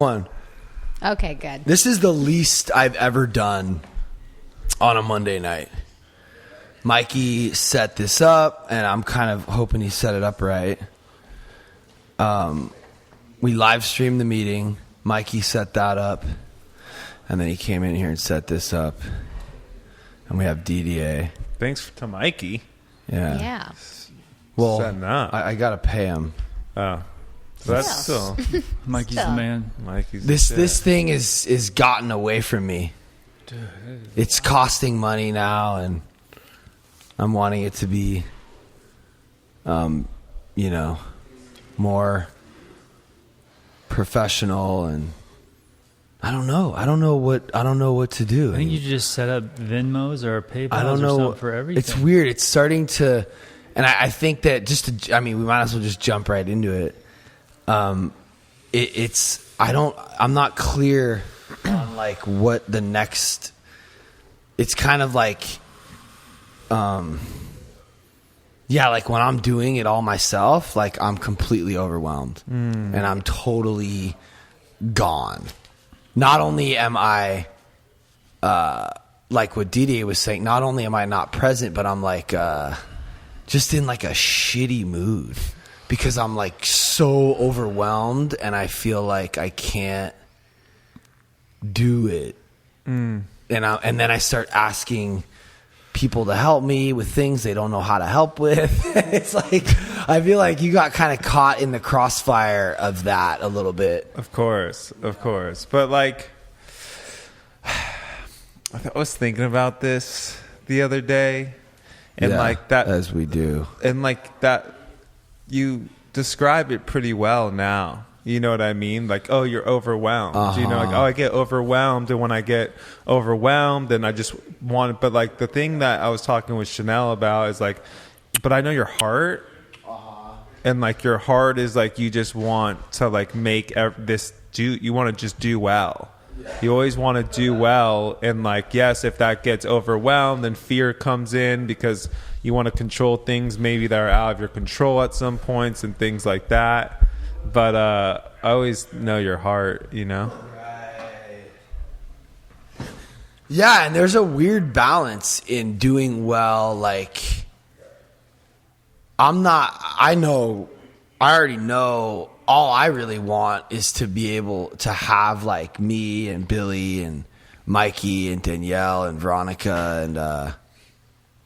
One. Okay, good. This is the least I've ever done on a Monday night. Mikey set this up, and I'm kind of hoping he set it up right. We live streamed the meeting. Mikey set that up, and then he came in here and set this up. And we have Didier. Thanks to Mikey. Yeah. Well, Setting up. I gotta pay him. Oh. So that's still Mikey's the man. Mikey's This thing is gotten away from me. Dude. It's costing money now, and I'm wanting it to be, more professional, and I don't know what to do. I think you just set up Venmos or PayPal I don't know. or something for everything. It's weird. It's starting to, and I think that we might as well just jump right into it. I'm not clear on like what the next. It's kind of like, like when I'm doing it all myself, like I'm completely overwhelmed and I'm totally gone. Not only am I, like what Didier was saying, not only am I not present, but I'm like, just in like a shitty mood because I'm like so overwhelmed and I feel like I can't do it. And then I start asking people to help me with things they don't know how to help with. It's like, I feel like you got kind of caught in the crossfire of that a little bit. Of course. But like, I was thinking about this the other day, and like that, as we do, and like that, you describe it pretty well now. You know what I mean? Like, oh, you're overwhelmed. You know, like, oh, I get overwhelmed. And when I get overwhelmed, and I just want, but like the thing that I was talking with Chanel about is like, but I know your heart. And like your heart is like, you just want to like make you want to just do well. You always want to do well. And like, yes, if that gets overwhelmed, then fear comes in because you want to control things maybe that are out of your control at some points and things like that. But I always know your heart, you know? Right. Yeah, and there's a weird balance in doing well. Like, I already know all I really want is to be able to have like me and Billy and Mikey and Danielle and Veronica and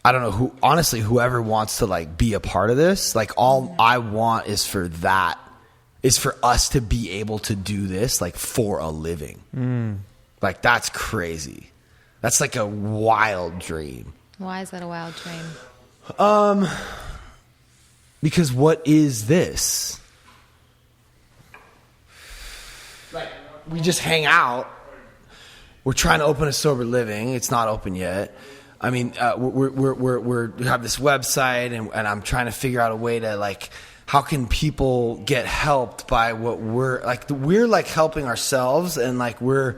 I don't know honestly, whoever wants to like be a part of this, like all I want is for us to be able to do this like for a living. Like that's crazy. That's like a wild dream. Why is that a wild dream? Because what is this? Like we just hang out. We're trying to open a sober living. It's not open yet. I mean, we have this website, and I'm trying to figure out a way to like, how can people get helped by what we're like helping ourselves, and like we're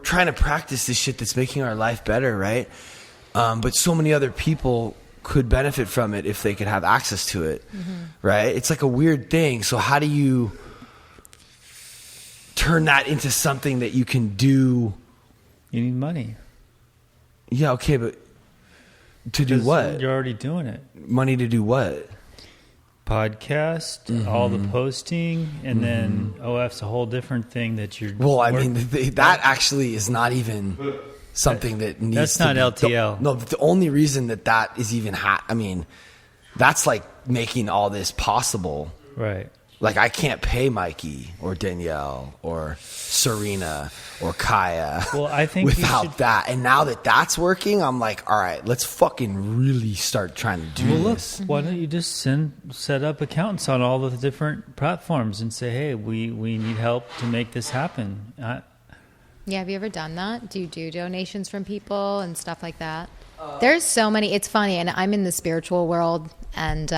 trying to practice this shit that's making our life better, right? But so many other people could benefit from it if they could have access to it, right? It's like a weird thing. So how do you turn that into something that you can do? You need money. Yeah, okay, but to do what? You're already doing it. Money to do what? Podcast, all the posting, and then OF's a whole different thing that you're... Well, I mean, that actually is not even something that needs That's to not be... LTL. No, the only reason that is even... I mean, that's like making all this possible. Right. Like, I can't pay Mikey or Danielle or Serena or Kaya I think without that. And now that that's working, I'm like, all right, let's fucking really start trying to do this. Why don't you just set up accounts on all the different platforms and say, hey, we need help to make this happen. Yeah, have you ever done that? Do you do donations from people and stuff like that? There's so many. It's funny, and I'm in the spiritual world, and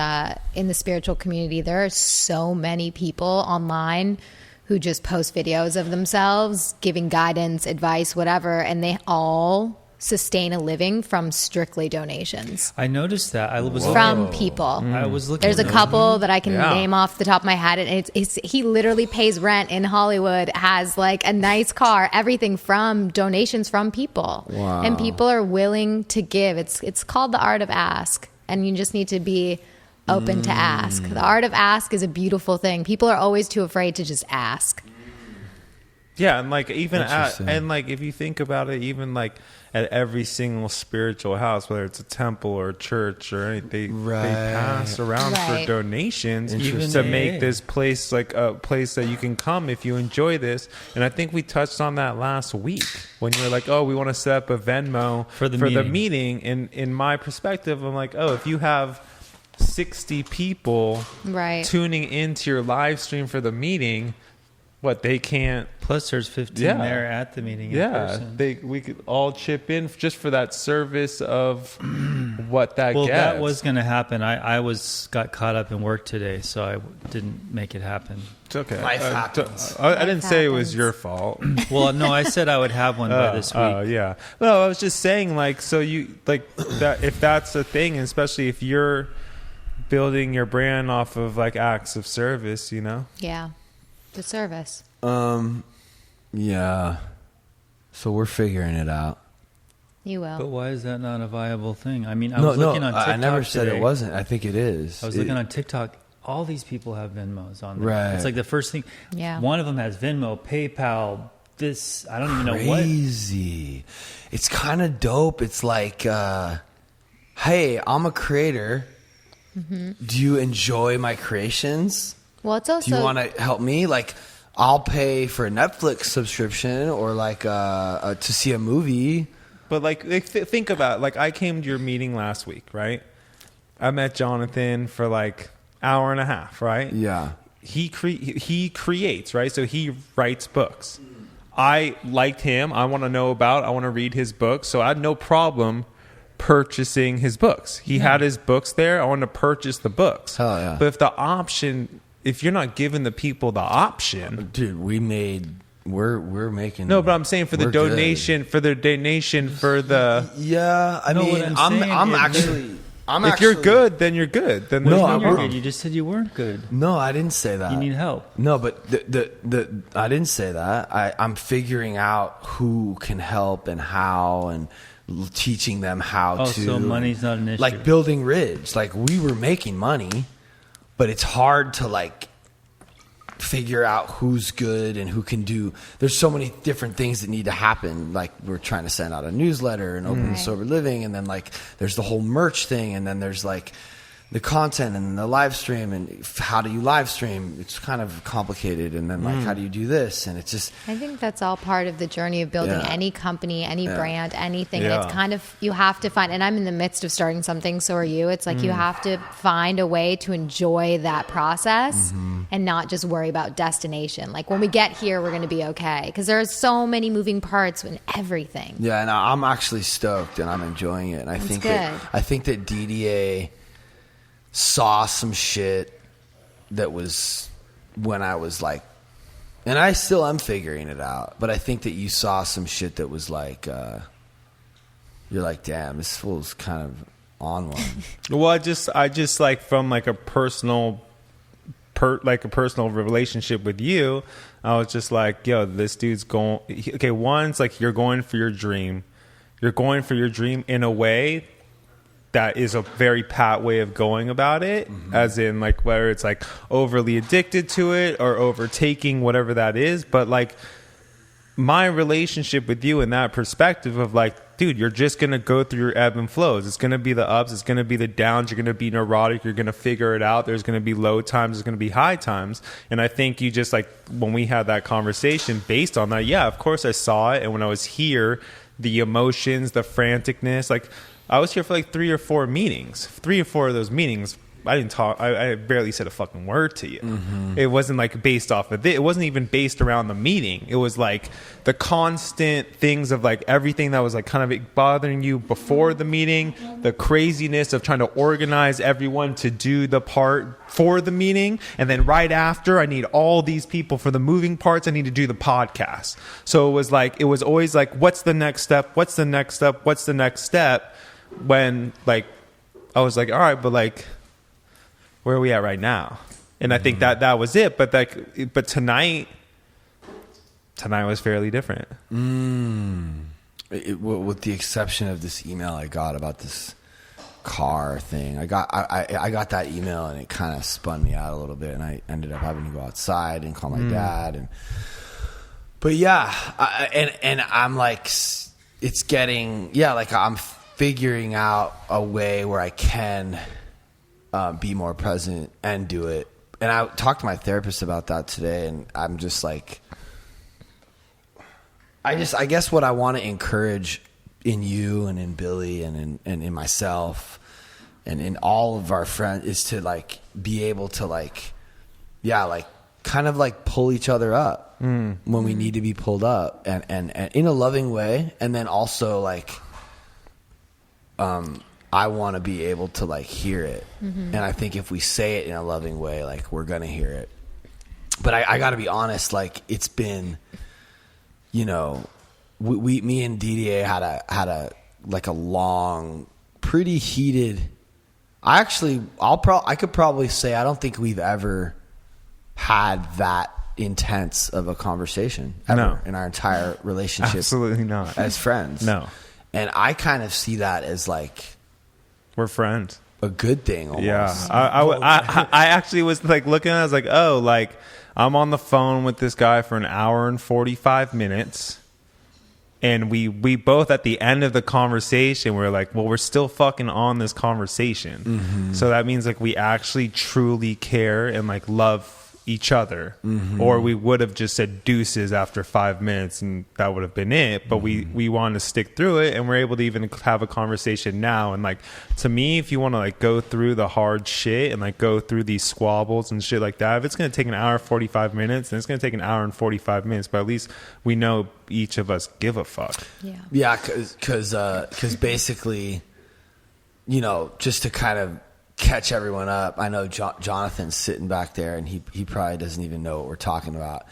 in the spiritual community, there are so many people online who just post videos of themselves giving guidance, advice, whatever, and they all sustain a living from strictly donations I noticed that. I was from people. I was looking. There's a at those. couple that I can Yeah. name off the top of my head, and he literally pays rent in Hollywood, has like a nice car, everything from donations from people. Wow. And people are willing to give. It's called the art of ask, and you just need to be open to ask. The art of ask is a beautiful thing. People are always too afraid to just ask. Yeah, and like even Interesting. and like if you think about it, even like at every single spiritual house, whether it's a temple or a church or anything, Right. they pass around Right. for donations Interesting. to make this place like a place that you can come if you enjoy this. And I think we touched on that last week when you were like, "Oh, we want to set up a Venmo For the meeting." And in my perspective, I'm like, "Oh, if you have 60 people Right. tuning into your live stream for the meeting, what they can't." Plus, there's 15 Yeah. there at the meeting. In Yeah, person. we could all chip in just for that service of what that Well, gets. that was going to happen. I got caught up in work today, so I didn't make it happen. It's okay. Life happens. I didn't say it was happens. your fault. Well, no, I said I would have one by this week. Oh, yeah. No, I was just saying, like, so you like that if that's a thing, and especially if you're building your brand off of like acts of service, you know. Yeah. The service. Yeah. So we're figuring it out. You will. But why is that not a viable thing? I mean, I was looking on TikTok I never said today. it wasn't. I think it is. I was looking on TikTok. All these people have Venmos on there. Right. It's like the first thing. Yeah. One of them has Venmo, PayPal. This I don't even know what. Crazy. It's kind of dope. It's like, hey, I'm a creator. Do you enjoy my creations? Well, it's also Do you want to help me? Like, I'll pay for a Netflix subscription or like to see a movie. But like, think about it. Like, I came to your meeting last week, right? I met Jonathan for like hour and a half, right? Yeah. He creates, right? So he writes books. I liked him. I want to know about. I want to read his books. So I had no problem purchasing his books. He had his books there. I wanted to purchase the books. Hell yeah. But if you're not giving the people the option, Dude, we're making. no. But I'm saying for the we're good. donation, for the. Yeah, I No, mean, what I'm saying I'm is- actually. I'm If you're good, then you're good. Then there's No, no I'm- You're problem. good. You just said you weren't good. No, I didn't say that. You need help. No, but I didn't say that. I'm figuring out who can help and how, and teaching them how Oh, to. so money's not an issue. Like building Ridge. Like, we were making money, but it's hard to like figure out who's good and who can do. There's so many different things that need to happen. Like, we're trying to send out a newsletter and open Right. sober living, and then like there's the whole merch thing, and then there's like the content and the live stream, and how do you live stream? It's kind of complicated. And then like, how do you do this? And it's just, I think that's all part of the journey of building Yeah. any company, any brand, anything. Yeah. And it's kind of, you have to find, and I'm in the midst of starting something, so are you. It's like you have to find a way to enjoy that process and not just worry about destination. Like, when we get here, we're going to be okay. Because there are so many moving parts in everything. yeah, and I'm actually stoked and I'm enjoying it. And I think good. that Didier saw some shit that was when I was like, and I still am figuring it out, but I think that you saw some shit that was like, you're like, damn, this fool's kind of on one. Well, I just like from like a personal relationship with you, I was just like, yo, this dude's going. Okay, one's like, you're going for your dream. You're going for your dream in a way that is a very pat way of going about it, as in like whether it's like overly addicted to it or overtaking whatever that is. But like my relationship with you in that perspective of like, dude, you're just going to go through your ebb and flows. It's going to be the ups. It's going to be the downs. You're going to be neurotic. You're going to figure it out. There's going to be low times. There's going to be high times. And I think you just like, when we had that conversation based on that, yeah, of course I saw it. And when I was here, the emotions, the franticness, like I was here for like 3 or 4 meetings. 3 or 4 of those meetings didn't talk. I barely said a fucking word to you. It wasn't like based off of it. It wasn't even based around the meeting. It was like the constant things of like everything that was like kind of bothering you before the meeting, the craziness of trying to organize everyone to do the part for the meeting, and then right after, I need all these people for the moving parts. I need to do the podcast. So it was always like, what's the next step? What's the next step? What's the next step? When like I was like, all right, but like, where are we at right now? And I think that was it. But tonight was fairly different. With the exception of this email I got about this car thing, I got that email and it kind of spun me out a little bit, and I ended up having to go outside and call my dad. But yeah, and I'm like, it's getting like I'm figuring out a way where I can be more present and do it. And I talked to my therapist about that today, and I'm just like, I guess what I want to encourage in you and in Billy and in myself and in all of our friends is to like be able to like kind of like pull each other up when we need to be pulled up, and in a loving way. And then also like, I want to be able to like hear it. And I think if we say it in a loving way, like we're going to hear it. But I got to be honest, like it's been, me and Didier had a like a long, pretty heated, I could probably say, I don't think we've ever had that intense of a conversation ever in our entire relationship. Absolutely not. As friends. No. And I kind of see that as like, we're friends. A good thing almost. Yeah. I actually was like looking, I was like, oh, like I'm on the phone with this guy for an hour and 45 minutes. And we both at the end of the conversation, we're like, well, we're still fucking on this conversation. So that means like we actually truly care and like love each other, or we would have just said deuces after 5 minutes and that would have been it. But we wanted to stick through it, and we're able to even have a conversation now. And like, to me, if you want to like go through the hard shit and like go through these squabbles and shit like that, if it's going to take an hour 45 minutes, then it's going to take an hour and 45 minutes, but at least we know each of us give a fuck. Yeah, because basically, just to kind of catch everyone up, I know Jonathan's sitting back there, and he probably doesn't even know what we're talking about.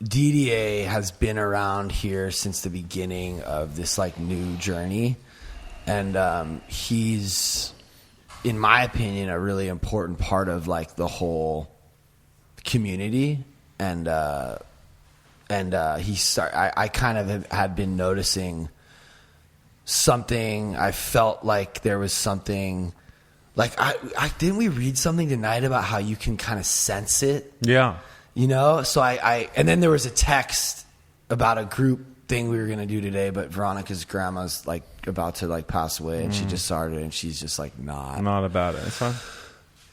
Didier has been around here since the beginning of this like new journey, and he's, in my opinion, a really important part of like the whole community. And I kind of had been noticing something. I felt like there was something. Like, I didn't we read something tonight about how you can kind of sense it? Yeah. So and then there was a text about a group thing we were going to do today, but Veronica's grandma's like about to like pass away, and she just started, and she's just like, not about it. It's fine.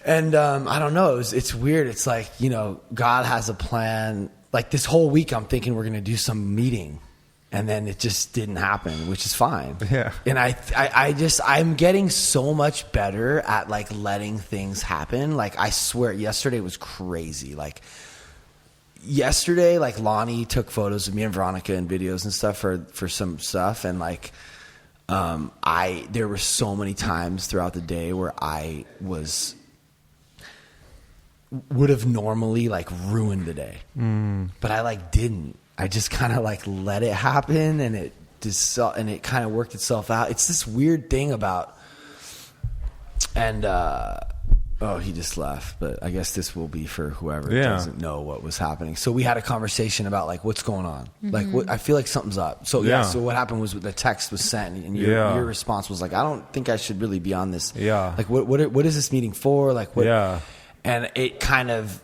And I don't know. It's weird. It's like, God has a plan. Like this whole week, I'm thinking we're going to do some meeting. And then it just didn't happen, which is fine. Yeah. And I'm getting so much better at like letting things happen. Like I swear, yesterday was crazy. Like yesterday, like Lonnie took photos of me and Veronica and videos and stuff for some stuff. And like, there were so many times throughout the day where I would have normally like ruined the day, but I like didn't. I just kind of like let it happen, and it kind of worked itself out. It's this weird thing about, and he just left, but I guess this will be for whoever doesn't know what was happening. So we had a conversation about like what's going on, like I feel like something's up. So so what happened was the text was sent, and your response was like, I don't think I should really be on this. Like what is this meeting for? Like what? Yeah, and it kind of,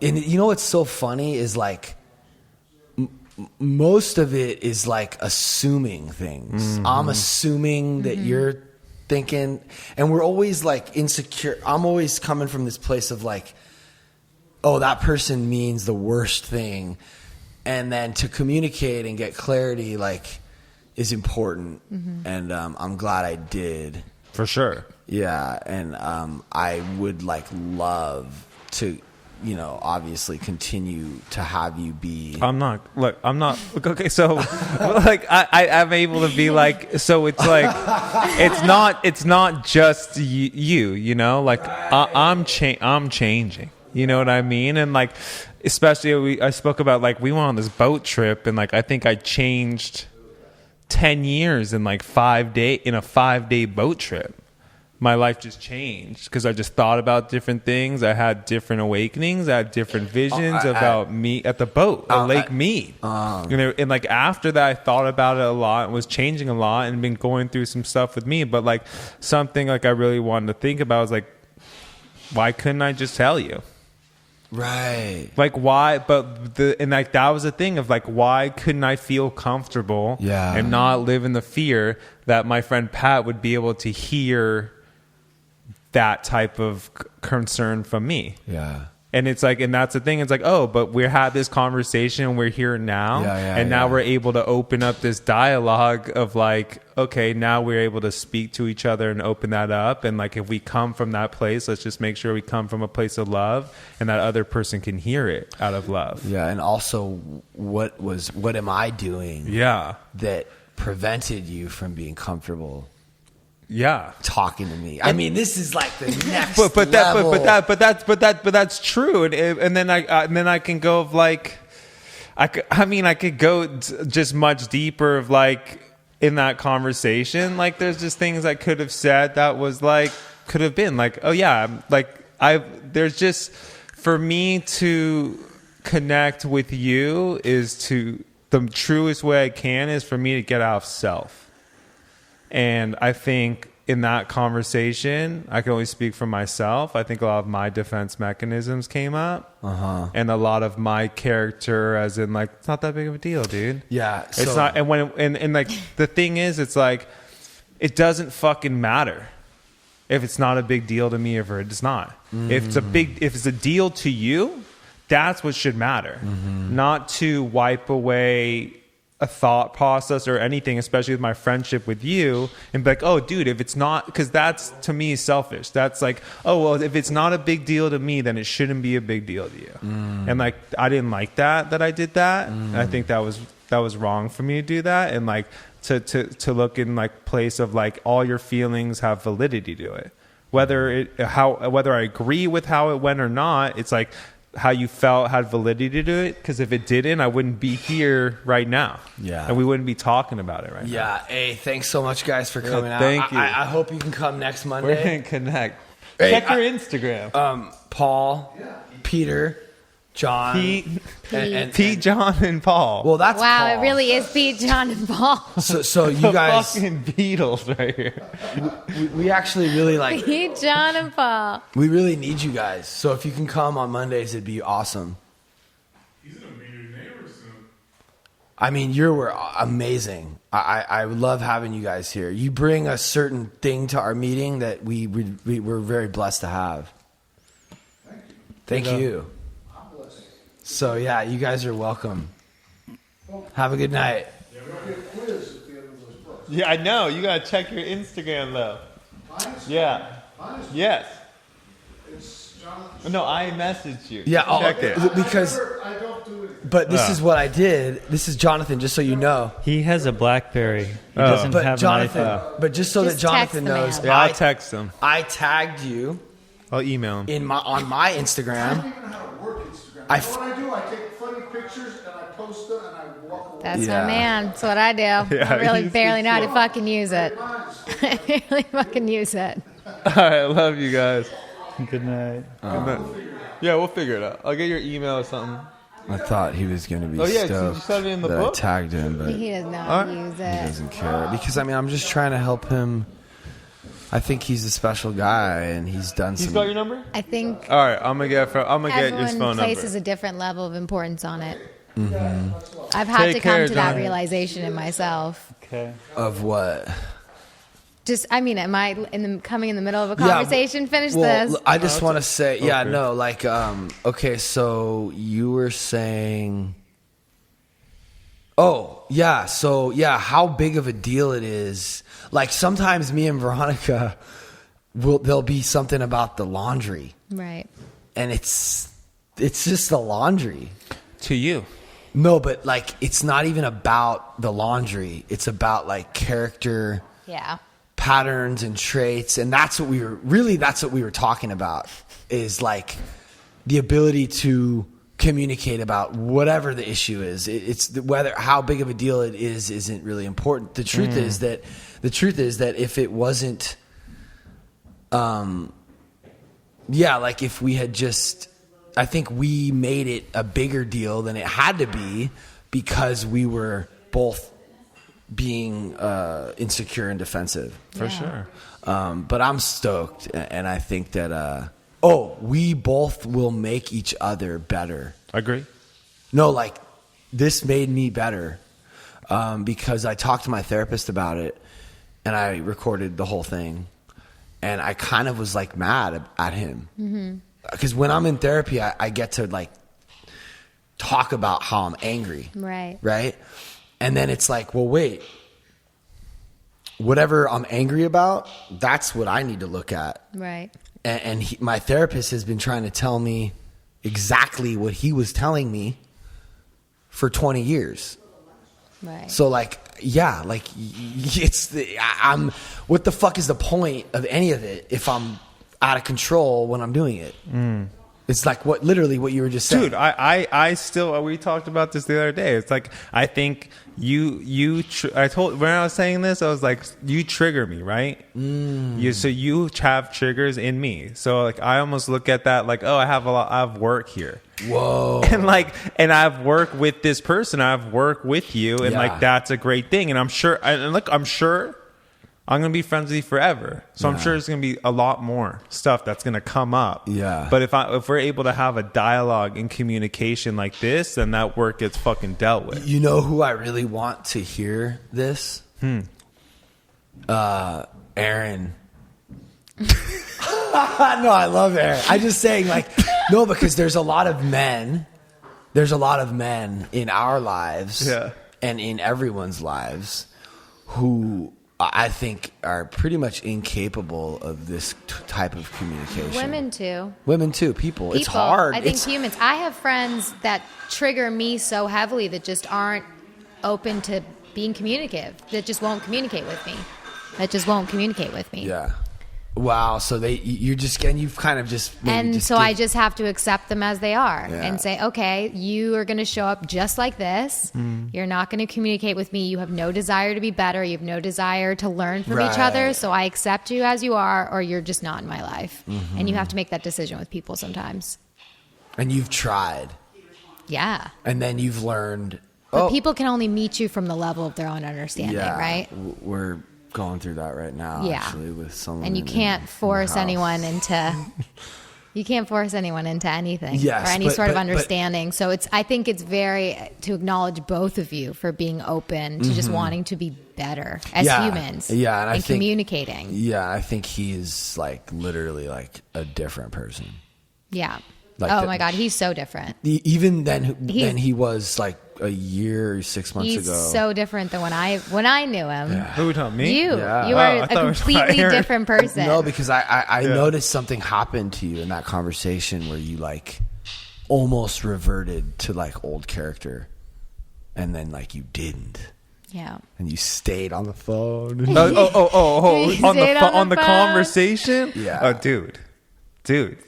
and what's so funny is like, most of it is like assuming things. I'm assuming that you're thinking, and we're always like insecure. I'm always coming from this place of like, oh, that person means the worst thing. And then to communicate and get clarity like is important. And I'm glad I did. For sure. Yeah, and I would love to, obviously continue to have you be. I'm not. Okay, so I'm able to be like. So it's like, it's not just you. I'm changing. You know what I mean? And especially I spoke about we went on this boat trip, and I think I changed 10 years in 5 days in a 5-day boat trip. My life just changed because I just thought about different things. I had different awakenings. I had different visions about me at the boat, at Lake Mead. And after that, I thought about it a lot and was changing a lot and been going through some stuff with me. But something I really wanted to think about was why couldn't I just tell you? Right. Why? But that was the thing of why couldn't I feel comfortable and not live in the fear that my friend Pat would be able to hear that type of concern from me. Yeah. And it's and that's the thing. It's but we had this conversation. We're here now. And now we're able to open up this dialogue of okay, now we're able to speak to each other and open that up. And if we come from that place, let's just make sure we come from a place of love and that other person can hear it out of love. Yeah. And also what am I doing? Yeah. That prevented you from being comfortable. Yeah, talking to me. I mean, this is the next but level. But that's true. And then I can go of I could go just much deeper of in that conversation. There's just things I could have said that was could have been oh yeah, there's just for me to connect with you is to the truest way I can is for me to get out of self. And I think in that conversation, I can only speak for myself. I think a lot of my defense mechanisms came up. And a lot of my character as in it's not that big of a deal, dude. Yeah. It's not. And the thing is, it's it doesn't fucking matter if it's not a big deal to me if it's not. If it's a deal to you, that's what should matter. Not to wipe away a thought process or anything, especially with my friendship with you, and be oh dude, if it's not, because that's to me selfish. That's oh well, if it's not a big deal to me, then it shouldn't be a big deal to you. And I didn't like that I did that. And I think that was wrong for me to do that. And to look in place of all your feelings have validity to it, whether I agree with how it went or not. It's how you felt had validity to it, because if it didn't, I wouldn't be here right now. Yeah. And we wouldn't be talking about it right now. Yeah. Hey, thanks so much, guys, for coming out. Thank you. I hope you can come next Monday. We're going to connect. Hey, check your Instagram. Paul, Peter, John, Pete, John, and Paul. Well, that's wow. Paul. It really is Pete, John, and Paul. So you the guys, fucking Beatles right here. we actually really Pete, John, and Paul. We really need you guys. So if you can come on Mondays, it'd be awesome. He's gonna be your neighbor soon. I mean, you're amazing. I love having you guys here. You bring a certain thing to our meeting that we're very blessed to have. Thank you. So yeah, you guys are welcome. Have a good night. Yeah, I know. You got to check your Instagram, though. Yeah. Yes. No, I messaged you. Yeah, check it. Because. I don't do it. But this is what I did. This is Jonathan, just so you know. He has a BlackBerry. He doesn't But have Jonathan, an iPhone. but just so Just that Jonathan text the knows, man. Yeah, I'll text him. I tagged you I'll email him. on my I don't Instagram. even know how to work Instagram. I What I do, I take funny pictures and I post them and I walk away. That's Yeah. my man. That's what I do. I really he's barely know how to cool. fucking use it. I barely fucking use it. All right, I love you guys. Good night. Yeah, we'll figure it out. I'll get your email or something. I thought he was going to be Oh, yeah, 'cause stoked you said it in the that book? I tagged him, but He does not use he it. doesn't care. Because, I mean, I'm just trying to help him. I think he's a special guy, and he's done He's some... got your number? I think All right, I'm gonna get your everyone phone places number. a different level of importance on it. I've had Take to come care, to that John. realization in myself. Okay. Of what? Just, I mean, am I coming in the middle of a Yeah, conversation? Finish well, this. I just want to say, yeah, Okay. no, okay, so you were saying, how big of a deal it is. Like sometimes me and Veronica, there'll be something about the laundry, Right. and it's just the laundry. To you. No, but like it's not even about the laundry. It's about like character Yeah. patterns and traits, and that's what we were talking about, is like the ability to communicate about whatever the issue is. It's whether how big of a deal it is isn't really important. The truth is that if it wasn't like if we had just, I think we made it a bigger deal than it had to be because we were both being insecure and defensive. For sure. But I'm stoked, and I think that we both will make each other better. Agree. No, like this made me better because I talked to my therapist about it, and I recorded the whole thing, and I kind of was like mad at him because when I'm in therapy, I get to like talk about how I'm angry, right? And then it's like, well, wait, whatever I'm angry about, that's what I need to look at, Right. and my therapist has been trying to tell me exactly what he was telling me for 20 years. Right. So like, yeah, like I'm, what the fuck is the point of any of it if I'm out of control when I'm doing it? It's like literally what you were just saying. Dude, I still, we talked about this the other day. It's like, I think I told, when I was saying this, I was like, you trigger me, right? So you have triggers in me. So like, I almost look at that like, oh, I have work here. Whoa. And I've worked with this person. I've worked with you. And Yeah. like, that's a great thing. And I'm sure I'm going to be friends with you forever. So I'm sure there's going to be a lot more stuff that's going to come up. Yeah. But if we're able to have a dialogue and communication like this, then that work gets fucking dealt with. You know who I really want to hear this? Aaron. No, I love Aaron. I'm just saying, like, no, because there's a lot of men in our lives and in everyone's lives who I think are pretty much incapable of this type of communication. Women too. People. It's hard. I think humans. I have friends that trigger me so heavily that just aren't open to being communicative. That just won't communicate with me. Yeah. Wow. So you've kind of just. I just have to accept them as they are Yeah. and say, okay, you are going to show up just like this. You're not going to communicate with me. You have no desire to be better. You have no desire to learn from each other. So I accept you as you are, or you're just not in my life. And you have to make that decision with people sometimes. And you've tried. Yeah. And then you've learned. But people can only meet you from the level of their own understanding, right? We're going through that right now, actually, with someone. And you can't force anyone into. You can't force anyone into anything or any sort of understanding. So I think it's very to acknowledge both of you for being open to just wanting to be better as humans. Yeah, and I think, communicating. Yeah, I think he's like literally like a different person. Yeah. Like my God, he's so different. Even than he was like a year or 6 months ago. He's so different than when I knew him. Yeah. Who told me? You Yeah. you are a completely different person. No, because I noticed something happened to you in that conversation where you like almost reverted to like old character, and then like you didn't. Yeah. And you stayed on the phone. On the conversation? Yeah. Oh, dude.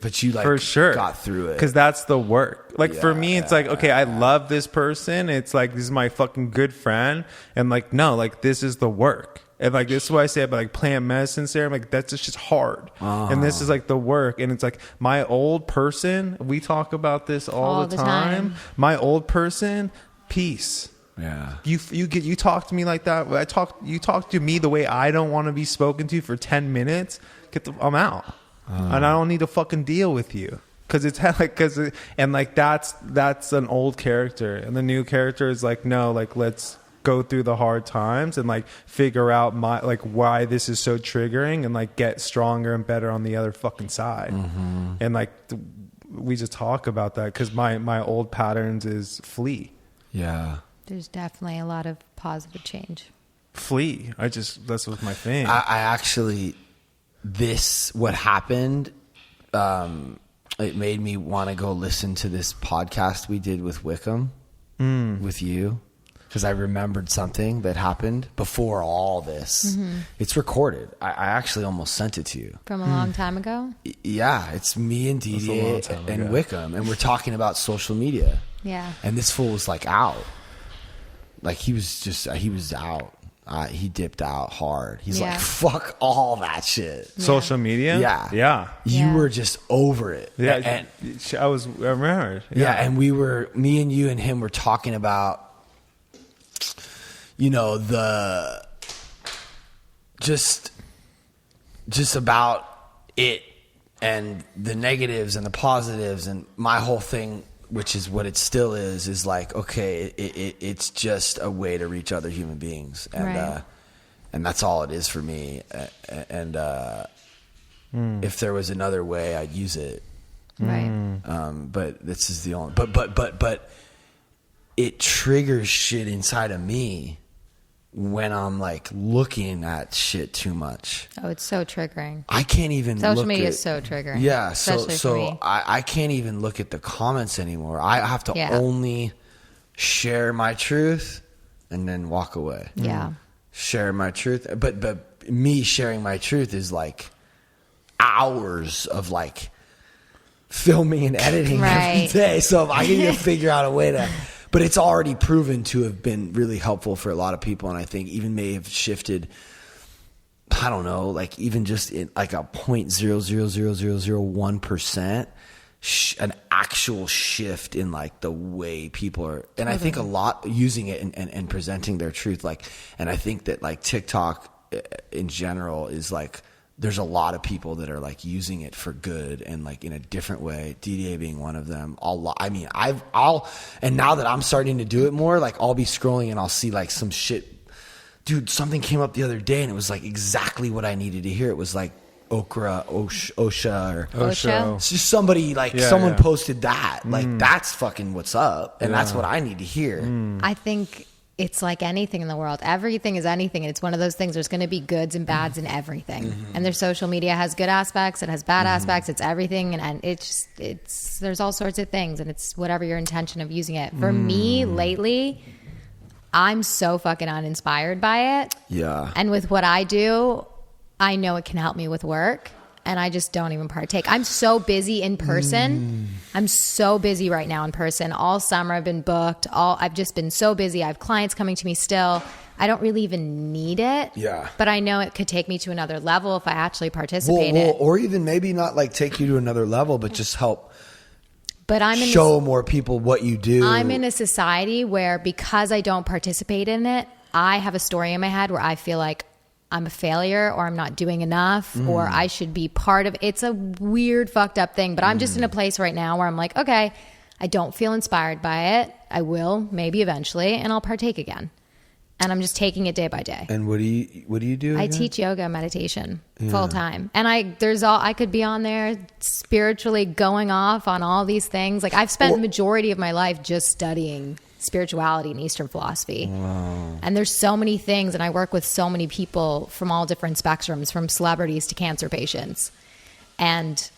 But you like for sure got through it. Because that's the work. Like for me, it's like, okay, I love this person. It's like, this is my fucking good friend. And like, no, like this is the work. And like, this is what I say about like plant medicine serum. Like that's just hard. And this is like the work. And it's like my old person, we talk about this all the time. My old person, peace. Yeah. You talk to me like that. You talk to me the way I don't want to be spoken to for 10 minutes. I'm out. And I don't need to fucking deal with you because it's like that's an old character, and the new character is like, no, like let's go through the hard times and like figure out why this is so triggering and like get stronger and better on the other fucking side. And like we just talk about that because my old patterns is flee. Yeah. There's definitely a lot of positive change. Flee. That's what's my thing. I actually. what happened, it made me want to go listen to this podcast we did with Wickham, with you, because I remembered something that happened before all this. It's recorded. I actually almost sent it to you. From a long time ago? Yeah, it's me and Didier and ago. Wickham, and we're talking about social media. Yeah. And this fool was like out. Like he was out. He dipped out hard. He's Yeah. like, fuck all that shit. Social media? Yeah. Yeah. You Yeah. were just over it. Yeah. And, I remember. yeah. And me and you and him were talking about, the just about it and the negatives and the positives, and my whole thing, which is what it still is like, okay, it's just a way to reach other human beings, and Right. And that's all it is for me. And if there was another way, I'd use it. Right. But this is the only. But it triggers shit inside of me when I'm like looking at shit too much. Oh, it's so triggering. I can't even Social look media at, is so triggering. Yeah, especially for me. I can't even look at the comments anymore. I have to Yeah. only share my truth and then walk away. Yeah. Share my truth, but me sharing my truth is like hours of like filming and editing every Right. day. So if I need to figure out a way to, but it's already proven to have been really helpful for a lot of people, and I think even may have shifted. I don't know, like even just in like a 0.0000001%, an actual shift in like the way people are, and I think a lot using it and presenting their truth. Like, and I think that like TikTok in general is like, there's a lot of people that are like using it for good and like in a different way. Didier being one of them. And now that I'm starting to do it more, like I'll be scrolling and I'll see like some shit. Dude, something came up the other day and it was like exactly what I needed to hear. It was like Osha or Osho? it's just somebody like someone posted that. Like that's fucking what's up. And that's what I need to hear. I think it's like anything in the world. Everything is anything. And it's one of those things. There's going to be goods and bads in everything. And their social media has good aspects. It has bad aspects. It's everything. And there's all sorts of things. And it's whatever your intention of using it. For me lately, I'm so fucking uninspired by it. Yeah. And with what I do, I know it can help me with work. And I just don't even partake. I'm so busy in person. I'm so busy right now in person. All summer I've been booked. I've just been so busy. I have clients coming to me still. I don't really even need it. Yeah. But I know it could take me to another level if I actually participate in it. Or even maybe not like take you to another level, but just help But I'm show more people what you do. I'm in a society where because I don't participate in it, I have a story in my head where I feel like I'm a failure or I'm not doing enough or I should be part of. It's a weird, fucked up thing. But I'm just in a place right now where I'm like, okay, I don't feel inspired by it. I will maybe eventually, and I'll partake again. And I'm just taking it day by day. And what do you do? I again? teach yoga and meditation full time. And I could be on there spiritually going off on all these things. Like I've spent the majority of my life just studying spirituality and Eastern philosophy. Wow. And there's so many things, and I work with so many people from all different spectrums, from celebrities to cancer patients. And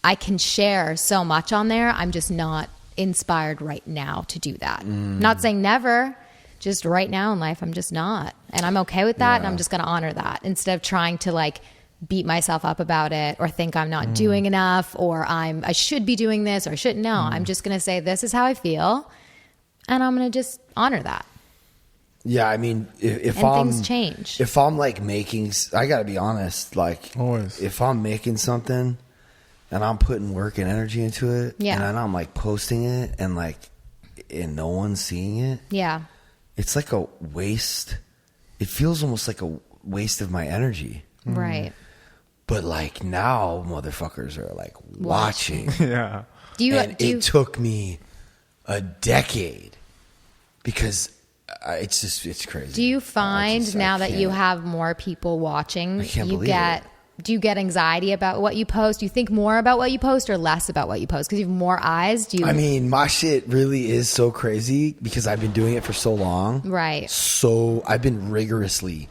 I can share so much on there. I'm just not inspired right now to do that. Not saying never, just right now in life, I'm just not. And I'm okay with that. And I'm just going to honor that instead of trying to like beat myself up about it or think I'm not doing enough or I should be doing this or I shouldn't. No, I'm just going to say, this is how I feel. And I'm going to just honor that. Yeah, I mean, if And I'm things change. If I'm like making, I got to be honest. Like, Always. if I'm making something and I'm putting work and energy into it, Yeah. and then I'm like posting it and no one's seeing it, Yeah. it's like a waste. It feels almost like a waste of my energy. Right. But like now, motherfuckers are like watching. Yeah. It took me a decade because it's crazy. Do you find now that you have more people watching, I can't believe it. do you get anxiety about what you post? Do you think more about what you post or less about what you post? Because you have more eyes. I mean, my shit really is so crazy because I've been doing it for so long. Right. So I've been rigorously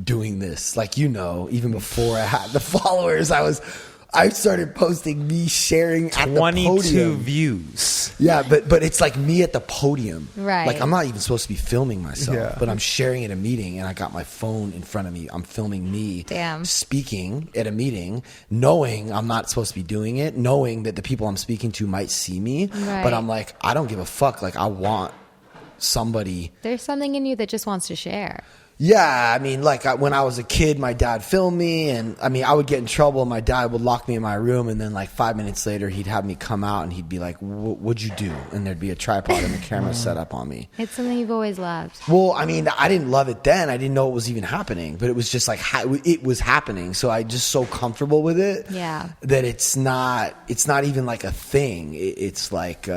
doing this. Like, even before I had the followers, I started posting me sharing at the podium. 22 views. Yeah, but it's like me at the podium. Right. Like, I'm not even supposed to be filming myself, Yeah. but I'm sharing at a meeting, and I got my phone in front of me. I'm filming me speaking at a meeting, knowing I'm not supposed to be doing it, knowing that the people I'm speaking to might see me. Right. But I'm like, I don't give a fuck. Like, I want somebody. There's something in you that just wants to share. Yeah, I mean, like when I was a kid, my dad filmed me, and I mean, I would get in trouble. My dad would lock me in my room, and then like 5 minutes later, he'd have me come out, and he'd be like, "What'd you do?" And there'd be a tripod and a camera set up on me. It's something you've always loved. Well, I mean, I didn't love it then. I didn't know it was even happening, but it was just like it was happening. So I just so comfortable with it, that it's not even like a thing. It's like,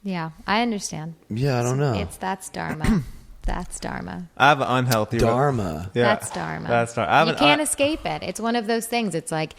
yeah, I understand. Yeah, I don't know. That's Dharma. That's Dharma. I have an unhealthy Dharma. Yeah, That's Dharma. That's Dharma. You can't escape it. It's one of those things. It's like,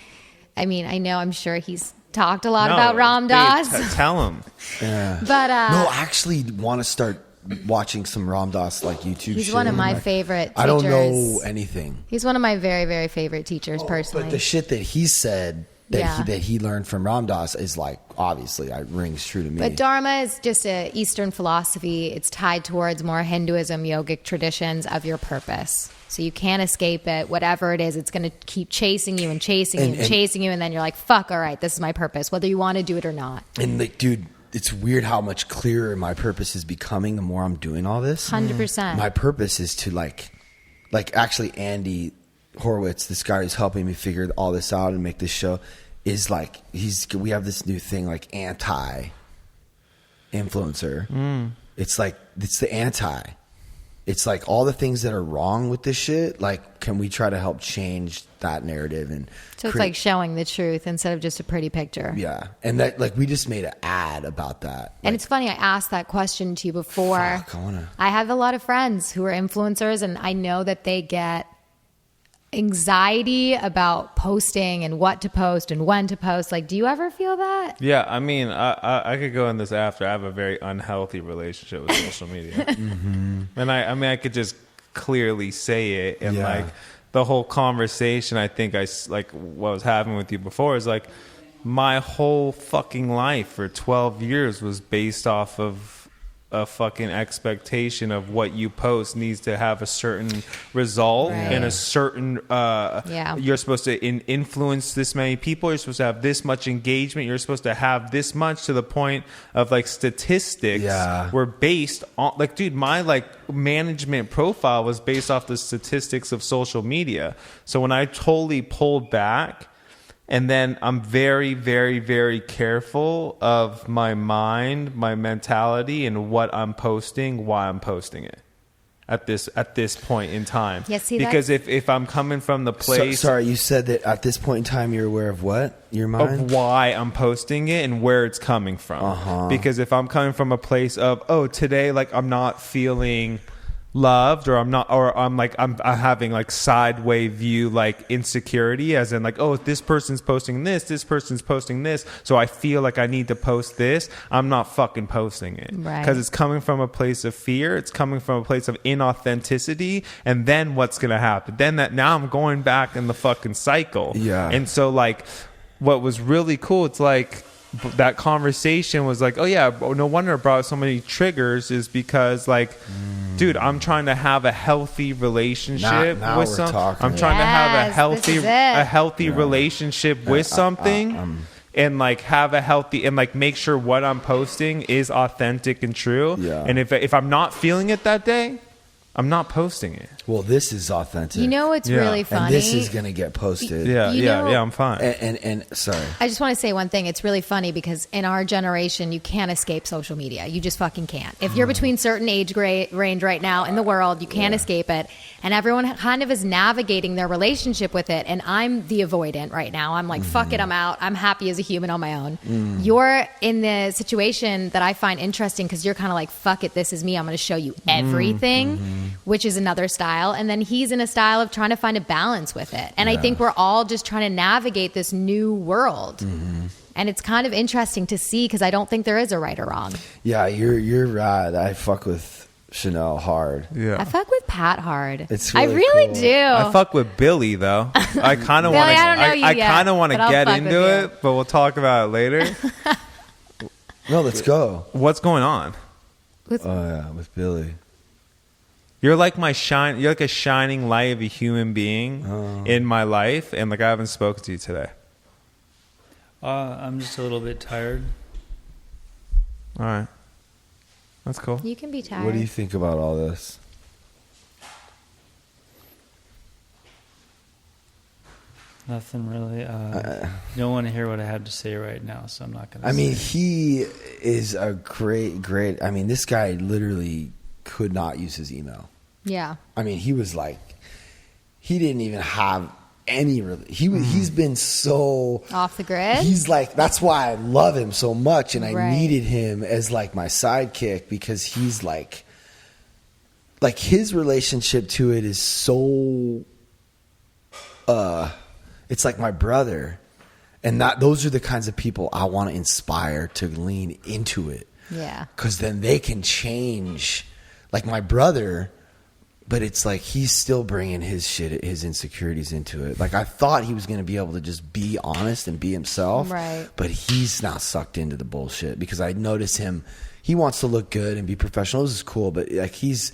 I mean, I'm sure he's talked a lot about Ram Dass. Tell him. Yeah. But no, I actually want to start watching some Ram Dass like YouTube. He's shit. one of my favorite teachers. I don't know anything. He's one of my very, very favorite teachers personally. But the shit that he said that he learned from Ram Dass is like, obviously, rings true to me. But Dharma is just a Eastern philosophy. It's tied towards more Hinduism, yogic traditions of your purpose. So you can't escape it. Whatever it is, it's going to keep chasing you and chasing you and chasing you. And then you're like, fuck, all right, this is my purpose, whether you want to do it or not. And like, dude, it's weird how much clearer my purpose is becoming the more I'm doing all this. 100%. My purpose is to like actually Andy Horowitz, this guy who's helping me figure all this out and make this show, is like, we have this new thing like anti-influencer. It's like, it's the anti. It's like all the things that are wrong with this shit, like, can we try to help change that narrative? And so it's like showing the truth instead of just a pretty picture. Yeah. And that, like, we just made an ad about that. And it's funny, I asked that question to you before. I have a lot of friends who are influencers, and I know that they get anxiety about posting and what to post and when to post. Like, do you ever feel that? Yeah, I mean, I could go in this after. I have a very unhealthy relationship with social media. And I could just clearly say it. And like the whole conversation, I think like what I was having with you before is like my whole fucking life for 12 years was based off of a fucking expectation of what you post needs to have a certain result and a certain you're supposed to influence this many people, you're supposed to have this much engagement, you're supposed to have this much, to the point of like statistics were based on, like, dude, my like management profile was based off the statistics of social media. So when I totally pulled back, and then I'm very, very, very careful of my mind, my mentality, and what I'm posting, why I'm posting it at this point in time. Yeah, see, because if I'm coming from the place... sorry, you said that at this point in time you're aware of what? Your mind? Of why I'm posting it and where it's coming from. Because if I'm coming from a place of, today, like, I'm not feeling loved, or I'm having like sideway view, like insecurity, as in like, this person's posting this person's posting this, so I feel like I need to post this, I'm not fucking posting it. Because it's coming from a place of fear, it's coming from a place of inauthenticity. And then what's gonna happen? Then now I'm going back in the fucking cycle. And so like what was really cool, it's like that conversation was like, no wonder it brought so many triggers, is because like, dude, I'm trying to have a healthy relationship with something. I'm trying to have a healthy relationship with something, and like have a healthy, and like make sure what I'm posting is authentic and true. And if I'm not feeling it that day, I'm not posting it. Well, this is authentic. You know what's really funny? And this is going to get posted. I'm fine. And sorry. I just want to say one thing. It's really funny because in our generation, you can't escape social media. You just fucking can't. If you're between certain age range right now in the world, you can't escape it. And everyone kind of is navigating their relationship with it. And I'm the avoidant right now. I'm like, fuck it, I'm out. I'm happy as a human on my own. You're in the situation that I find interesting because you're kind of like, fuck it, this is me. I'm going to show you everything. Which is another style. And then he's in a style of trying to find a balance with it. And I think we're all just trying to navigate this new world. And it's kind of interesting to see, because I don't think there is a right or wrong. Yeah, you're right. I fuck with Chanel hard. Yeah. I fuck with Pat hard. It's I really really cool. do. I fuck with Billy though. I kind of Billy, want to. I don't know you I yet, kind of want to but I'll get fuck into with it, but we'll talk about it later. No, let's go. What's going on? With- Oh yeah, with Billy. You're like You're like a shining light of a human being in my life, and like I haven't spoken to you today. I'm just a little bit tired. All right, that's cool. You can be tired. What do you think about all this? Nothing really. You don't want to hear what I have to say right now, so I'm not going to. I mean, he is a great. I mean, this guy literally could not use his email. Yeah. I mean, he was like, he didn't even have any. He's been so Off the grid? He's like, that's why I love him so much, and I Right. needed him as like my sidekick because he's like his relationship to it is so. It's like my brother, and those are the kinds of people I want to inspire to lean into it. Yeah. Because then they can change, like my brother. But it's like he's still bringing his shit, his insecurities into it. Like I thought he was going to be able to just be honest and be himself. Right. But he's now sucked into the bullshit because I notice him. He wants to look good and be professional. This is cool, but like he's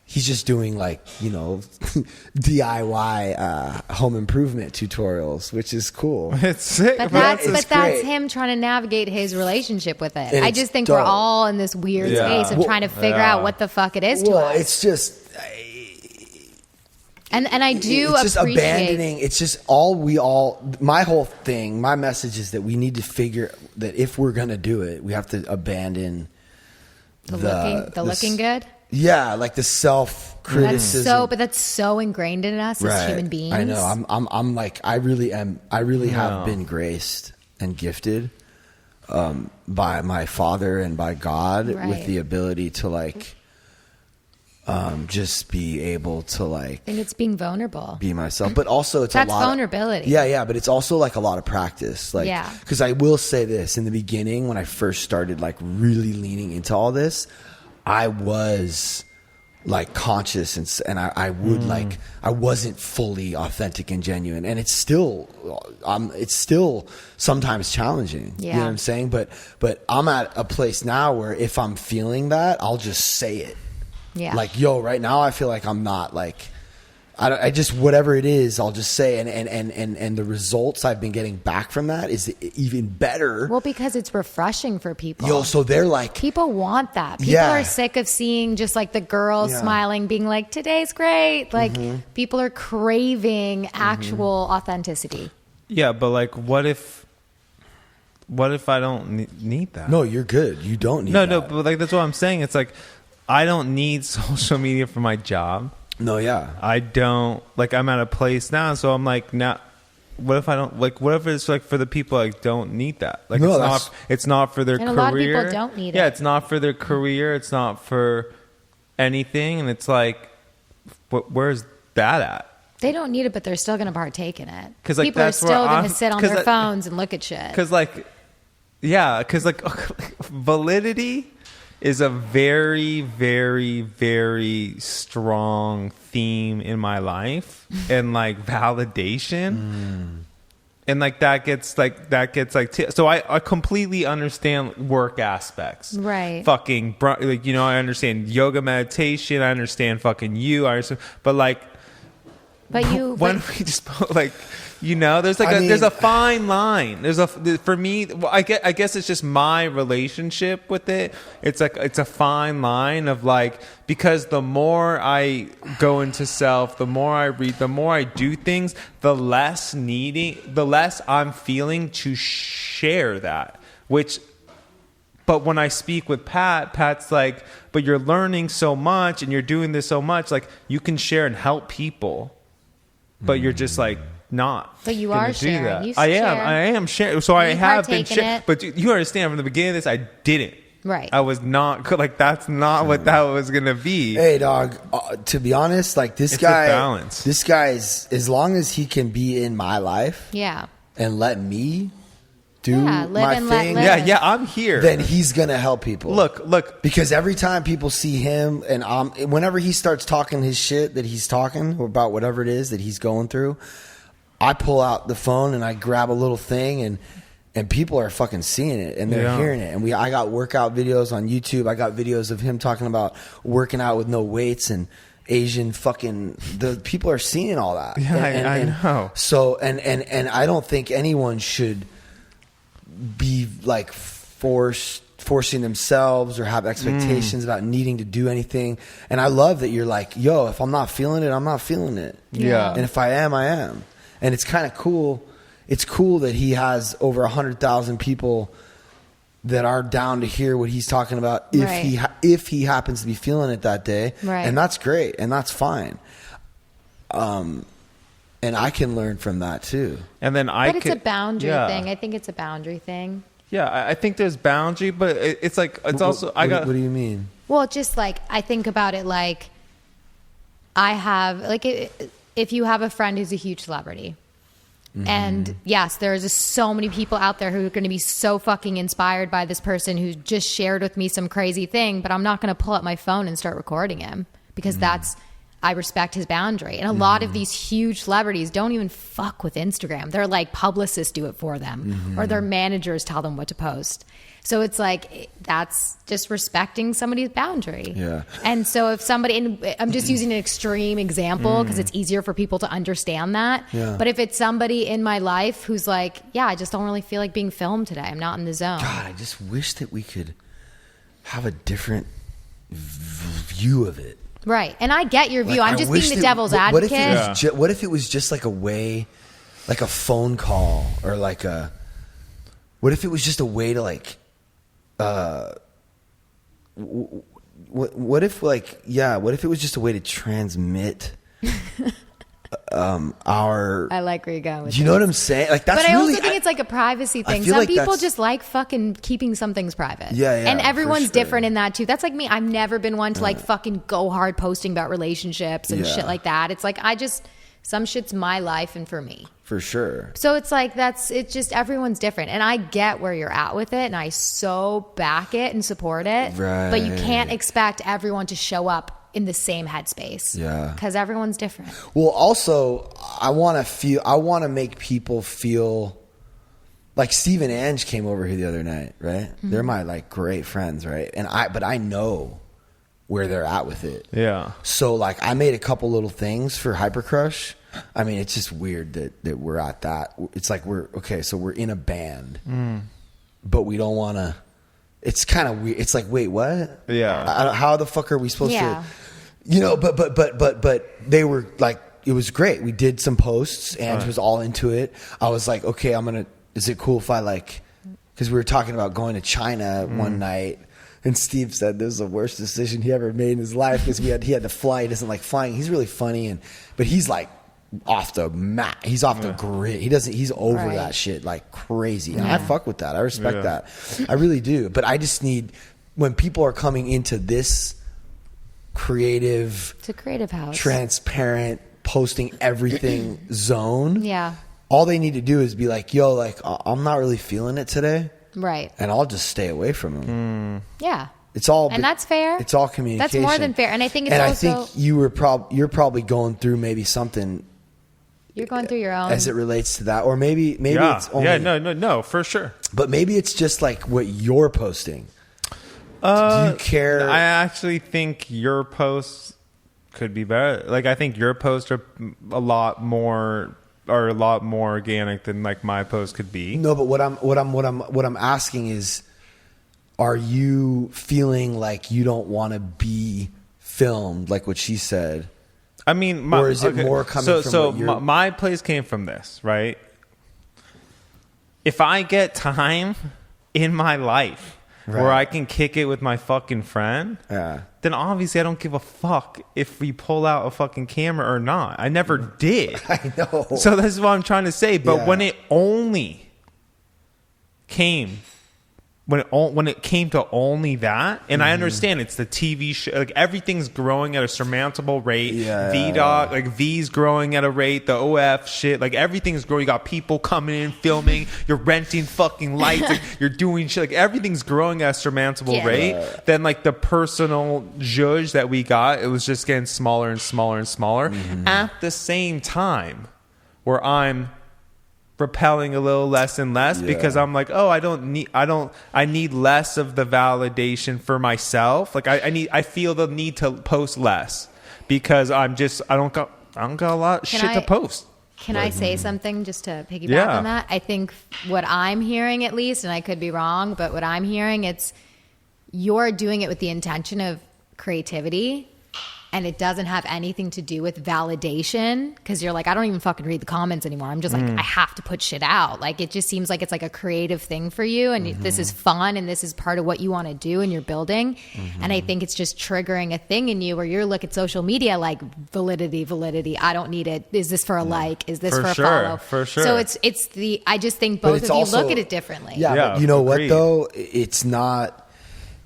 just doing like, DIY home improvement tutorials, which is cool. It's sick. But man. that's great. him trying to navigate his relationship with it. And I it's just think we're dope. all in this weird Yeah. space of Well, trying to figure yeah. out what the fuck it is to Well, us. it's just. And I do It's just appreciate abandoning. It's just my whole thing, my message is that we need to figure that if we're going to do it, we have to abandon the looking good. Yeah, like the self criticism. That's so ingrained in us as human beings. I know. I'm like, I really have been graced and gifted by my father and by God with Right. the ability to like just be able to like I think it's being vulnerable. be myself, but also it's That's a lot vulnerability. Yeah, but it's also like a lot of practice. Like, Yeah. because I will say this in the beginning when I first started like really leaning into all this, I was like conscious and I would like I wasn't fully authentic and genuine, and it's still sometimes challenging. You know what I'm saying? But I'm at a place now where if I'm feeling that, I'll just say it. Yeah. Like, yo, right now I feel like I'm not like, I just, whatever it is, I'll just say. And the results I've been getting back from that is even better. Well, because it's refreshing for people. Yo, so they're like, People want that. People Yeah. are sick of seeing just like the girl Yeah. smiling, being like, today's great. Like people are craving actual authenticity. Yeah, but like, what if I don't need that? no, you're good. You don't need no, that. but like that's what I'm saying. It's like I don't need social media for my job. No, yeah. I don't like. I'm at a place now, so I'm like, now, what if I don't like? What if it's like for the people like don't need that? Like No, it's not for their And career. a lot of people don't need Yeah, it. it's not for their career. It's not for anything, and it's like, where's that at? They don't need it, but they're still going to partake in it. 'Cause, like, people are that's where still going I'm- to sit on 'cause their I- phones and look at shit. Because like validity is a very, very, very strong theme in my life, and like validation, and like that gets so I completely understand work aspects, Right. Fucking like I understand yoga, meditation, I understand fucking you, I understand, but like But you, when but- we just like there's like there's a fine line. For me, well, I guess it's just my relationship with it. It's like it's a fine line of like, because the more I go into self, the more I read, the more I do things, the less I'm feeling to share that. But when I speak with Pat's like, but you're learning so much and you're doing this so much, like you can share and help people, but you're just like not. But you gonna are do sharing. that. You I share. am sharing. So I You have been partake in sharing. it. But you understand, from the beginning of this, I didn't. Right. I was not like, that's not what that was gonna be. Hey, dog. To be honest, like this It's a guy, balance. this guy's as long as he can be in my life yeah. and let me do Yeah, live my and let thing, live. Yeah, I'm here. then he's gonna help people. Look. Because every time people see him, and whenever he starts talking his shit that he's talking about, whatever it is that he's going through, I pull out the phone and I grab a little thing, and people are fucking seeing it and they're hearing it. And I got workout videos on YouTube. I got videos of him talking about working out with no weights and Asian fucking. The people are seeing all that. Yeah, I know. So and I don't think anyone should be like forcing themselves or have expectations about needing to do anything. And I love that you're like, yo, if I'm not feeling it, I'm not feeling it. Yeah. And if I am, I am. And it's kind of cool. It's cool that he has over 100,000 people that are down to hear what he's talking about if he happens to be feeling it that day. Right. And that's great and that's fine. And I can learn from that too. And then But it's a boundary thing. I think it's a boundary thing. Yeah, I think there's boundary, but it's like it's also What do you mean? Well, just like I think about it like I have like if you have a friend who's a huge celebrity. And yes, there's just so many people out there who are going to be so fucking inspired by this person who just shared with me some crazy thing, but I'm not going to pull up my phone and start recording him because I respect his boundary. And a lot of these huge celebrities don't even fuck with Instagram. They're like publicists do it for them or their managers tell them what to post. So it's like, that's just respecting somebody's boundary. Yeah. And so if somebody, and I'm just using an extreme example because it's easier for people to understand that. Yeah. But if it's somebody in my life who's like, yeah, I just don't really feel like being filmed today. I'm not in the zone. God, I just wish that we could have a different view of it. Right. And I get your view. Like, I'm just being the devil's advocate. What if it was just like a way, like a phone call or like what if it was just a way to like, what if it was just a way to transmit I like where you're going with do you know what I'm saying? Like that's but I really, also think it's like a privacy thing. feel Some like people that's- just like fucking keeping some things private. Yeah, and for everyone's sure. different in that too. That's like me. I've never been one to like fucking go hard posting about relationships and shit like that. It's like some shit's my life and for me. for sure. So it's like it's just everyone's different. And I get where you're at with it and I so back it and support it. Right. But you can't expect everyone to show up in the same headspace. Yeah. Because everyone's different. Well, also, I want to make people feel like Steve and Ange came over here the other night, right? They're my like great friends, right? But I know where they're at with it. Yeah. So like I made a couple little things for Hypercrush. I mean, it's just weird that we're at that. It's like we're in a band, but we don't want to. It's kind of weird. It's like, wait, what? Yeah. How the fuck are we supposed to? You know, but they were like, it was great. We did some posts. Ange was all into it. I was like, okay, is it cool if I like, because we were talking about going to China one night. And Steve said this was the worst decision he ever made in his life because he had to fly. He doesn't like flying. He's really funny, but he's like off the mat. He's off the grid. He's over that shit like crazy. And I fuck with that. I respect that. I really do. But I just need, when people are coming into this creative, It's a creative house. transparent, posting everything zone. Yeah. All they need to do is be like, yo, like I'm not really feeling it today. Right. And I'll just stay away from them. Yeah. It's all, And that's fair. It's all communication. That's more than fair. And I think it's and also, I think you're probably going through maybe something you're going through your own. as it relates to that, or maybe it's only, no, for sure. but maybe it's just like what you're posting. Do you care? I actually think your posts could be better. Like I think your posts are a lot more organic than like my post could be. No, but what I'm asking is, are you feeling like you don't want to be filmed, like what she said? I mean, or is it more coming from what you're... my place came from this, right? If I get time in my life where I can kick it with my fucking friend, then obviously I don't give a fuck if we pull out a fucking camera or not. I never did. I know. So this is what I'm trying to say. But when it only came when it came to only that, and I understand it's the TV show, like everything's growing at a surmountable rate. VDOC, like V's growing at a rate. The OF shit, like everything's growing. You got people coming in, filming. You're renting fucking lights. Like, you're doing shit. Like everything's growing at a surmountable rate. Then like the personal zhuzh that we got, it was just getting smaller and smaller and smaller. At the same time, where I'm repelling a little less and less because I'm like, oh, I need less of the validation for myself. Like I feel the need to post less because I don't got a lot of shit to post. Can I say something just to piggyback on that? I think what I'm hearing, at least, and I could be wrong, but what I'm hearing, it's you're doing it with the intention of creativity. And it doesn't have anything to do with validation because you're like, I don't even fucking read the comments anymore. I'm just like, I have to put shit out. Like, it just seems like it's like a creative thing for you. And this is fun. And this is part of what you want to do and you're building. And I think it's just triggering a thing in you where you're looking at social media like validity. I don't need it. Is this for a like? Is this for a follow? For sure. So I just think both of you look at it differently. Yeah, but you know what though? It's not,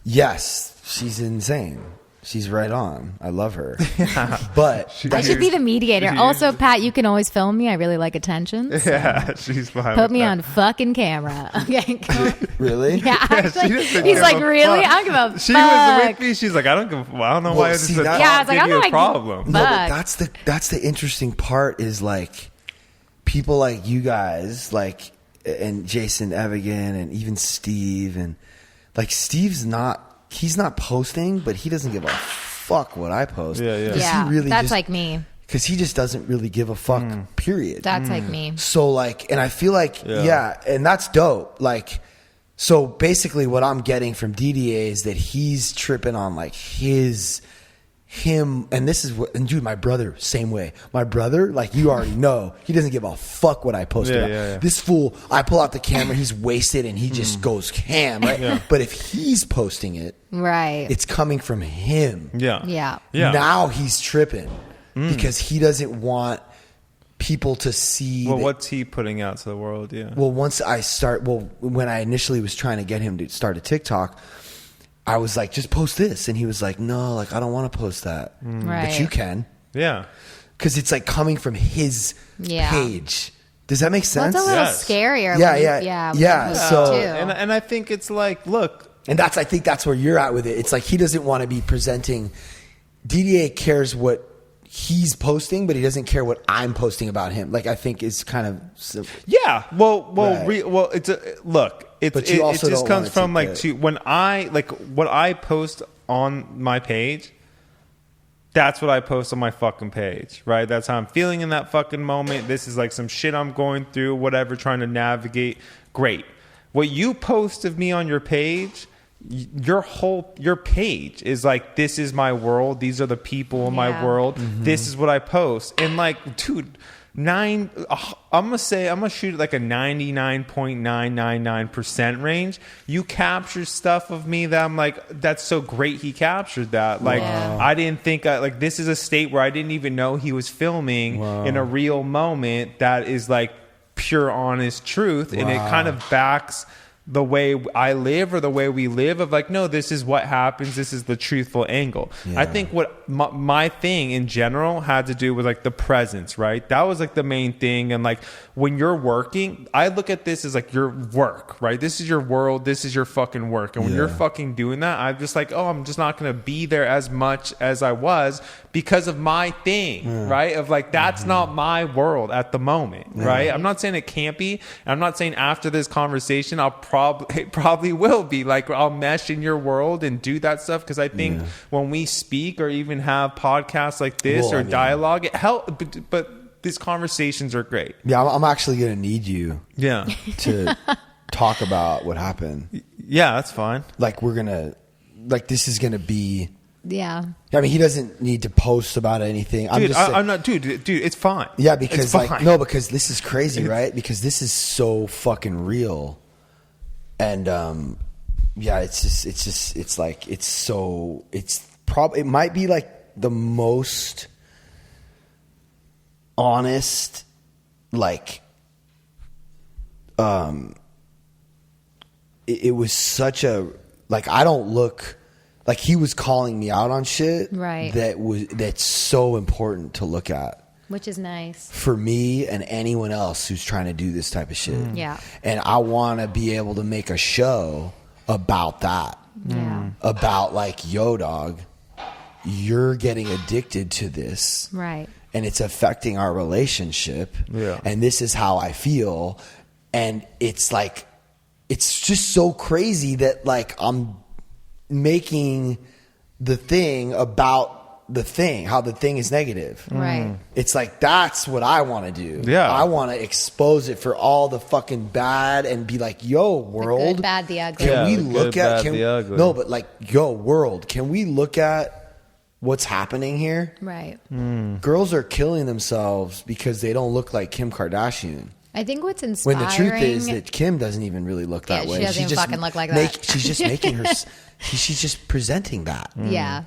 yes, she's insane. She's right on. I love her. But I should be the mediator. Also, Pat, you can always film me. I really like attention. So yeah, she's fine. Put me on fucking camera. Okay. Really? Yeah, actually, he's like, really? I don't give a fuck. She was with me. She's like, I don't know why it's a I was like, I don't know problem. No, but that's the interesting part is like people like you guys, like and Jason Evigan and even Steve and like he's not posting, but he doesn't give a fuck what I post. Yeah, he really that's like me. Because he just doesn't really give a fuck, period. That's like me. So, like, and I feel like, and that's dope. Like, so basically what I'm getting from Didier is that he's tripping on, like, him, and this is what, and dude, my brother, same way. My brother, like, you already know, he doesn't give a fuck what I post about. This fool, I pull out the camera, he's wasted, and he just goes ham, right? But if he's posting it, right, it's coming from him. Yeah. Now he's tripping because he doesn't want people to see. Well, what's he putting out to the world? Well, when I initially was trying to get him to start a TikTok, I was like, just post this. And he was like, no, like, I don't want to post that. Right. But you can. Yeah. Because it's like coming from his page. Does that make sense? Well, it's a little scarier. Yeah. So, and I think it's like, look. And I think that's where you're at with it. It's like he doesn't want to be presenting. Didier cares what he's posting, but he doesn't care what I'm posting about him. Like, I think is kind of. Yeah. Well, it's look. It just comes from like when I like what I post on my page. That's what I post on my fucking page, right? That's how I'm feeling in that fucking moment. This is like some shit I'm going through, whatever, trying to navigate. Great. What you post of me on your page, your page is like, this is my world. These are the people in my world. This is what I post. And like, dude, I'm gonna shoot like a 99.999% range. You capture stuff of me that I'm like, that's so great he captured that. Like, I didn't think like this is a state where I didn't even know he was filming in a real moment that is like pure honest truth. And it kind of backs the way I live or the way we live of like, no, this is what happens. This is the truthful angle. I think what my thing in general had to do with like the presence, right? That was like the main thing. And like when you're working, I look at this as like your work, right? This is your world. This is your fucking work. And when you're fucking doing that, I'm just like, oh, I'm just not going to be there as much as I was because of my thing, right? Of like, that's not my world at the moment, right? I'm not saying it can't be. I'm not saying after this conversation, it probably will be like, I'll mesh in your world and do that stuff. Because I think when we speak or even have podcasts like this dialogue, it helps. But these conversations are great. Yeah, I'm actually going to need you. Yeah. To talk about what happened. Yeah, that's fine. Like this is going to be. Yeah. I mean, he doesn't need to post about anything. I'm not, dude, it's fine. Yeah, because because this is crazy, right? Because this is so fucking real. And, it might be like the most honest, like, it was such a, like, I don't look like he was calling me out on shit. Right. That's so important to look at. Which is nice. For me and anyone else who's trying to do this type of shit. Yeah. And I want to be able to make a show about that. Yeah. About like, yo, dog, you're getting addicted to this. Right. And it's affecting our relationship. Yeah. And this is how I feel. And it's like, it's just so crazy that like I'm making the thing about the thing, how the thing is negative. Right. It's like, that's what I want to do. Yeah. I want to expose it for all the fucking bad and be like, yo, world. The good, bad, the ugly. Can we the look good, at, bad, the ugly. no, but like, yo, world, can we look at what's happening here? Right. Girls are killing themselves because they don't look like Kim Kardashian. I think what's When inspiring. the truth is that Kim doesn't even really look that Yeah, way. she doesn't even fucking look like that. She's just making her. She's just presenting that. Yeah.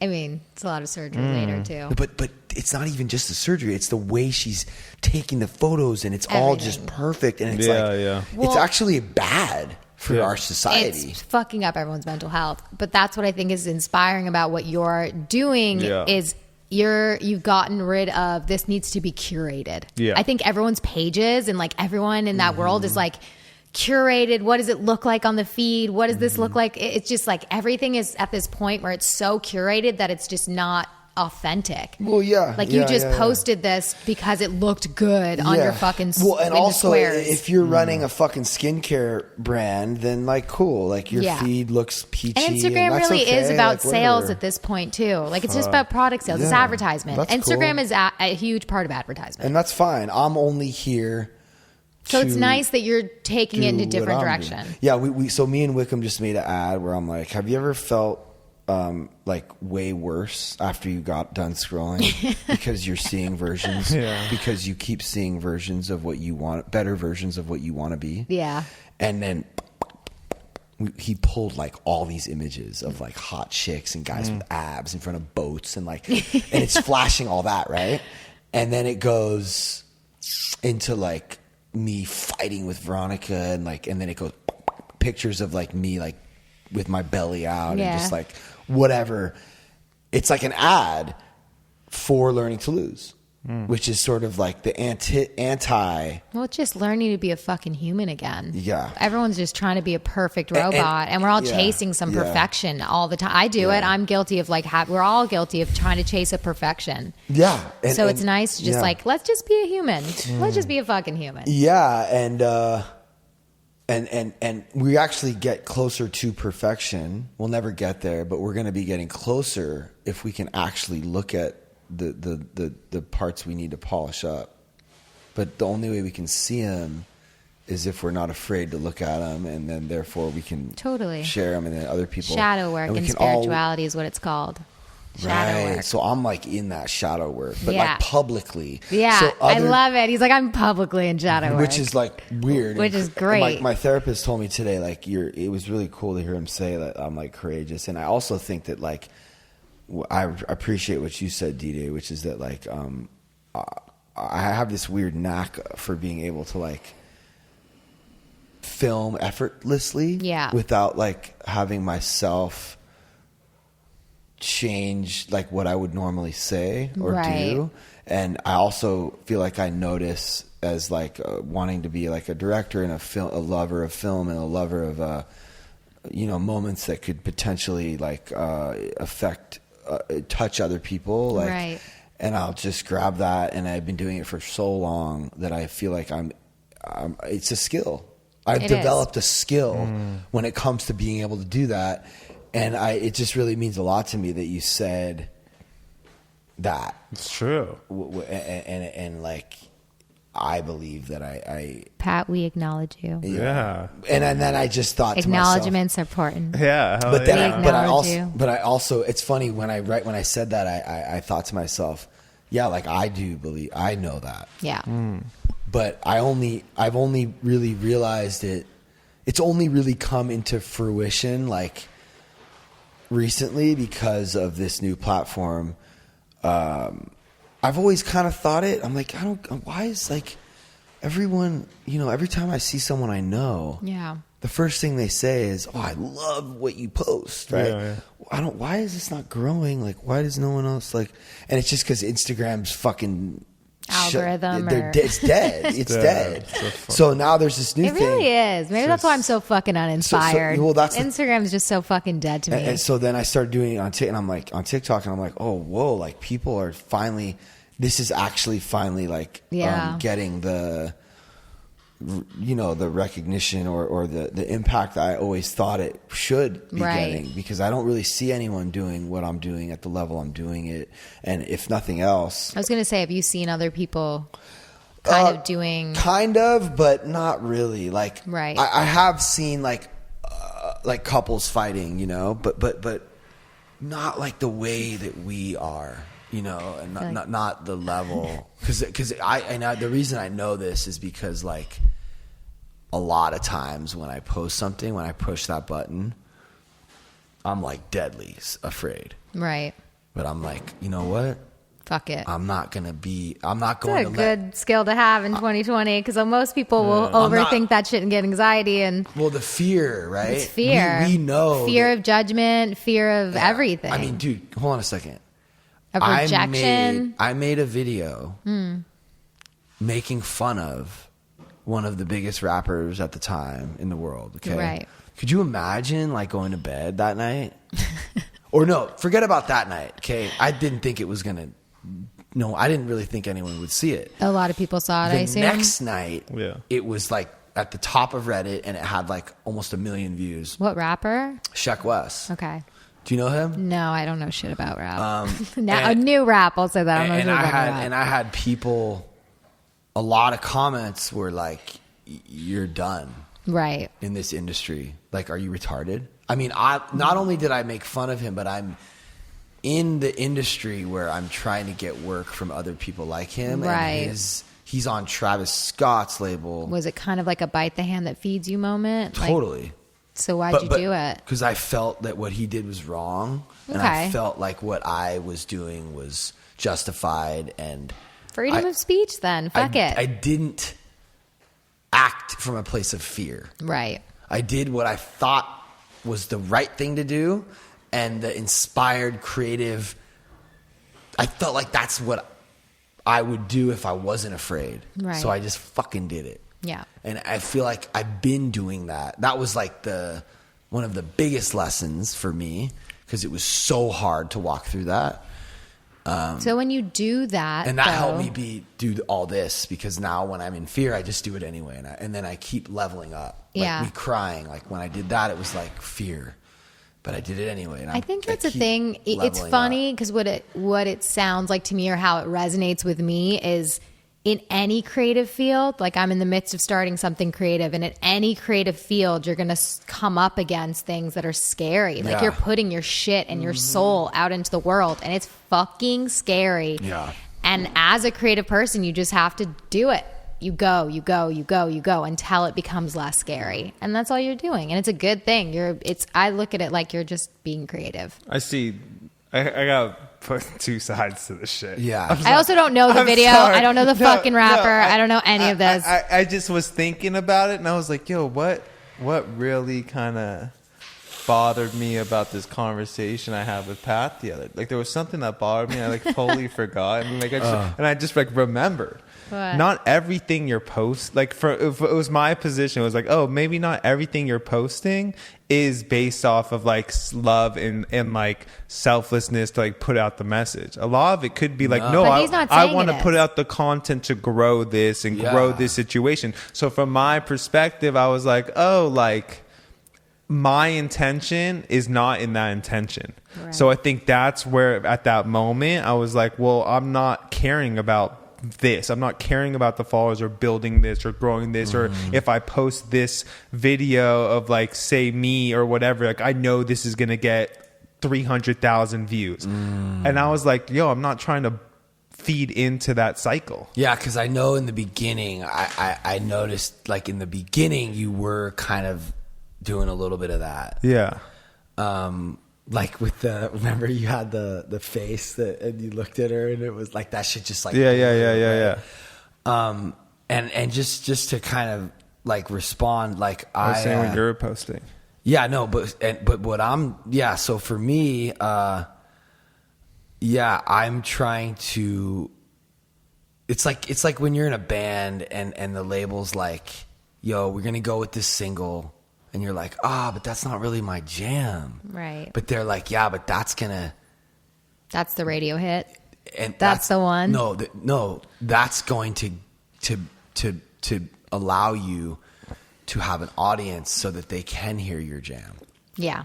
I mean, it's a lot of surgery later too. But it's not even just the surgery. It's the way she's taking the photos, and it's all just Everything. perfect. And it's it's Well, actually bad for our society. It's fucking up everyone's mental health. But that's what I think is inspiring about what you're doing is you've gotten rid of this needs to be curated. Yeah. I think everyone's pages and like everyone in that world is like curated. What does it look like on the feed? What does this look like? It's just like everything is at this point where it's so curated that it's just not authentic. Well, yeah. Like you yeah, just yeah, yeah. posted this because it looked good on your fucking well, and in the also squares. if you're running a fucking skincare brand, then like cool, like your Yeah. feed looks peachy. And Instagram that's really okay, is about like, sales whatever. at this point too. Like it's just about product sales. It's yeah, advertisement. that's Instagram cool. is a huge part of advertisement. And that's fine. I'm only here. So it's to nice that you're taking it in a do different what I'm direction. doing. Yeah, we so me and Wickham just made an ad where I'm like, have you ever felt like way worse after you got done scrolling because you're seeing versions because you keep seeing versions of what you want, better versions of what you want to be. Yeah. And then he pulled like all these images of like hot chicks and guys with abs in front of boats and like, and it's flashing all that, right? And then it goes into like me fighting with Veronica and like, and then it goes pictures of like me like with my belly out Yeah. and just like whatever. It's like an ad for Learning to Lose, which is sort of like the anti. Well, it's just learning to be a fucking human again. Yeah. Everyone's just trying to be a perfect robot, and we're all yeah, chasing some yeah. perfection all the time. I do it. I'm guilty of like, we're all guilty of trying to chase a perfection. Yeah. So it's nice to just yeah. like, let's just be a human. Let's just be a fucking human. Yeah, and we actually get closer to perfection. We'll never get there, but we're going to be getting closer if we can actually look at the parts we need to polish up. But the only way we can see them is if we're not afraid to look at them, and then therefore we can Totally share them, and then other people shadow work we and can all- spirituality is what it's called. Shadow right. work. So I'm like in that shadow work, but Yeah. like publicly. Yeah, So I other- love it. He's like, I'm publicly in shadow work. which is like weird, Which is great. My therapist told me today, like it was really cool to hear him say that I'm like courageous, and I also think that like I appreciate what you said, Didier, which is that like I have this weird knack for being able to like film effortlessly, without like having myself change like what I would normally say or do. And I also feel like I notice as like wanting to be like a director and a lover of film and a lover of moments that could potentially like affect touch other people, like and I'll just grab that, and I've been doing it for so long that I feel like I'm it's a skill. I've developed a skill when it comes to being able to do that. And it just really means a lot to me that you said that. It's true. And like, I believe that I Pat, we acknowledge you. Yeah. And then I just thought to myself, Acknowledgements are important. Yeah. but then, We but I also, it's funny when I said that, I thought to myself, yeah, like I do believe, I know that. Yeah. But I've only really realized it. It's only really come into fruition like recently because of this new platform. I've always kind of thought it. I'm like, why is like everyone, every time I see someone I know, the first thing they say is, "Oh, I love what you post." Right? Yeah. Why is this not growing? Like, why does no one else like? And it's just because Instagram's fucking algorithm. It's dead. It's dead. So now there's this new thing. It really is. Maybe that's why I'm so fucking uninspired. Instagram's just so fucking dead to me. And so then I started doing it on TikTok, and I'm like on TikTok, and I'm like, oh, whoa! Like people are finally. This is actually finally like getting the, the recognition or the impact that I always thought it should be getting, because I don't really see anyone doing what I'm doing at the level I'm doing it. And if nothing else, I was going to say, have you seen other people kind of doing? Kind of, but not really. Like, I have seen like couples fighting, but not like the way that we are. And not the level, because the reason I know this is because like a lot of times when I post something, when I push that button, I'm like deadly afraid. Right. But I'm like, you know what? Fuck it. I'm not going to It's a good skill to have in 2020, because most people will overthink that shit and get anxiety. And well, the fear, right? It's fear. We know fear of judgment, fear of everything. I mean, dude, hold on a second. Of rejection. I made a video making fun of one of the biggest rappers at the time in the world. Okay, right? Could you imagine like going to bed that night? Or no, forget about that night. Okay, I didn't think it was gonna. No, I didn't really think anyone would see it. A lot of people saw it. I assume. The next night, it was like at the top of Reddit, and it had like almost 1 million views. What rapper? Sheck West. Okay. Do you know him? No, I don't know shit about rap. Now, a new rap, I'll say that. I had people, a lot of comments were like, "You're done, right? In this industry, like, are you retarded?" I mean, not only did I make fun of him, but I'm in the industry where I'm trying to get work from other people like him, right? And he's on Travis Scott's label. Was it kind of like a bite the hand that feeds you moment? Totally. So why'd you do it? Because I felt that what he did was wrong, and I felt like what I was doing was justified. And freedom of speech. Then fuck it. I didn't act from a place of fear. Right. I did what I thought was the right thing to do, and the inspired, creative. I felt like that's what I would do if I wasn't afraid. Right. So I just fucking did it. Yeah. And I feel like I've been doing that. That was like one of the biggest lessons for me, because it was so hard to walk through that. So when you do that, and that helped me do all this, because now when I'm in fear, I just do it anyway, and then I keep leveling up. Like me crying, like when I did that, it was like fear, but I did it anyway. And I think that's a thing. It's funny because what it sounds like to me, or how it resonates with me, is in any creative field. Like, I'm in the midst of starting something creative, and in any creative field, you're going to come up against things that are scary. Like, you're putting your shit and your soul out into the world, and it's fucking scary. Yeah. And as a creative person, you just have to do it. You go until it becomes less scary. And that's all you're doing. And it's a good thing. I look at it like you're just being creative. I see. I got put two sides to this shit. Yeah. I also don't know the video. Sorry. I don't know the fucking rapper. I don't know any of this. I just was thinking about it, and I was like, yo, what really kind of bothered me about this conversation I had with Pat the other, like, there was something that bothered me. I like totally forgot, and I just like remembered. What? Not everything you're if it was my position, it was like, oh, maybe not everything you're posting is based off of like love and like selflessness to like put out the message. A lot of it could be like, no, I want to put out the content to grow this and grow this situation. So from my perspective, I was like, oh, like, my intention is not in that intention. Right. So I think that's where at that moment I was like, well, I'm not caring about this. I'm not caring about the followers or building this or growing this, or if I post this video of like, say, me or whatever, like, I know this is going to get 300,000 views. And I was like, yo, I'm not trying to feed into that cycle. Yeah, because I know in the beginning, I noticed, like, in the beginning, you were kind of doing a little bit of that. Yeah. Like with remember you had the face and you looked at her and it was like that shit just like yeah. And just to kind of like respond like I was saying when you were posting. Yeah, no, but what so for me, I'm trying to. It's like when you're in a band and the label's like, yo, we're gonna go with this single, and you're like, but that's not really my jam, Right? But they're like, yeah, but that's the radio hit, and that's the one. No, that's going to allow you to have an audience so that they can hear your jam. Yeah.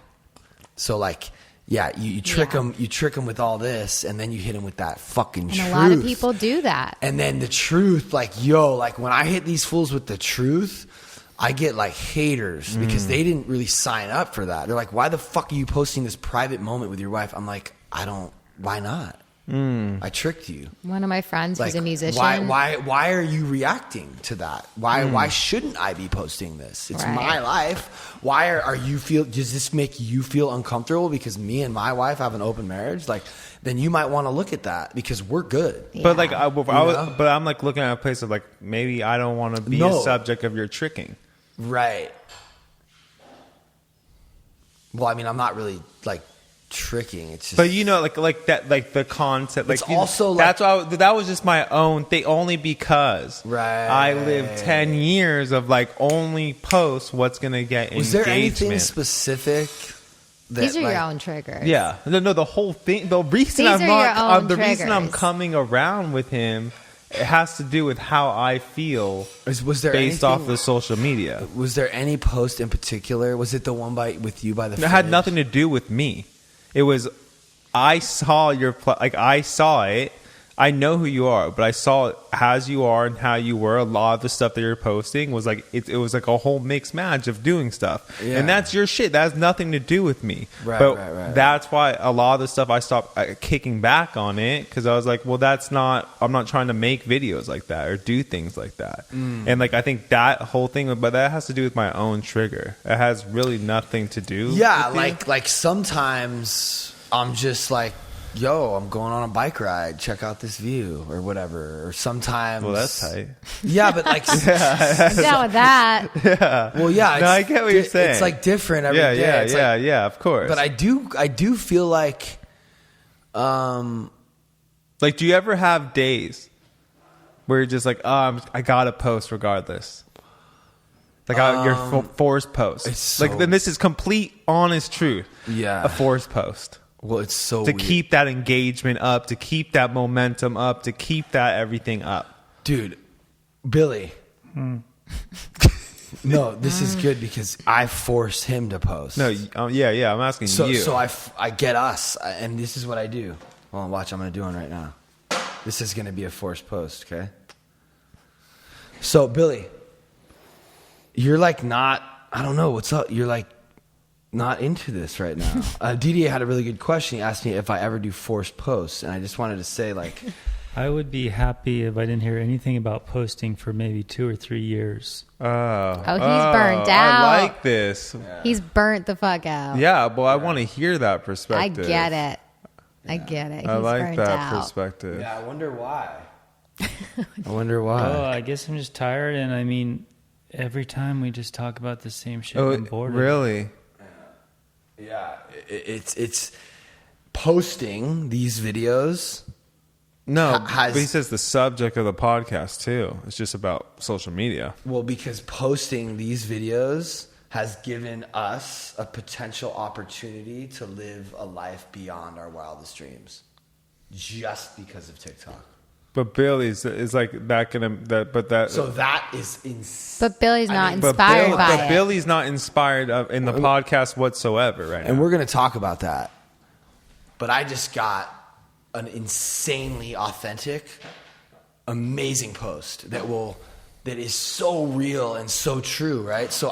So like, you trick them, with all this, and then you hit them with that fucking truth. And a lot of people do that. And then the truth, like, when I hit these fools with the truth, I get like haters because they didn't really sign up for that. They're like, why the fuck are you posting this private moment with your wife? I'm like, why not? I tricked you. One of my friends who's a musician. Why are you reacting to that? Why shouldn't I be posting this? It's my life. Why are you does this make you feel uncomfortable because me and my wife have an open marriage? Like, then you might want to look at that because we're good. Yeah. But like, but I'm like looking at a place of like, maybe I don't want to be a subject of your tricking. Right. Well, I mean, I'm not really like tricking. It's just, but like that, like the concept, like it's also like, that's why that was just my own thing, only because I lived 10 years of like only post what's gonna get engagement. Was there anything specific? These are your own triggers. Yeah, no, the whole thing. The reason reason I'm coming around with him, it has to do with how I feel. Was there based off the social media? Was there any post in particular? Was it the one with you by the? It had nothing to do with me. It was, I saw I saw it. I know who you are, but I saw it as you are and how you were. A lot of the stuff that you're posting was like, it was like a whole mixed match of doing stuff. Yeah. And that's your shit. That has nothing to do with me. Right. That's why a lot of the stuff I stopped kicking back on it, because I was like, well, I'm not trying to make videos like that or do things like that. And like, I think that whole thing, but that has to do with my own trigger. It has really nothing to do with like sometimes I'm just like, yo, I'm going on a bike ride, check out this view or whatever. Or sometimes, well, that's tight. Yeah, but like, I'm down with that. Yeah. Well, yeah. No, I get what you're saying. It's like different every day. Yeah, of course. But I do feel like, like, do you ever have days where you're just like, I gotta post regardless? Like your forced post. Then this is complete, honest truth. Yeah, a forced post. Well, it's so to weird. Keep that engagement up, to keep that momentum up, to keep that everything up. Dude, Billy. No, this is good because I forced him to post. No, yeah, I'm asking you. So I get us, and this is what I do. Well, watch, I'm going to do one right now. This is going to be a forced post, okay? So, Billy, you're like not, I don't know, what's up? You're like not into this right now. Didier had a really good question. He asked me if I ever do forced posts, and I just wanted to say, like, I would be happy if I didn't hear anything about posting for maybe 2 or 3 years. He's burnt out. I like this. Yeah. He's burnt the fuck out. Yeah, well, I want to hear that perspective. I get it. I get it. He's I like that out. perspective. Yeah, I wonder why. Oh, I guess I'm just tired, and I mean, every time we just talk about the same shit. I'm bored. Really? Yeah, it's posting these videos. No, but he says the subject of the podcast too. It's just about social media. Well, because posting these videos has given us a potential opportunity to live a life beyond our wildest dreams, just because of TikTok. But Billy's is like that gonna that, but that. So that is insane. But Billy's not inspired by it. But Billy's not inspired in the podcast whatsoever right now. And we're gonna talk about that. But I just got an insanely authentic, amazing post that is so real and so true, right? So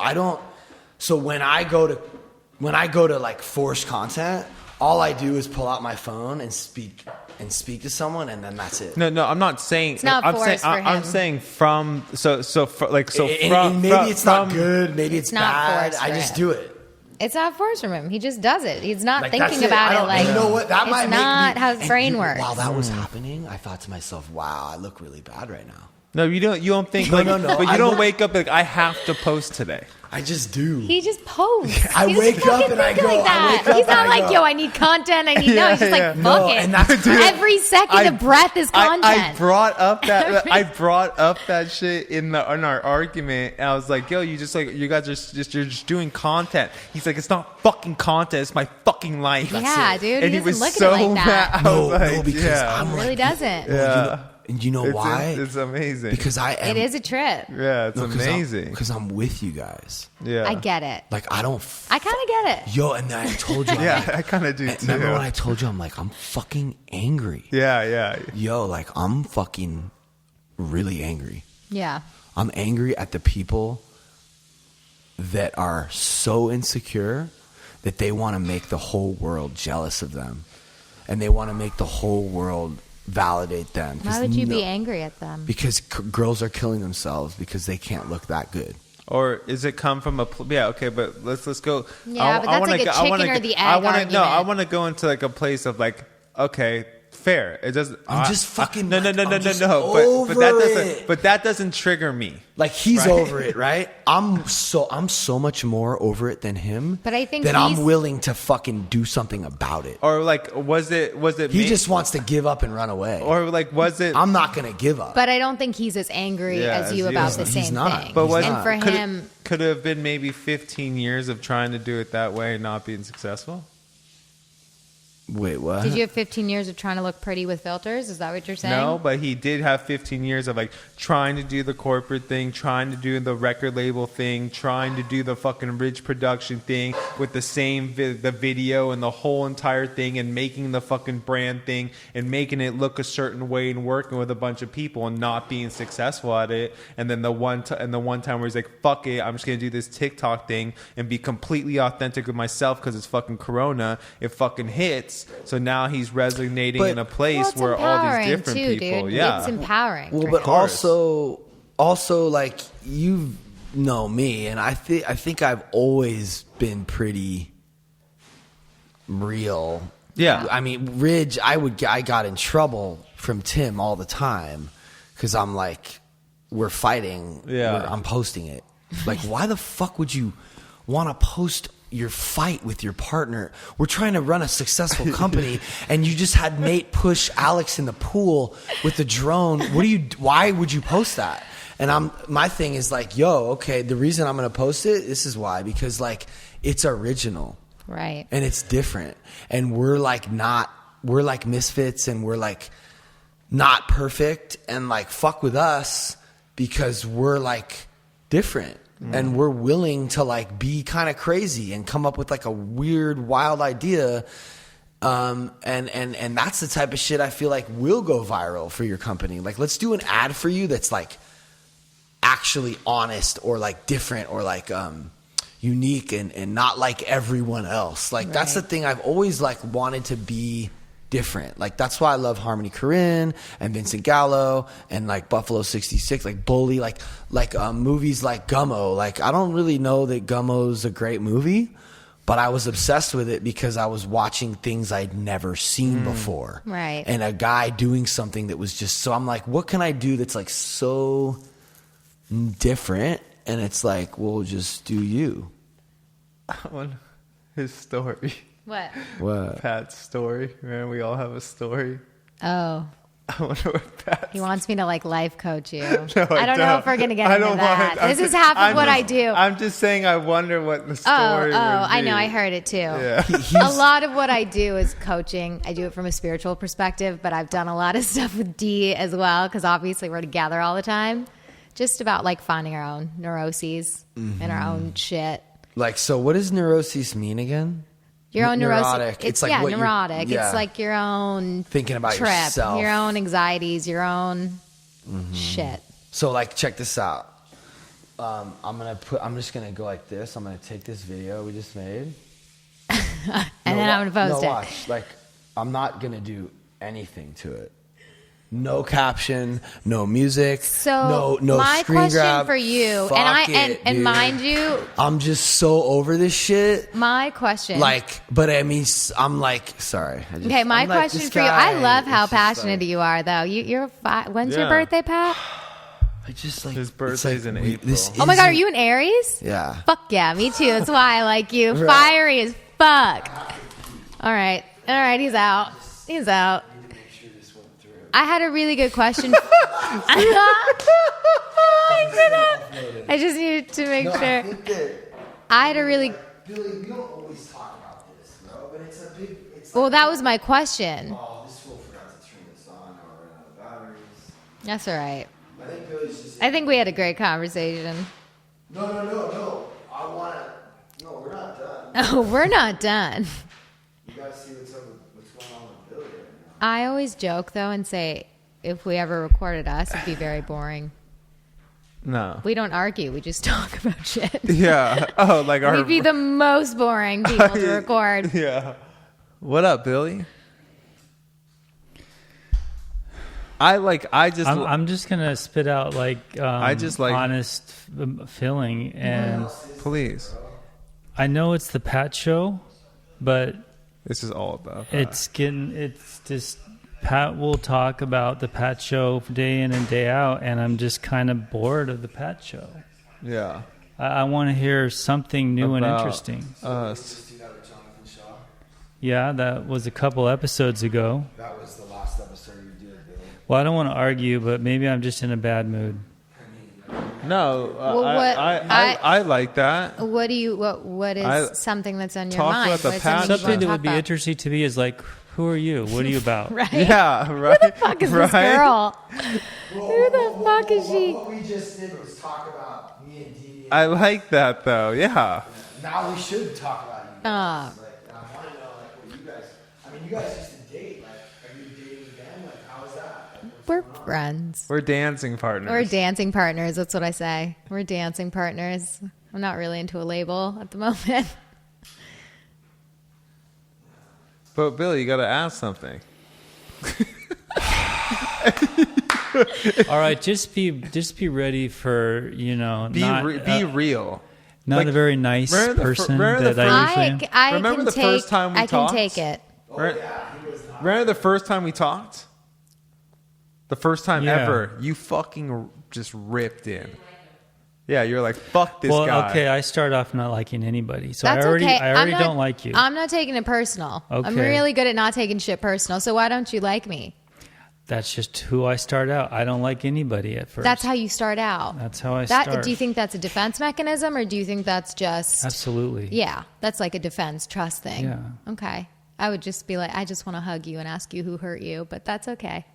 when I go to like forced content, all I do is pull out my phone and speak to someone, and then that's it. No, I'm not saying. It's not forced for him. I'm saying from maybe it's not good, maybe it's not bad. forced I for just him. do it. It's not forced from him. He just does it. He's not Like, thinking that's about it. Like, you know what? That might it's make not me, how his brain works. While that was happening, I thought to myself, "Wow, I look really bad right now." No, you don't. You don't think No, like, no, no. but you I don't look- wake up like I have to post today. I just do. He just posts. I He doesn't wake up fucking and I think go- like I that. wake up He's and not I like, go- yo, I need content. I need no. He's just like, fuck No, it. and that's Every second of breath is content. I brought up that I brought up that shit in our argument. And I was like, yo, you guys are you're just doing content. He's like, it's not fucking content. It's my fucking life. Yeah, dude. And he he was doesn't look at so it like that. mad. I No, was like, no, because yeah. I'm He really like, doesn't. Yeah. And you know why? It's amazing. Because I am. It is a trip. Yeah, it's amazing. Because I'm with you guys. Yeah. I get it. Like I don't. I kind of get it. Yo, and then I told you. I'm Yeah, like, I kind of do too. remember when I told you I'm like I'm fucking angry. Yeah. Yo, like I'm fucking really angry. Yeah. I'm angry at the people that are so insecure that they want to make the whole world jealous of them, and they want to make the whole world validate them. 'Cause Why would you be angry at them? Because girls are killing themselves because they can't look that good. Or is it come from a yeah? Okay, but let's go. Yeah, but that's wanna like a go- chicken wanna or the go- I egg wanna, No, I argument. want to go into like a place of like, okay, fair. It doesn't. I'm just fucking. No. I'm just But over that doesn't. it. But that doesn't trigger me. Like he's Right? over it, right? I'm so much more over it than him. But I think that he's- I'm willing to fucking do something about it. Or like, was it? He me? just wants to give up and run away. Or like, was it? I'm not gonna give up. But I don't think he's as angry Yeah, as you as you. about the He's same not. thing. But was and for him, could it have been maybe 15 years of trying to do it that way and not being successful? Wait, what? did you have 15 years of trying to look pretty with filters? Is that what you're saying? No, but he did have 15 years of like trying to do the corporate thing, trying to do the record label thing, trying to do the fucking Ridge production thing with the same the video and the whole entire thing, and making the fucking brand thing and making it look a certain way and working with a bunch of people and not being successful at it. And then the one time where he's like, fuck it, I'm just gonna do this TikTok thing and be completely authentic with myself because it's fucking Corona. It fucking hits. So now he's resonating But- in a place Well, it's where all these empowering different too, people, dude. yeah, It's empowering. Well, for but him. also, like you know me, and I think I've always been pretty real. Yeah. I mean, Ridge, I got in trouble from Tim all the time because I'm like, we're fighting. Yeah. I'm posting it. Like, why the fuck would you want to post your fight with your partner? We're trying to run a successful company, and you just had Nate push Alex in the pool with the drone. Why would you post that? And my thing is like, yo, okay, the reason I'm going to post it, this is why, because like it's original. Right. And it's different. And we're like misfits, and we're like not perfect, and like fuck with us because we're like different. And we're willing to like be kind of crazy and come up with like a weird, wild idea. And that's the type of shit I feel like will go viral for your company. Like, let's do an ad for you that's like actually honest or like different or like unique and not like everyone else. Like, that's the thing I've always like wanted to be different. Like, that's why I love Harmony Korine and Vincent Gallo and like Buffalo 66, like Bully, like movies like Gummo. Like, I don't really know that Gummo's a great movie, but I was obsessed with it because I was watching things I'd never seen before. Right. And a guy doing something that was just so, I'm like, what can I do that's like so different? And it's like, well, just do you. on his story. What? What? Pat's story. Man, we all have a story. Oh. I wonder what Pat's. He wants me to like life coach you. No, I don't know if we're going to get into that. This is half of what I do. I'm just saying I wonder what the Oh, story would I be. know. I heard it too. Yeah. A lot of what I do is coaching. I do it from a spiritual perspective, but I've done a lot of stuff with D as well because obviously we're together all the time. Just about like finding our own neuroses and our own shit. Like, so what does neuroses mean again? Your own neurosis. Neurotic. It's like what you're- neurotic. yeah. It's like your own Thinking about trip, yourself. your own anxieties, your own shit. So like, check this out. I'm just gonna go like this. I'm gonna take this video we just made, And then I'm gonna post it. Watch. Like, I'm not gonna do anything to it. No caption, no music, So no my screen question grab. for you, Fuck and it, and dude. mind you, I'm just so over this shit. my question. Like, but I mean, I'm like, sorry. Okay, my question for you. I love how passionate you you are, though. When's your Yeah. birthday, Pat? I just like His it's birthday's in April. Oh my God, are you an Aries? Yeah. Fuck yeah, me too. That's why I like you. Right. Fiery as fuck. All right, he's out. He's out. I had a really good question. I just needed to make sure. I had a really. Billy, we don't always talk about this, bro, but it's a big. It's Well, that was my question. oh, this fool forgot to turn this on, or we're out of batteries. That's all right. I think Billy's just. I think we had a great conversation. No. I wanna. No, we're not done. Oh, we're not done. You gotta see what's going on with Billy right now. I always joke though and say, if we ever recorded us, it'd be very boring. No. We don't argue. We just talk about shit. Yeah. Oh, like our. We'd be the most boring people to record. Yeah. What up, Billy? I'm just gonna spit out like I just like honest feeling, and please. I know it's the Pat show, but This is all about that. it's just Pat will talk about the Pat show day in and day out, and I'm just kind of bored of the Pat show. Yeah. I want to hear something new and About interesting. Us. Yeah, that was a couple episodes ago. That was the last episode you did, Billy. Well, I don't want to argue, but maybe I'm just in a bad mood. No, Well, I like that. What do you? What is something that's on your talk mind? about the What's past. something you Something wanna that talk would be about? interesting to me is like, who are you? What are you about? Right? Yeah, right. Who the fuck is this girl? Who the fuck is she? What we just did was talk about me and Didier. I like that though. Yeah. Now we should talk about you Ah. guys. Like, I want to know, like, what you guys. I mean, you guys used to date. Like, are you dating again? Like, how is that? Like, what's We're going on? friends. We're dancing partners. We're dancing partners. That's what I say. We're dancing partners. I'm not really into a label at the moment. But Billy, you got to ask something. All right, just be ready for Be not real. not like, a very nice remember the person remember the that I usually am. I Remember can the take, first time we I talked? can take it. Remember the first time we talked? The first time Yeah. ever, you fucking just ripped in. Yeah, you're like, fuck this Well, guy. okay, I start off not liking anybody, so That's I already okay. I already don't like you. I'm not taking it personal. I'm Okay. really good at not taking shit personal. So why don't you like me? That's just who I start out. I don't like anybody at first. That's how you start out. That's how I That, start. do you think that's a defense mechanism, or do you think that's just Absolutely. Yeah, that's like a defense trust thing. Yeah. Okay. I would just be like, I just want to hug you and ask you who hurt you, but that's okay.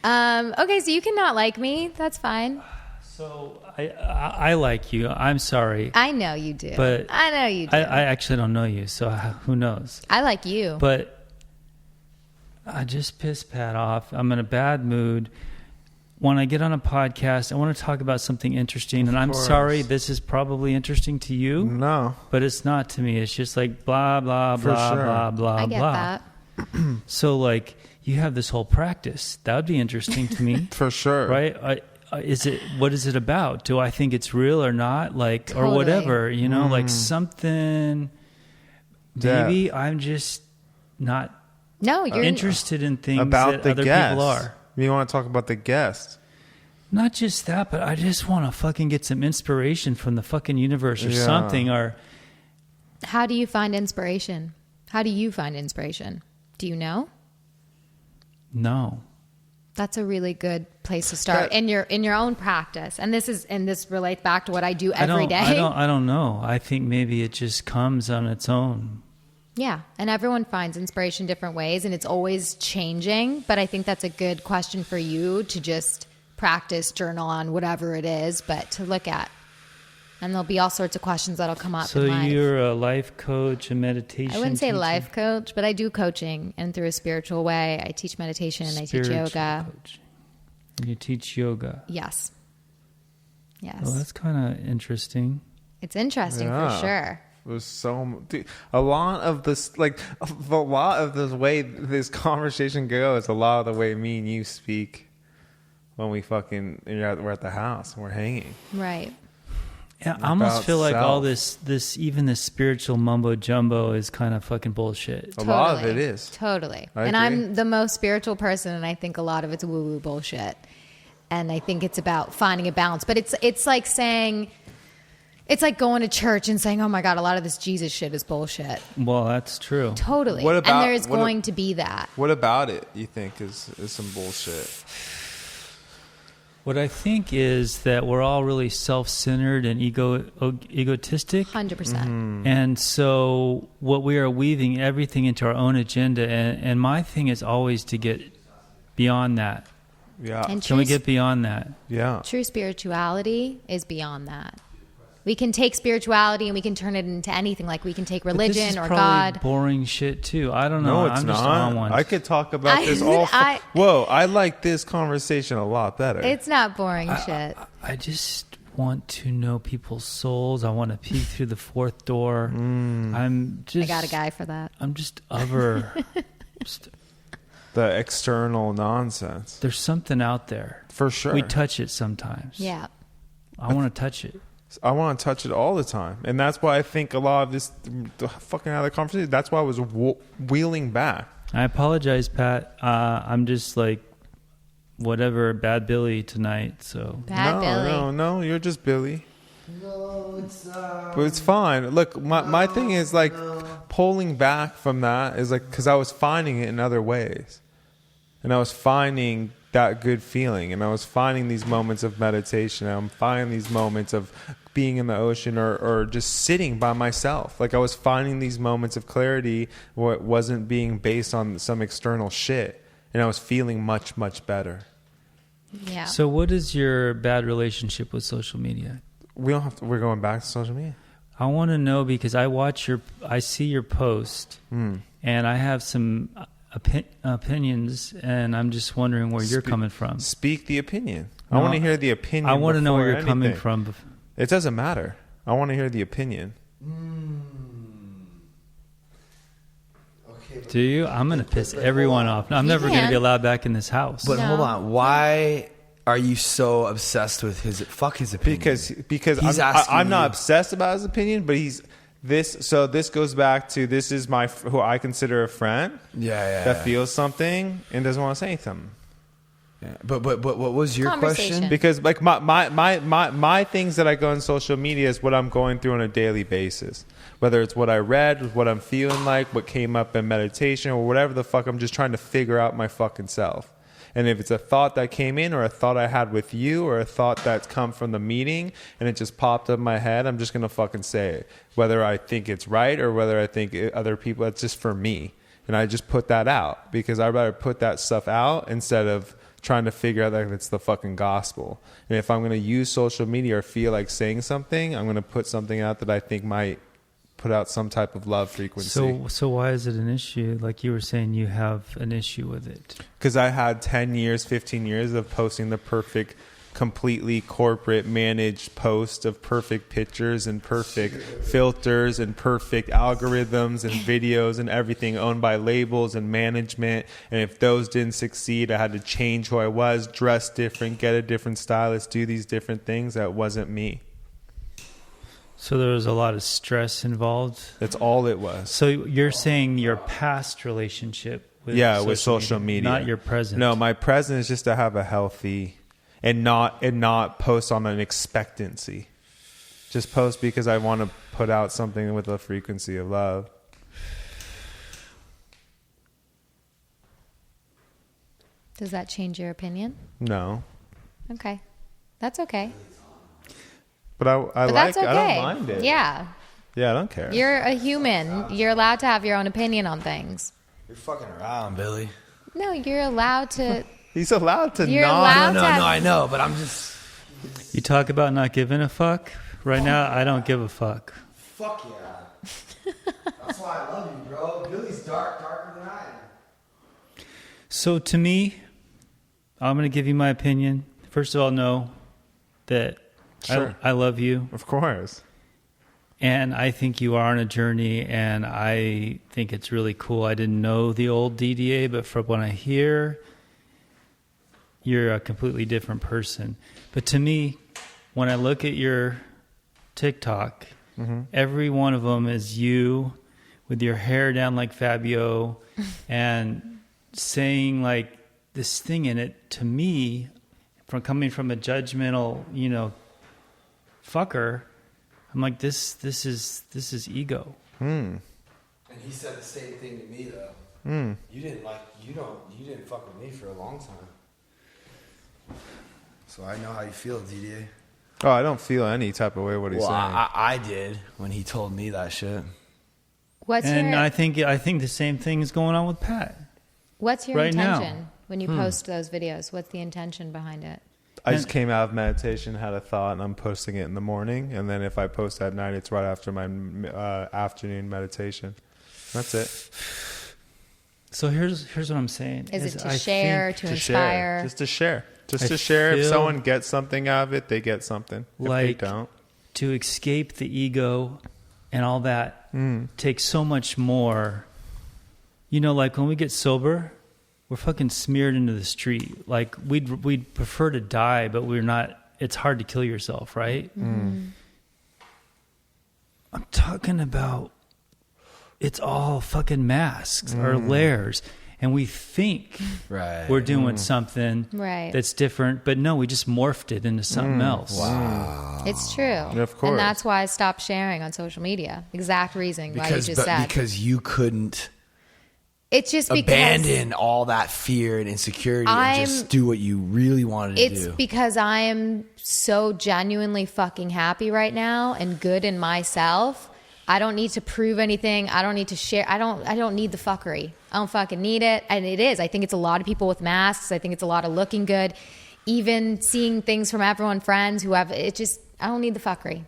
Okay, so you cannot like me. That's fine. So I like you. I'm sorry. I know you do. But I know you do. I actually don't know you, so who knows? I like you. But I just pissed Pat off. I'm in a bad mood. When I get on a podcast, I want to talk about something interesting, and I'm course. sorry this is probably interesting to you, No. but it's not to me. It's just like blah, blah, For blah, sure. blah, blah, I get blah. that. So, like, you have this whole practice. That would be interesting to me. For sure. Right? What is it about? Do I think it's real or not? Like, or Totally. whatever, Mm-hmm. like something. Yeah. Maybe I'm just not No, you're interested in things About that the other guest. people are. You want to talk about the guest. Not just that, but I just want to fucking get some inspiration from the fucking universe or Yeah. something. Or How do you find inspiration? How do you find inspiration? Do you know? no. That's a really good place to start in your own practice. And this relates back to what I do every day. I don't know. I think maybe it just comes on its own. Yeah, and everyone finds inspiration different ways, and it's always changing. But I think that's a good question for you to just practice, journal on, whatever it is, but to look at. And there'll be all sorts of questions that'll come up So in life. you're a life coach, a meditation I wouldn't say teacher? life coach, but I do coaching, and through a spiritual way. I teach meditation, I teach Spiritual yoga. coach. You teach yoga. Yes. Yes. Well, that's kind of interesting. It's interesting Yeah. for sure. It was dude, a lot of this way this conversation goes. A lot of the way me and you speak when we're at the house and we're hanging. Right. Yeah, I almost About feel like all self. this even this spiritual mumbo jumbo is kind of fucking bullshit. A lot of it is. Totally. I And agree. I'm the most spiritual person, and I think a lot of it's woo-woo bullshit. And I think it's about finding a balance. But it's like saying, it's like going to church and saying, oh my God, a lot of this Jesus shit is bullshit. Well, that's true. Totally. What about- and there's what going to be that. What about it you think is some bullshit? What I think is that we're all really self-centered and egotistic. 100%. And so what we are weaving everything into our own agenda. And my thing is always to get beyond that. Yeah. And Can we get beyond that? Yeah. true spirituality is beyond that. We can take spirituality and we can turn it into anything. Like we can take But this is religion or probably God. boring shit too. I don't know. No, it's I'm just not. on one. I could talk about this I- Whoa, I like this conversation a lot better. It's not boring shit. I just want to know people's souls. I want to peek through the fourth door. I'm just. I got a guy for that. I'm just other. Just, The external nonsense. there's something out there. For sure. We touch it sometimes. Yeah. I want to touch it. I want to touch it all the time. And that's why I think a lot of this fucking other conversation, that's why I was wheeling back. I apologize, Pat. I'm just like whatever, bad Billy tonight. So Bad Billy. No, you're just Billy. No, it's But it's fine. Look, my thing is like pulling back from that is like, because I was finding it in other ways. And I was finding that good feeling. And I was finding these moments of meditation. And I'm finding these moments of being in the ocean or just sitting by myself. Like I was finding these moments of clarity where it wasn't being based on some external shit. And I was feeling much, much better. Yeah. So what is your bad relationship with social media? We don't have to, we're going back to social media. I want to know because I see your post and I have some opinions and I'm just wondering where you're coming from. Speak the opinion. No, I want to hear the opinion. I want to know where before you're coming anything. from. It doesn't matter. I want to hear the opinion. okay. Do you? I'm going to piss everyone off. I'm never going to be allowed back in this house. But No. hold on, why are you so obsessed with his opinion? Because He's I'm asking not you. obsessed about his opinion, but he's this. So this goes back to this is my who I consider a friend yeah. that feels something and doesn't want to say something. Yeah. But what was your Conversation. question? Because like my things that I go on social media is what I'm going through on a daily basis. Whether it's what I read, what I'm feeling like, what came up in meditation, or whatever the fuck, I'm just trying to figure out my fucking self. And if it's a thought that came in or a thought I had with you or a thought that's come from the meeting and it just popped up in my head, I'm just going to fucking say it. Whether I think it's right or whether I think other people, it's just for me. And I just put that out because I'd rather put that stuff out instead of trying to figure out that it's the fucking gospel. And if I'm going to use social media or feel like saying something, I'm going to put something out that I think might put out some type of love frequency. So why is it an issue? Like you were saying, you have an issue with it. Because I had 10 years, 15 years of posting the perfect, completely corporate managed post of perfect pictures and perfect filters and perfect algorithms and videos and everything owned by labels and management. And if those didn't succeed, I had to change who I was, dress different, get a different stylist, do these different things. That wasn't me. So there was a lot of stress involved. That's all it was. So you're saying your past relationship with social media. not your present. No, my present is just to have a healthy and not post on an expectancy. Just post because I want to put out something with a frequency of love. Does that change your opinion? No. Okay. That's okay. But I But like that's it. okay. I don't mind it. Yeah. Yeah, I don't care. You're a human. You're allowed to have your own opinion on things. You're fucking around, Billy. No, you're allowed to. He's allowed to You're not. allowed No, to have- I know, but I'm just You talk about not giving a fuck. Right now, I don't give a fuck. fuck yeah. That's why I love you, bro. Billy's darker than I am. So to me, I'm going to give you my opinion. First of all, know that Sure. I love you. Of course. And I think you are on a journey, and I think it's really cool. I didn't know the old Didier, but from what I hear, you're a completely different person. But to me, when I look at your TikTok, every one of them is you with your hair down like Fabio and saying like this thing in it. To me, from coming from a judgmental, fucker, I'm like, this is ego. And he said the same thing to me though. You didn't fuck with me for a long time. So I know how you feel, Didier. Oh, I don't feel any type of way what he's Well, saying. I did when he told me that shit. I think the same thing is going on with Pat. What's your right now. intention when you post those videos? What's the intention behind it? I just came out of meditation, had a thought, and I'm posting it in the morning. And then if I post at night, it's right after my afternoon meditation. That's it. So here's what I'm saying. Is it to share, to inspire? Just to share. Just I to share. If feel someone gets something out of it, they get something. If they don't. To escape the ego and all that takes so much more. Like when we get sober, we're fucking smeared into the street. Like we'd prefer to die, but we're not. It's hard to kill yourself, right? I'm talking about it's all fucking masks or layers, and we think we're doing something that's different, but no, we just morphed it into something else. Wow. It's true. Of course. And that's why I stopped sharing on social media. Exact reason why you just said. Because you couldn't It's just because abandon all that fear and insecurity and just do what you really wanted to do. It's because I am so genuinely fucking happy right now and good in myself. I don't need to prove anything. I don't need to share. I don't need the fuckery. I don't fucking need it. And it is. I think it's a lot of people with masks. I think it's a lot of looking good. Even seeing things from everyone, friends who have it, just, I don't need the fuckery.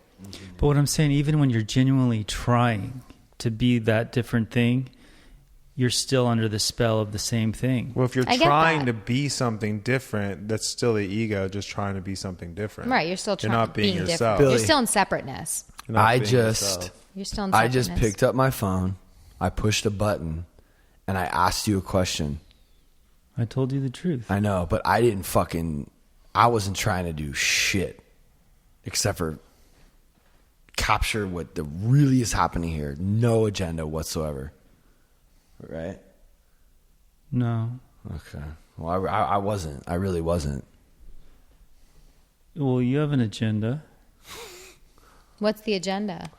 But what I'm saying, even when you're genuinely trying to be that different thing, you're still under the spell of the same thing. Well, if you're I get trying that. to be something different, that's still the ego just trying to be something different. Right. You're still trying You're not being different. yourself. You're still in separateness. You're not I being just yourself. You're still in I separateness. just picked up my phone, I pushed a button, and I asked you a question. I told you the truth. I know, but I wasn't trying to do shit except for capture what really is happening here. No agenda whatsoever. Right? No. Okay. Well, I wasn't. I really wasn't. Well, you have an agenda. What's the agenda?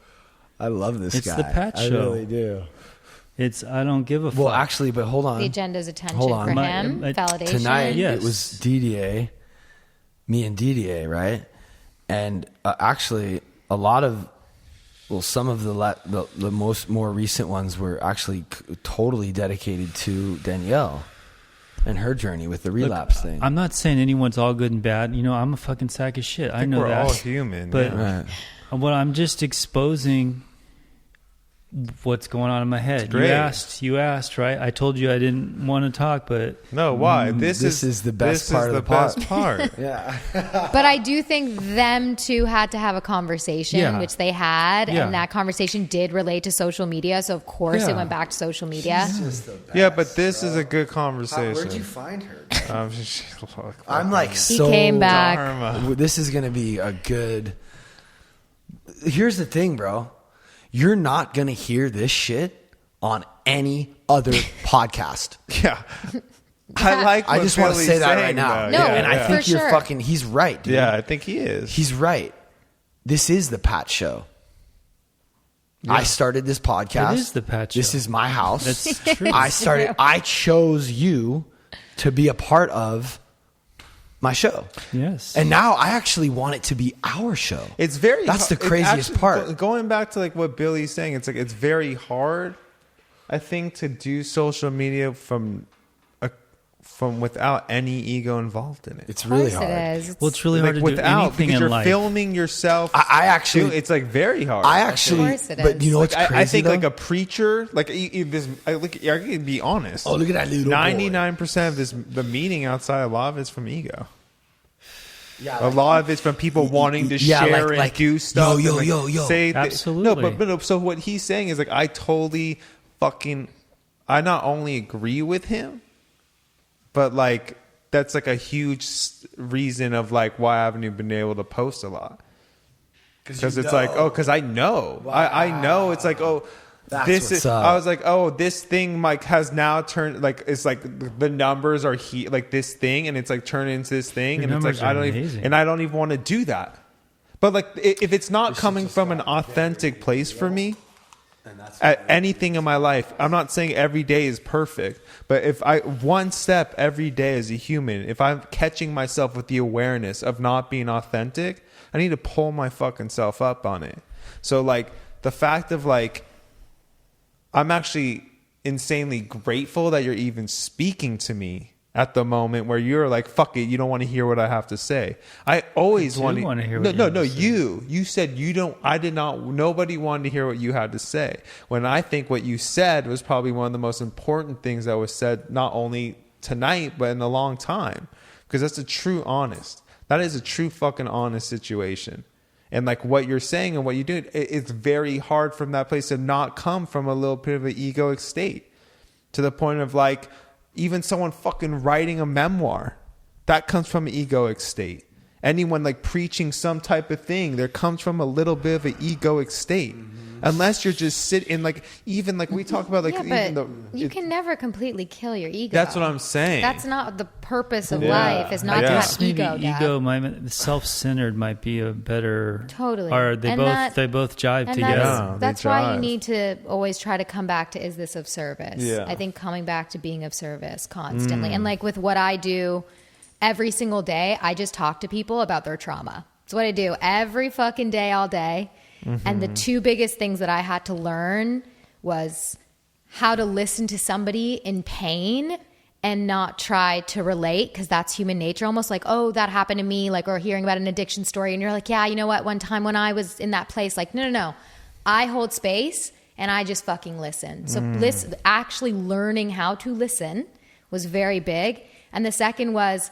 I love this It's guy. the Pat I Show. really do. It's I don't give a fuck. Well, actually, but hold on. The agenda's attention Hold on. for My- him, my- validation. Tonight Yes. it was Didier, me and Didier, right? And actually, a lot of, some of the more recent ones were actually totally dedicated to Danielle and her journey with the relapse thing. I'm not saying anyone's all good and bad. I'm a fucking sack of shit. I know we're that. all human. But yeah. Right. what I'm just exposing what's going on in my head. great. You asked, right? I told you I didn't want to talk, but No, why? This is the best part of the best pod. part. Yeah. But I do think them two had to have a conversation, Yeah. which they had, Yeah. and that conversation did relate to social media. So of course Yeah. it went back to social media. Yeah, but this is a good conversation. Where'd you find her? I'm like He so came back. Dharma. This is going to be a good. Here's the thing, bro. You're not going to hear this shit on any other podcast. Yeah. I like what I just want to Billy's say that saying, right now. though. No, and I yeah. think For you're sure. fucking. He's right, dude. Yeah, I think he is. He's right. This is the Pat Show. I started this podcast. It is the Pat This Show. is my house. That's true. I chose you to be a part of my show. Yes. And now I actually want it to be our show. It's very. That's the it's craziest actually- part. Going back to like what Billy's saying, it's like it's very hard, I think, to do social media from without any ego involved in it. It's Of really course hard. it is. Well, it's really hard to do without anything because in you're life. filming yourself. I actually, it's like very hard. I actually, Of course it but is. you know what's Like, crazy? I think though? like a preacher, like I can be honest. Oh, look at that little boy. 99% of the meeting outside, a lot of it's from ego. Yeah, A lot of it's from people wanting to yeah, share like- and do stuff. yo, and, yo, yo. Say Absolutely. No, but so what he's saying is like I totally fucking. I not only agree with him, but like that's like a huge reason of like why I haven't even been able to post a lot. Because it's like, oh, because I know. I know it's like, oh, That's this what's is. up. I was like, oh, this thing like has now turned like it's like the numbers are like this thing, and it's like turned into this thing, Your and it's like numbers are I don't even want to do that. But like, if it's not coming from an authentic place for me, at anything in my life, I'm not saying every day is perfect, but if I one step every day as a human, if I'm catching myself with the awareness of not being authentic, I need to pull my fucking self up on it. So like the fact of like, I'm actually insanely grateful that you're even speaking to me at the moment where you're like, fuck it, you don't want to hear what I have to say. I always want to hear no, what no, you no, have to say. you said you don't, I did not, nobody wanted to hear what you had to say. When I think what you said was probably one of the most important things that was said, not only tonight, but in a long time. Because that's a true honest. That is a true fucking honest situation. And like what you're saying and what you do, it's very hard from that place to not come from a little bit of an egoic state. To the point of like, even someone fucking writing a memoir, that comes from an egoic state. Anyone like preaching some type of thing, there comes from a little bit of an egoic state. Unless you're just sitting like, even like we talk about like, yeah, even but you can never completely kill your ego. That's what I'm saying. That's not the purpose of Yeah. life. Is not Yeah. to Guess have Maybe ego. Dad. ego, self-centered might be a better. Totally. Or they And both jive and together. Yeah. That's they why you jive. need to always try to come back to, is this of service? Yeah. I think coming back to being of service constantly. And like with what I do every single day, I just talk to people about their trauma. It's what I do every fucking day, all day. And the two biggest things that I had to learn was how to listen to somebody in pain and not try to relate, because that's human nature. Almost like, oh, that happened to me, like, or hearing about an addiction story, and you're like, yeah, you know what? One time when I was in that place, like, no. I hold space and I just fucking listen. So actually learning how to listen was very big. And the second was,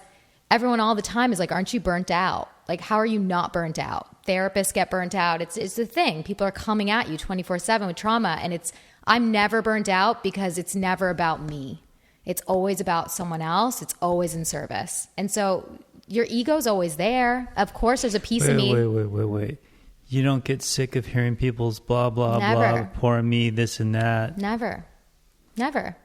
everyone all the time is like, aren't you burnt out? Like, how are you not burnt out? Therapists get burnt out. It's a thing. People are coming at you 24/7 with trauma. And I'm never burnt out because it's never about me. It's always about someone else. It's always in service. And so your ego's always there. Of course, there's a piece of me. Wait. You don't get sick of hearing people's blah, blah, Never. blah, poor me, this and that. Never, ever.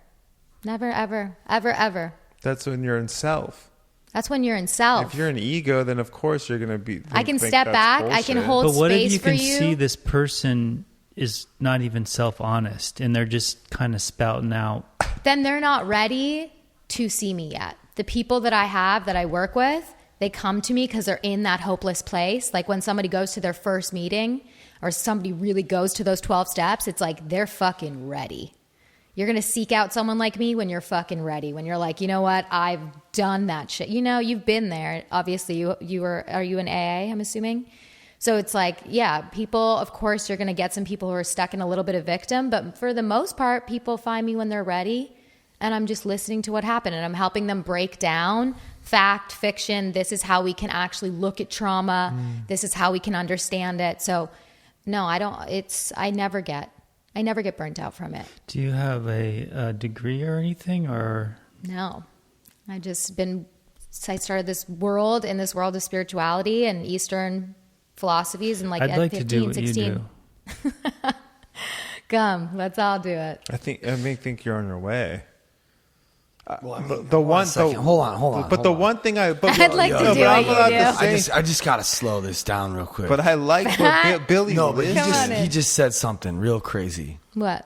That's when you're in self. That's when you're in self. If you're an ego, then of course you're going to be. I can think step that's back. I can bullshit. hold But what if space you for can you. see this person is not even self-honest and they're just kind of spouting out? Then they're not ready to see me yet. The people that I have that I work with, they come to me because they're in that hopeless place. Like when somebody goes to their first meeting or somebody really goes to those 12 steps, it's like they're fucking ready. You're going to seek out someone like me when you're fucking ready. When you're like, you know what? I've done that shit. You know, you've been there. Obviously, are you in AA, I'm assuming? So it's like, yeah, people, of course, you're going to get some people who are stuck in a little bit of victim. But for the most part, people find me when they're ready. And I'm just listening to what happened. And I'm helping them break down fact, fiction. This is how we can actually look at trauma. This is how we can understand it. So no, I never get burnt out from it. Do you have a degree or anything, or? No, I started this world of spirituality and Eastern philosophies and like I'd at like 15, to do what 16. you do. Come, let's all do it. I think you're on your way. Well, I mean, But the one, hold on. But the one thing I'd like to do but what I'm you allowed do. to say- I just gotta slow this down real quick. But I like where Billy no, but lives. Come on in. he just said something real crazy. What?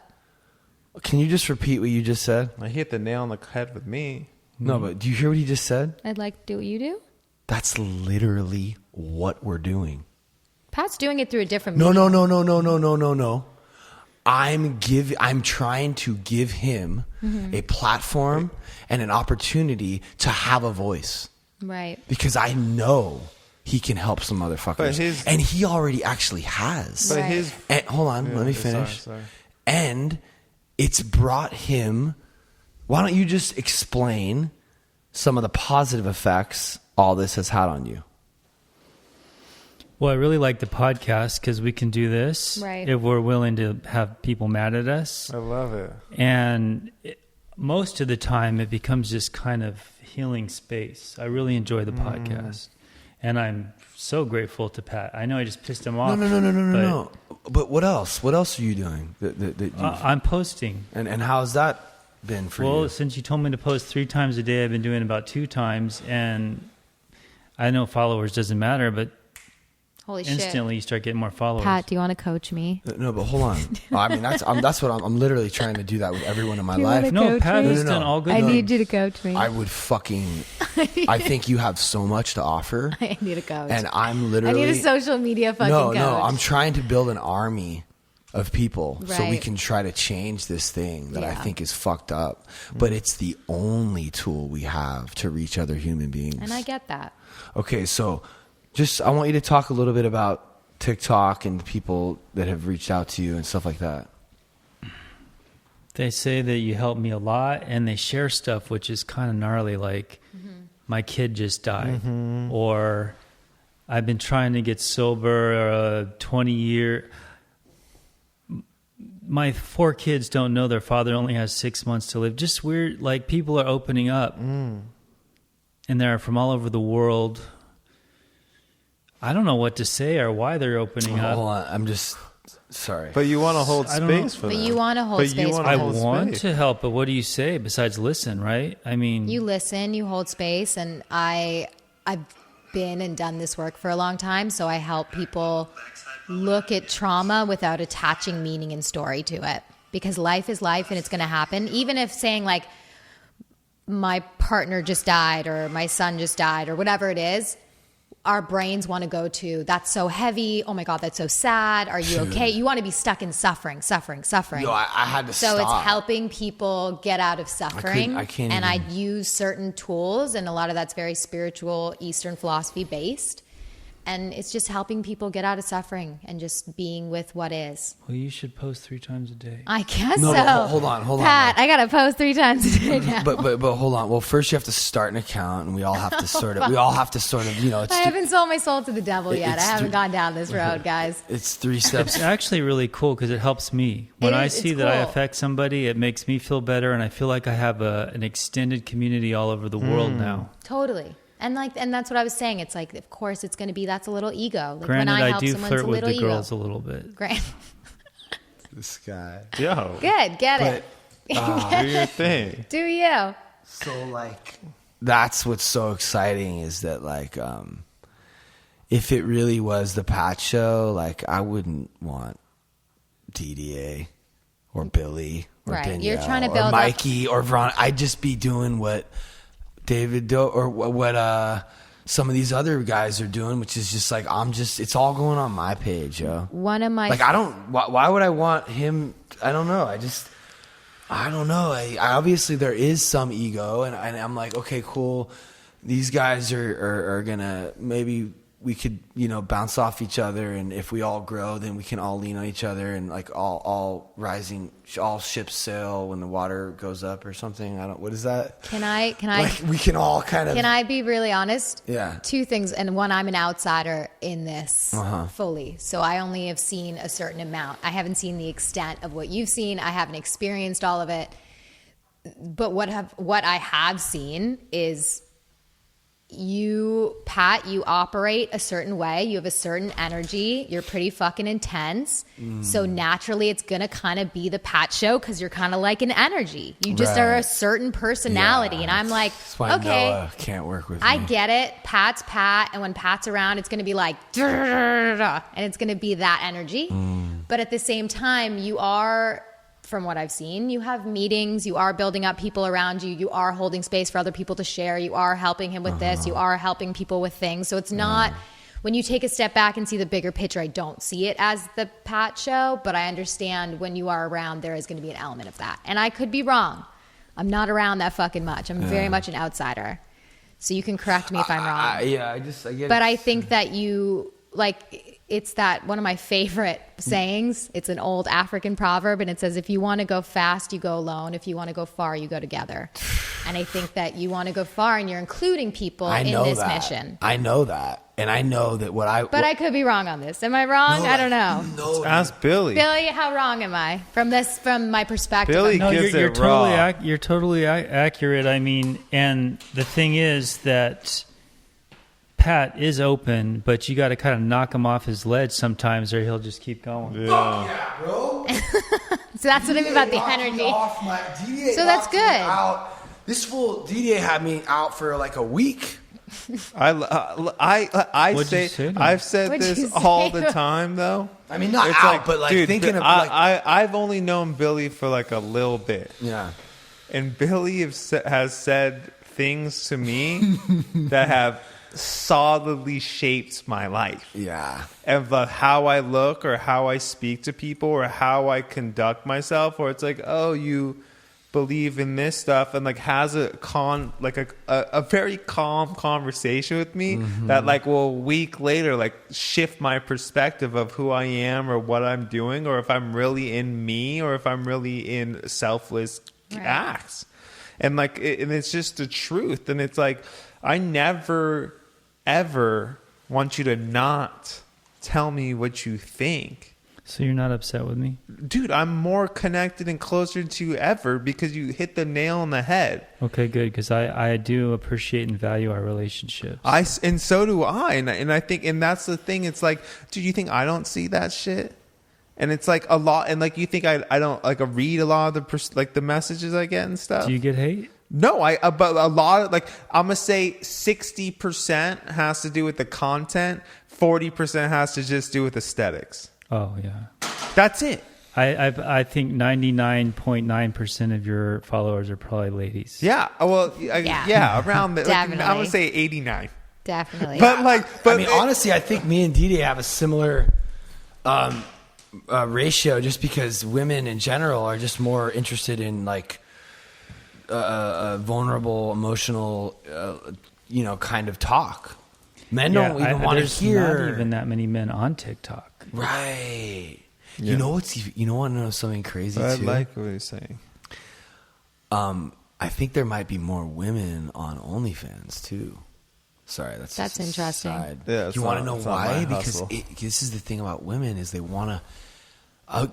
Can you just repeat what you just said? I hit the nail on the head with me. No, but do you hear what he just said? I'd like to do what you do. That's literally what we're doing. Pat's doing it through a different No. medium. I'm trying to give him a platform and an opportunity to have a voice. Right. Because I know he can help some motherfuckers. And he already actually has. But Right. And, hold on, let me finish. Sorry. And it's brought him. Why don't you just explain some of the positive effects all this has had on you? Well, I really like the podcast because we can do this Right. if we're willing to have people mad at us. I love it. And most of the time, it becomes just kind of healing space. I really enjoy the podcast. And I'm so grateful to Pat. I know I just pissed him off. No. But what else? What else are you doing? I'm posting. And how's that been for you? Well, since you told me to post 3 times a day, I've been doing about 2 times, and I know followers doesn't matter, but Holy instantly you start getting more followers. Pat, do you want to coach me? No, but hold on. I mean, that's what I'm literally trying to do that with everyone in my life. No, Pat me? has done all good. I need you to coach me. I would fucking. I think you have so much to offer. I need a coach. And I'm literally. I need a social media fucking coach. No, I'm trying to build an army of people so we Right. can try to change this thing that I Yeah. think is fucked up. But it's the only tool we have to reach other human beings. And I get that. Okay, so just I want you to talk a little bit about TikTok and the people that have reached out to you and stuff like that. They say that you help me a lot, and they share stuff which is kind of gnarly, like my kid just died, or I've been trying to get sober 20 year. My 4 kids don't know their father only has 6 months to live. Just weird, like people are opening up, and they're from all over the world. I don't know what to say or why they're opening up. Hold on, I'm just sorry. But you want to hold I don't know. space for But them. you want to hold But space you for wanna I hold want space. to help, but what do you say besides listen, right? I mean, You listen, you hold space, and I've been and done this work for a long time, so I help people look at trauma without attaching meaning and story to it. Because life is life and it's going to happen. Even if saying like my partner just died or my son just died or whatever it is, our brains want to go to, that's so heavy. Oh my God, that's so sad. Are you okay? You want to be stuck in suffering. Yo, I had to So stop. it's helping people get out of suffering. I can't and even- I use certain tools, and a lot of that's very spiritual, Eastern philosophy based. And it's just helping people get out of suffering and just being with what is. well, you should post 3 times a day. I guess No, so. but hold on. Pat, I gotta post 3 times a day now. But hold on. Well, first you have to start an account, and we all have to sort of it's I haven't sold my soul to the devil yet. I it's haven't three- gone down this road, guys. it's 3 steps. It's actually really cool because it helps me. When I It's see that I cool. affect somebody, it makes me feel better, and I feel like I have an extended community all over the world now. Totally. And that's what I was saying. It's like, of course, it's going to be, that's a little ego. Like Granted, when I I help do someone, flirt it's a with little the ego. girls a little bit. Great. This guy. Yo, Good. Get it. do your thing. Do you? So like that's what's so exciting is that like if it really was the Pat show, like I wouldn't want Didier or Billy or Right. Danielle You're trying to or build up- Mikey or Veronica. I'd just be doing what David or what some of these other guys are doing, which is just like it's all going on my page, yo. One of my Like I don't. Why would I want him? I don't know. I don't know. I obviously there is some ego, and I'm like, okay, cool. These guys are gonna maybe we could bounce off each other, and if we all grow, then we can all lean on each other, and like all ships sail when the water goes up or something. What is that? Can I Like we can all kind of. can I be really honest? Yeah. 2 things, and one, I'm an outsider in this Uh-huh. fully, so I only have seen a certain amount. I haven't seen the extent of what you've seen. I haven't experienced all of it. But what I have seen is you, Pat, you operate a certain way. You have a certain energy. You're pretty fucking intense. So naturally, it's going to kind of be the Pat show because you're kind of like an energy. You just are a Right. certain personality. Yeah, and I'm like, that's why okay, Noah can't work with I me. get it. Pat's Pat. And when Pat's around, it's going to be like, and it's going to be that energy. But at the same time, you are, from what I've seen, you have meetings, you are building up people around you, you are holding space for other people to share, you are helping him with this, you are helping people with things. So it's not, when you take a step back and see the bigger picture, I don't see it as the Pat show, but I understand when you are around, there is going to be an element of that. And I could be wrong. I'm not around that fucking much. I'm very much an outsider. So you can correct me if I'm wrong. I get But it. I think that you, like, it's that one of my favorite sayings. It's an old African proverb, and it says, if you want to go fast, you go alone. If you want to go far, you go together. And I think that you want to go far, and you're including people I in know this that. mission. I know that. And I know that But I could be wrong on this. Am I wrong? I don't know. No, Ask Billy. Billy, how wrong am I from my perspective? Billy No, gives you're it raw. you're totally accurate. I mean, and the thing is that Pat is open, but you got to kind of knock him off his ledge sometimes, or he'll just keep going. Yeah, bro. So that's what I mean about the energy. So that's good. This fool Didier had me out for like a week. I've said What'd you this say? all the time though. I mean, not It's out, but like dude, thinking of like, I've only known Billy for like a little bit. yeah. And Billy has said things to me that have solidly shaped my life. Yeah. Of how I look or how I speak to people or how I conduct myself. Or it's like, oh, you believe in this stuff, and like has a very calm conversation with me that like will a week later like shift my perspective of who I am or what I'm doing, or if I'm really in me or if I'm really in selfless acts. And like and it's just the truth. And it's like, I never ever want you to not tell me what you think. So you're not upset with me? Dude, I'm more connected and closer to you ever because you hit the nail on the head. Okay, good, because I do appreciate and value our relationships. And so do I. And I think, and that's the thing. It's like, dude, you think I don't see that shit? And it's like a lot. And like, you think I don't like read a lot of the messages I get and stuff? Do you get hate? No, but a lot of like, I'm going to say 60% has to do with the content. 40% has to just do with aesthetics. Oh, yeah. That's it. I think 99.9% of your followers are probably ladies. Yeah. Well, Yeah. around the, like, Definitely. I'm going to say 89. Definitely. But I mean, honestly, I think me and Didier have a similar ratio, just because women in general are just more interested in like vulnerable, emotional, kind of talk. Men don't even want to hear. There's not even that many men on TikTok. Right. Yeah. You know want to know something crazy I too? like what you're saying. I think there might be more women on OnlyFans too. Sorry, that's That's just a interesting. side. Yeah, You want to know it's not why? my Because hustle. this is the thing about women is they want to.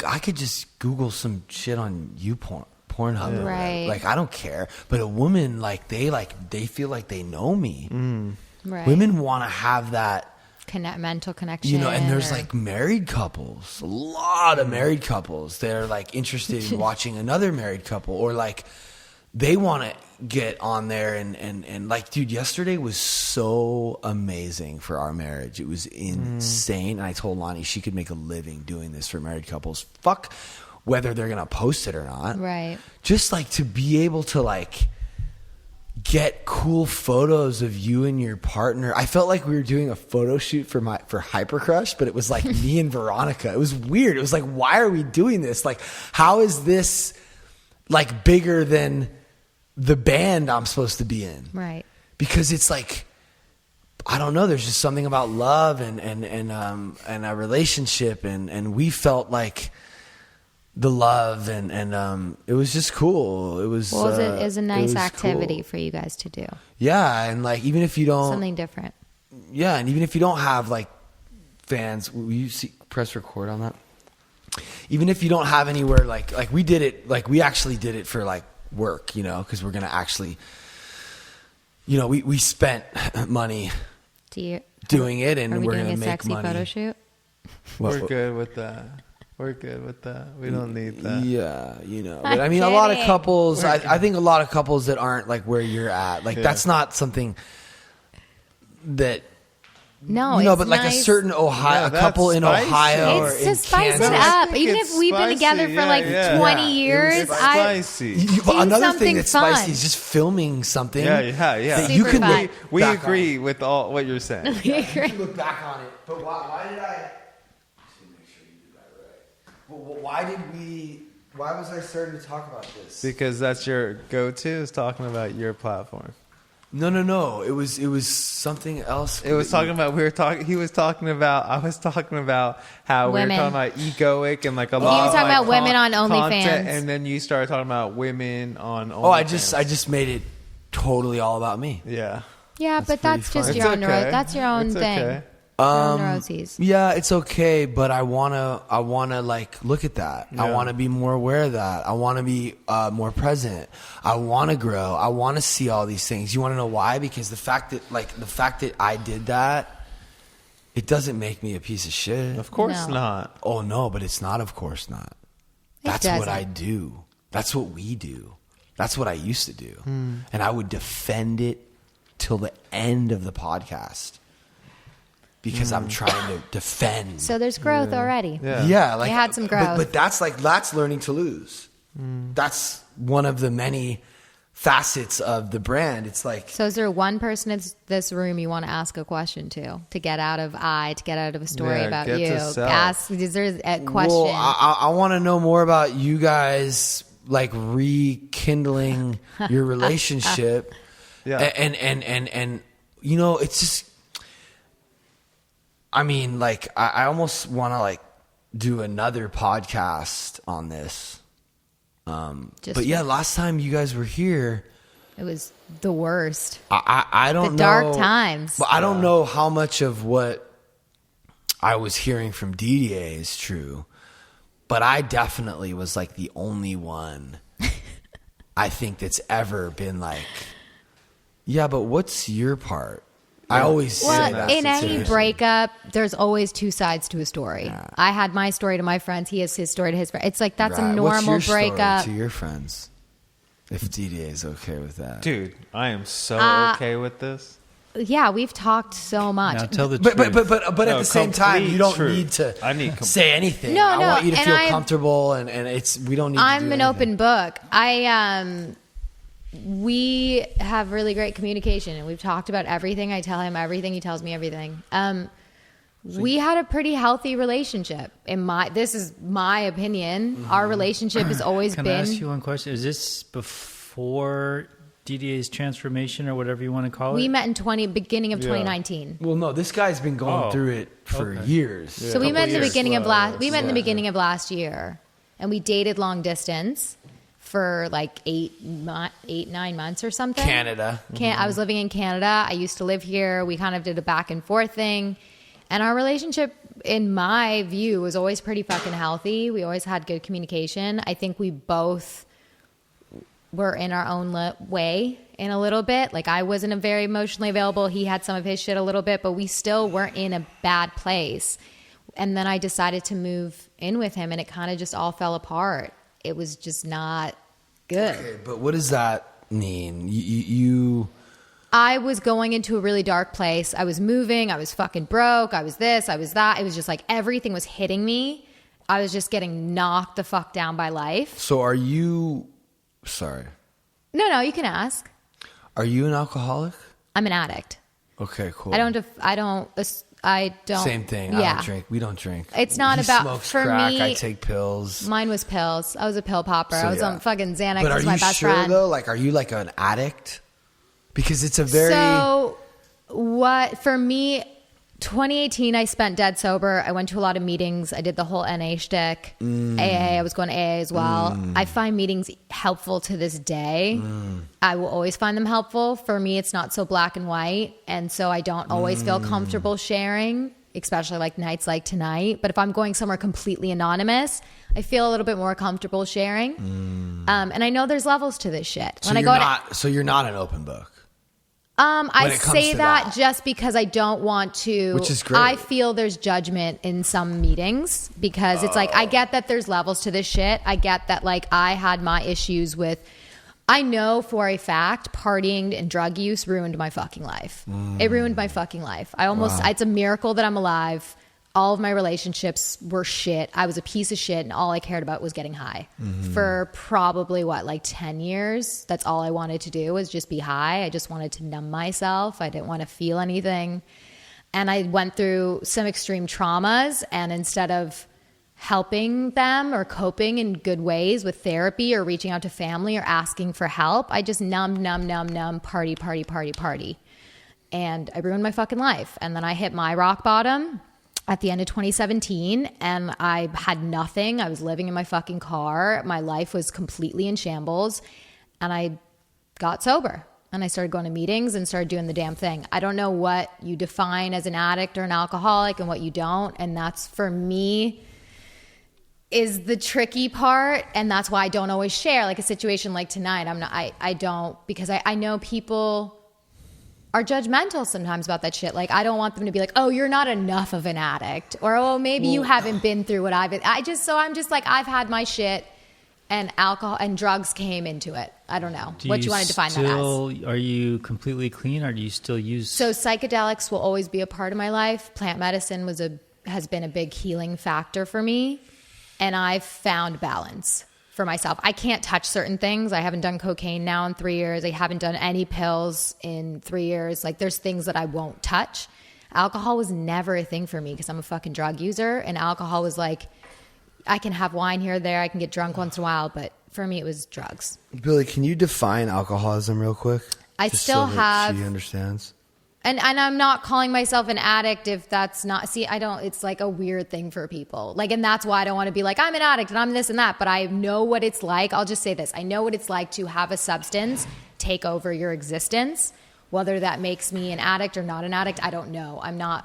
I could just Google some shit on Pornhub. Or whatever. Right. Like I don't care. But a woman they feel like they know me. Right. Women want to have that. Mental connection. And there's or- like married couples, a lot of married couples that are like interested in watching another married couple, or like they want to get on there and like, dude, yesterday was so amazing for our marriage. It was insane. And I told Lonnie she could make a living doing this for married couples. Fuck whether they're going to post it or not. Right. Just like to be able to like get cool photos of you and your partner. I felt like we were doing a photo shoot for Hypercrush, but it was like me and Veronica. It was weird. It was like, why are we doing this? Like, how is this like bigger than the band I'm supposed to be in? Right. Because it's like, I don't know. There's just something about love and a relationship, and we felt like the love and it was just cool. It was It was a nice activity cool. for you guys to do. Yeah, and like even if you don't, Something different. yeah, and even if you don't have like fans, will you press record on that? Even if you don't have anywhere like we did it, like we actually did it for like work, because we're gonna actually, we spent money doing it, and Are we we're doing gonna a make sexy money. photo shoot? We're good with that. We're good with that. We don't need that. Yeah, But I mean, a lot of kidding. couples, I think a lot of couples that aren't like where you're at, like that's not something that, No, but like nice. a certain a couple in spicy. Ohio or It's in to spice Kansas. it I up. think Even it's if we've been together spicy. for like Yeah. 20 Yeah. years, It's spicy. But another something thing that's fun. spicy is just filming something. Yeah. that Super you can fun. look We back agree with all what you're saying. You can look back on it. But why did I? Just to make sure you did that right. Well, why was I starting to talk about this? Because that's your go-to, is talking about your platform. No. It was something else. It was talking about I was talking about how Women. we were talking about egoic and like a were lot of talking like, about women on content, OnlyFans. and then you started talking about women on OnlyFans. Oh, I just made it totally all about me. yeah. Yeah, but that's pretty just fun. your own. okay. That's your own It's thing. okay. Neuroses. Yeah, it's okay, but I wanna like look at that. I want to be more aware of that. I want to be more present. I want to grow. I want to see all these things. You want to know why? Because the fact that I did that, it doesn't make me a piece of shit. Of course No. not. Oh no, but it's not. Of course not. That's what I do. That's what we do. That's what I used to do, and I would defend it till the end of the podcast. Because I'm trying to defend. So there's growth already. Yeah, like You had some growth. But that's learning to lose. That's one of the many facets of the brand. It's like, So is there one person in this room you want to ask a question to get out of to get out of a story Yeah, about get you? to self. Ask, is there a question? well, I want to know more about you guys, like rekindling your relationship. Yeah. And you know, it's just, I mean, like, I almost want to like do another podcast on this. But yeah, last time you guys were here, It was the worst. I don't know. The dark times. But I don't know how much of what I was hearing from Didier is true. But I definitely was like the only one I think that's ever been like, yeah, but what's your part? I always say Well, that. in any situation. breakup, there's always two sides to a story. I had my story to my friends. He has his story to his friends. It's like that's Right. a What's normal your story breakup. to your friends, if Didier is okay with that. Dude, I am so okay with this. Yeah, we've talked so much. Now tell the But truth. at No, the same time, complete you don't truth. need to I need say anything. No, I no, want you to and feel I'm- comfortable, and it's we don't need. to I'm do an anything. open book. We have really great communication, and we've talked about everything. I tell him everything. He tells me everything. We had a pretty healthy relationship. This is my opinion. Our relationship has always Can been. I ask you one question? Is this before DDA's transformation or whatever you want to call it? We met in beginning of 2019. Well, no, this guy's been going Oh, through it for okay. years. So we met in the years. beginning of last. We met in the beginning of last year, and we dated long distance for like 9 months or something. Canada. I was living in Canada. I used to live here. We kind of did a back and forth thing, and our relationship, in my view, was always pretty fucking healthy. We always had good communication. I think we both were in our own way in a little bit. Like, I wasn't a very emotionally available. He had some of his shit a little bit, but we still weren't in a bad place. And then I decided to move in with him, and it kind of just all fell apart. It was just not good. Okay, but what does that mean? You I was going into a really dark place. I was moving. I was fucking broke. I was this. I was that. It was just like everything was hitting me. I was just getting knocked the fuck down by life. so are you? Sorry, No, you can ask. are you an alcoholic? I'm an addict. Okay, cool. I don't. Same thing. I Yeah. don't drink. We don't drink. It's not He about- smokes for crack. me- I take pills. Mine was pills. I was a pill popper. So, I was yeah. on fucking Xanax. But are Was my you best sure friend. though? Like, are you like an addict? Because it's a very. So, what for me? 2018, I spent dead sober. I went to a lot of meetings. I did the whole NA shtick. AA. I was going to AA as well. I find meetings helpful to this day. I will always find them helpful. For me, it's not so black and white, and so I don't always feel comfortable sharing, especially like nights like tonight. But if I'm going somewhere completely anonymous, I feel a little bit more comfortable sharing. And I know there's levels to this shit. so you're not an open book. I it comes say to that that. just because I don't want to. Which is great. I feel there's judgment in some meetings because it's like, I get that there's levels to this shit. I get that, like, I had my issues with. I know for a fact partying and drug use ruined my fucking life. It ruined my fucking life. It's a miracle that I'm alive. All of my relationships were shit. I was a piece of shit, and all I cared about was getting high. For probably, 10 years? That's all I wanted to do was just be high. I just wanted to numb myself. I didn't want to feel anything. And I went through some extreme traumas, and instead of helping them or coping in good ways with therapy or reaching out to family or asking for help, I just numb, party. And I ruined my fucking life. And then I hit my rock bottom at the end of 2017, and I had nothing. I was living in my fucking car. My life was completely in shambles, and I got sober. And I started going to meetings and started doing the damn thing. I don't know what you define as an addict or an alcoholic and what you don't. And that's, for me, is the tricky part. And that's why I don't always share. Like a situation like tonight, I don't, because I know people are judgmental sometimes about that shit. Like, I don't want them to be like, oh, you're not enough of an addict. Or, oh, maybe you haven't been through what I've been. I'm just like, I've had my shit. And alcohol and drugs came into it. I don't know what you want to define that as. Are you completely clean, or do you still use? So psychedelics will always be a part of my life. Plant medicine has been a big healing factor for me, and I've found balance for myself. I can't touch certain things. I haven't done cocaine now in 3 years. I haven't done any pills in 3 years. Like, there's things that I won't touch. Alcohol was never a thing for me because I'm a fucking drug user, and alcohol was like, I can have wine here or there. I can get drunk once in a while, but for me, it was drugs. Billy, can you define alcoholism real quick? I still have. She understands. And I'm not calling myself an addict if that's not. See, I don't. It's like a weird thing for people. Like, and that's why I don't want to be like, I'm an addict and I'm this and that. But I know what it's like. I'll just say this: I know what it's like to have a substance take over your existence. Whether that makes me an addict or not an addict, I don't know. I'm not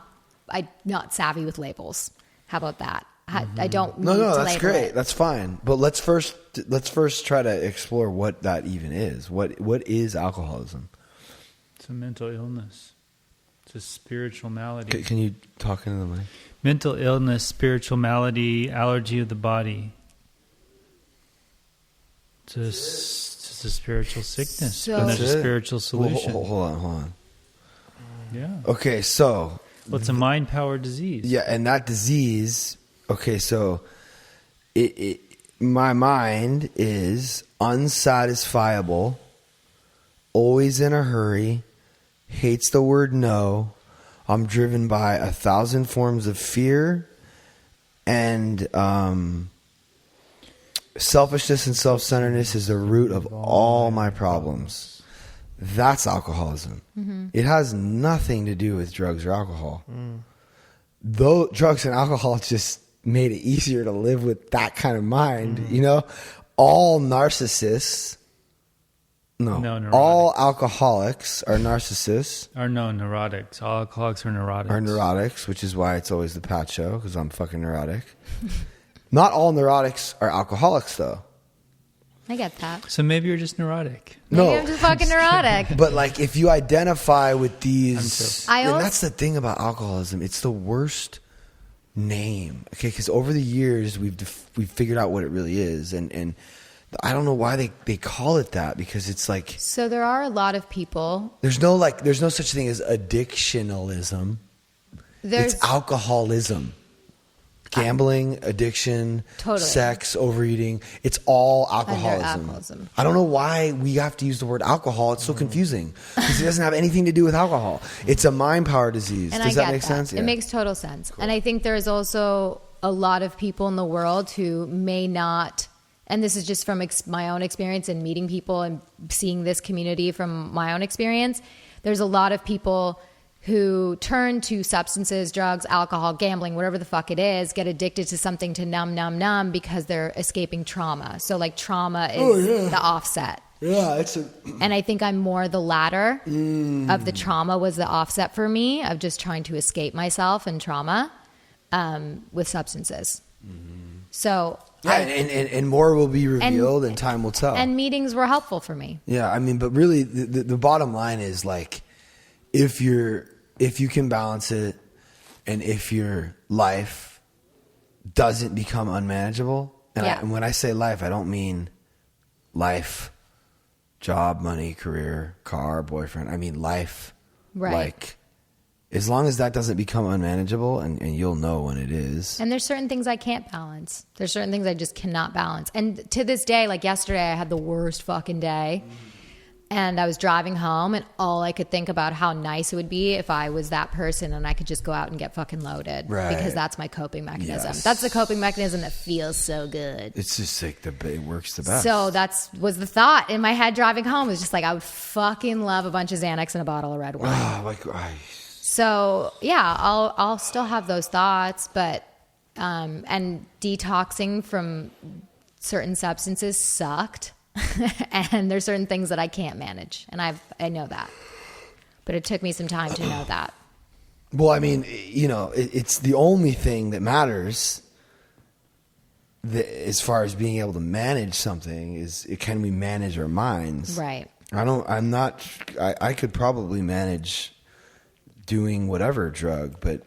savvy with labels. How about that? I don't. No, that's label great. it. That's fine. But let's first try to explore what that even is. What is alcoholism? It's a mental illness. It's a spiritual malady. Can you talk into the mic? Mental illness, spiritual malady, allergy of the body. It's just a spiritual sickness. So- and there's That's a it? spiritual solution. Hold on. Yeah. Okay, so Well, it's a mind-powered disease. yeah, and that disease. Okay, so my mind is unsatisfiable, always in a hurry, hates the word no. I'm driven by 1,000 forms of fear, and selfishness and self-centeredness is the root of all my problems. That's alcoholism. It has nothing to do with drugs or alcohol. Though drugs and alcohol just made it easier to live with that kind of mind, you know? All narcissists, neurotics. all alcoholics are narcissists. Or no, neurotics. All alcoholics are neurotics. Are neurotics, which is why it's always the Pat Show, because I'm fucking neurotic. Not all neurotics are alcoholics, though. I get that. So maybe you're just neurotic. Maybe I'm just fucking neurotic. But like, if you identify with these, I and also- that's the thing about alcoholism, it's the worst name. Okay, because over the years we've figured out what it really is, and I don't know why they call it that, because it's like So there are a lot of people. there's no such thing as addictionalism. There's It's alcoholism. Gambling, addiction, Totally. sex, overeating. It's all alcoholism. alcoholism. I don't know why we have to use the word alcohol. It's so confusing because it doesn't have anything to do with alcohol. It's a mind power disease. And Does I that get make sense? It makes total sense. And I think there's also a lot of people in the world who may not, and this is just from my own experience and meeting people and seeing this community from my own experience. There's a lot of people who turn to substances, drugs, alcohol, gambling, whatever the fuck it is, get addicted to something to numb because they're escaping trauma. So like trauma is the offset. Yeah, And I think I'm more the latter of the trauma was the offset for me of just trying to escape myself and trauma with substances. So yeah, and more will be revealed and time will tell. And meetings were helpful for me. Yeah, I mean, but really the bottom line is like, if you can balance it, and if your life doesn't become unmanageable, and when I say life, I don't mean life, job, money, career, car, boyfriend. I mean life. Right. Like, as long as that doesn't become unmanageable, and you'll know when it is. And there's certain things I can't balance. There's certain things I just cannot balance. And to this day, like yesterday, I had the worst fucking day. And I was driving home, and all I could think about how nice it would be if I was that person and I could just go out and get fucking loaded. Right. Because that's my coping mechanism. Yes. That's the coping mechanism that feels so good. It's just like it works the best. So was the thought in my head driving home. It was just like, I would fucking love a bunch of Xanax and a bottle of red wine. So yeah, I'll still have those thoughts, but and detoxing from certain substances sucked. And there's certain things that I can't manage, and I know that. But it took me some time to know that. Well, I mean, it's the only thing that matters as far as being able to manage something is can we manage our minds? Right. I could probably manage doing whatever drug, but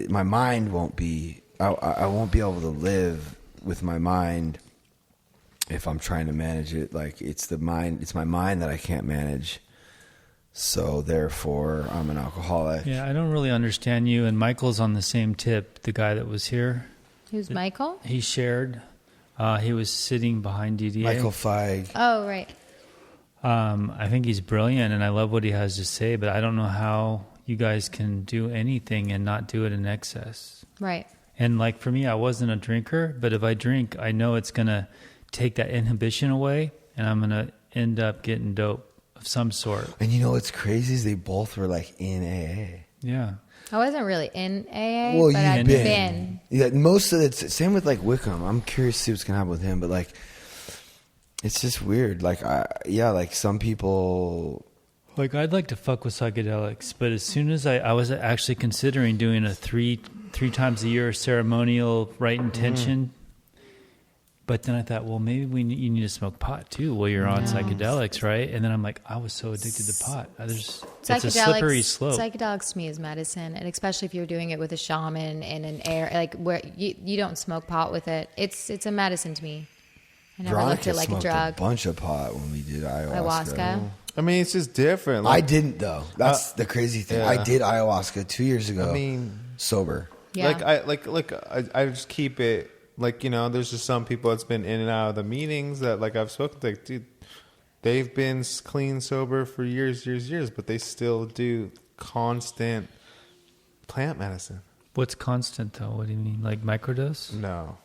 my mind won't be, I won't be able to live with my mind if I'm trying to manage it. Like it's my mind that I can't manage. So therefore I'm an alcoholic. Yeah, I don't really understand you. And Michael's on the same tip, the guy that was here. Who's Michael? He shared. He was sitting behind Didier. Michael Feig. Oh, right. I think he's brilliant, and I love what he has to say, but I don't know how you guys can do anything and not do it in excess. Right. And like for me, I wasn't a drinker, but if I drink, I know it's going to take that inhibition away, and I'm going to end up getting dope of some sort. And you know what's crazy is they both were like in AA. Yeah. I wasn't really in AA, Well, but you've I've been. Yeah, most of it's same with like Wickham. I'm curious to see what's gonna happen with him, but like, it's just weird. Like, like some people. Like I'd like to fuck with psychedelics, but as soon as I was actually considering doing a three times a year ceremonial right intention. But then I thought, well, maybe you need to smoke pot too while you're on psychedelics, right? And then I'm like, I was so addicted to pot. It's a slippery slope. Psychedelics to me is medicine, and especially if you're doing it with a shaman in an air like where you don't smoke pot with it. It's a medicine to me. I never looked at it like a smoked drug. A bunch of pot when we did ayahuasca. I mean, it's just different. I didn't though. That's the crazy thing. Yeah. I did ayahuasca 2 years ago. I mean, sober. Yeah. I just keep it. Like, there's just some people that's been in and out of the meetings that, like, I've spoken to, like, dude, they've been clean, sober for years, but they still do constant plant medicine. What's constant, though? What do you mean? Like microdose? No.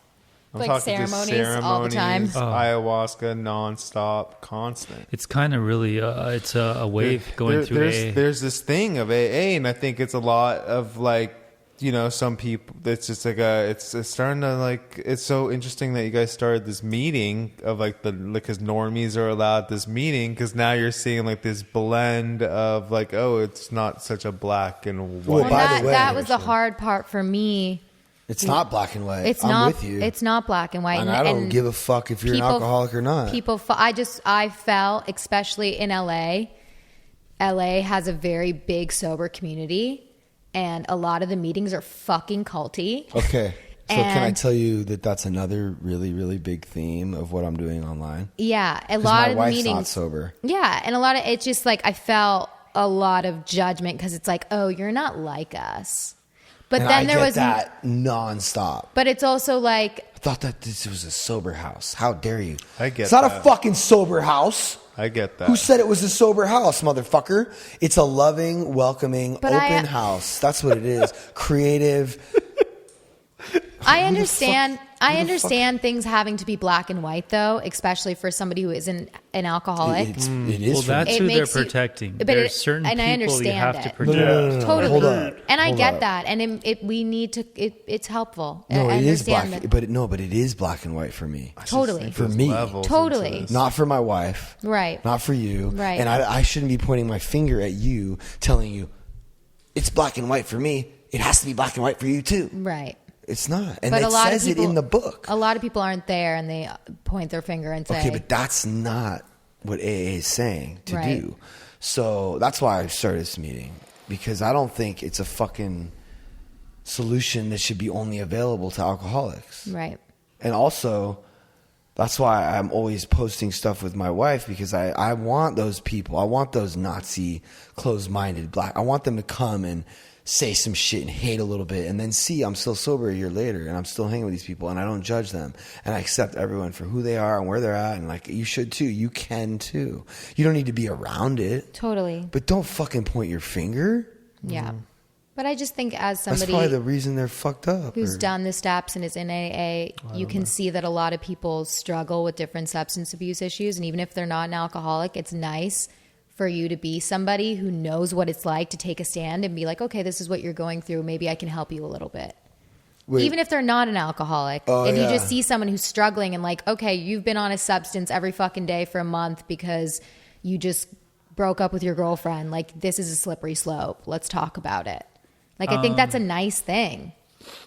I'm Like talking just ceremonies all the time? ayahuasca, nonstop, constant. It's kind of really, it's a wave going through AA. There's this thing of AA, and I think it's a lot of, like, some people, it's just like it's starting to like, it's so interesting that you guys started this meeting of because normies are allowed this meeting, because now you're seeing like this blend of like, oh, it's not such a black and white. Well, by the way, that was the hard part for me. It's not black and white. It's I'm not. with you. It's not black and white, and I don't give a fuck if you're an alcoholic or not. I felt, especially in LA. LA has a very big sober community. And a lot of the meetings are fucking culty. Okay. So can I tell you that that's another really, really big theme of what I'm doing online? Yeah. A lot of the meetings. My wife's not sober. Yeah. And it's just like I felt a lot of judgment because it's like, oh, you're not like us. But and then there was that nonstop. But it's also like, I thought that this was a sober house. How dare you? I get It's not that. a fucking sober house. I get that. Who said it was a sober house, motherfucker? It's a loving, welcoming, open house. That's what it is. Creative. I understand things having to be black and white, though, especially for somebody who isn't an alcoholic. It is. Well, that's who they're protecting. There's certain people you have to protect. No. Totally. Hold on. And I get that. And we need to, it's helpful. No, I it is black. that. But it is black and white for me. Totally. For me. Totally. Not for my wife. Right. Not for you. Right. And I shouldn't be pointing my finger at you, telling you, it's black and white for me. It has to be black and white for you, too. Right. It's not. And but it says it in the book. A lot of people aren't there and they point their finger and say. Okay, but that's not what AA is saying to Right. do. So that's why I started this meeting. Because I don't think it's a fucking solution that should be only available to alcoholics. Right. And also, that's why I'm always posting stuff with my wife, because I want those people. I want those Nazi, closed-minded black. I want them to come and say some shit and hate a little bit, and then see I'm still sober a year later and I'm still hanging with these people and I don't judge them and I accept everyone for who they are and where they're at, and like, you should too. You can too. You don't need to be around it. Totally. But don't fucking point your finger. Yeah. But I just think as somebody That's probably the reason they're fucked up. who's done the steps and is in AA, you can see that a lot of people struggle with different substance abuse issues, and even if they're not an alcoholic, it's nice for you to be somebody who knows what it's like to take a stand and be like, okay, this is what you're going through. Maybe I can help you a little bit. Wait. Even if they're not an alcoholic, and you just see someone who's struggling and like, okay, you've been on a substance every fucking day for a month because you just broke up with your girlfriend. Like, this is a slippery slope. Let's talk about it. Like, I think that's a nice thing.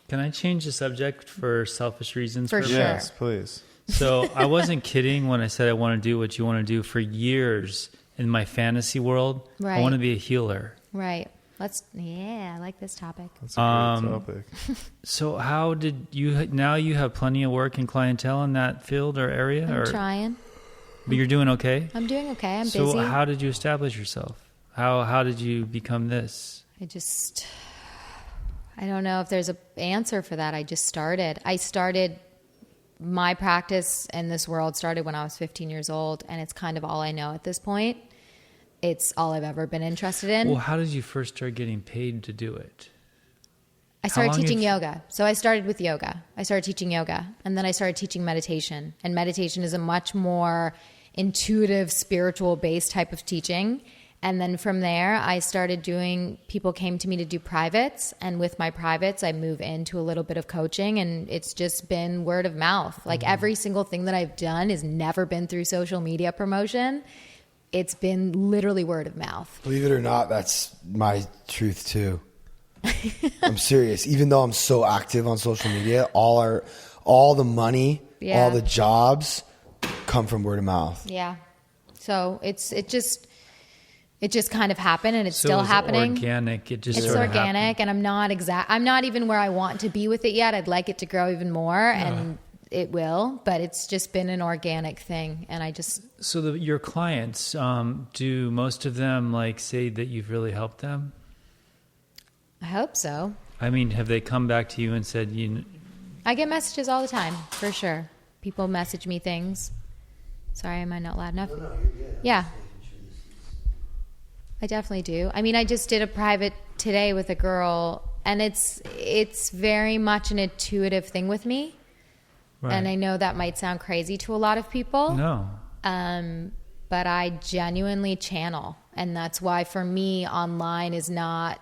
Can I change the subject for selfish reasons? For sure. Yes, please. So I wasn't kidding when I said I want to do what you want to do. For years in my fantasy world, Right. I want to be a healer. Right. I like this topic. That's a great topic. So how did you, now you have plenty of work and clientele in that field or area? I'm trying. But you're doing okay? I'm doing okay. I'm So busy. how did you establish yourself? How did you become this? I don't know if there's an answer for that. I just started. My practice in this world started when I was 15 years old, and it's kind of all I know at this point. It's all I've ever been interested in. Well, how did you first start getting paid to do it? I started long teaching have- yoga. So I started with yoga. I started teaching yoga, and then I started teaching meditation. And meditation is a much more intuitive, spiritual-based type of teaching. And then from there, I started people came to me to do privates. And with my privates, I move into a little bit of coaching. And it's just been word of mouth. Like every single thing that I've done has never been through social media promotion. It's been literally word of mouth. Believe it or not, that's my truth too. I'm serious. Even though I'm so active on social media, all the money, Yeah. all the jobs come from word of mouth. Yeah. So it just kind of happened, and it's So still it's happening. organic. It just It's sort of organic, happened. and I'm not even where I want to be with it yet. I'd like it to grow even more, and it will, but it's just been an organic thing. And I just, So your clients, do most of them like say that you've really helped them? I hope so. I mean, have they come back to you and said, I get messages all the time, for sure. People message me things. Sorry, am I not loud enough? Yeah. I definitely do. I mean, I just did a private today with a girl, and it's very much an intuitive thing with me. right. And I know that might sound crazy to a lot of people. No. But I genuinely channel. And that's why for me, online is not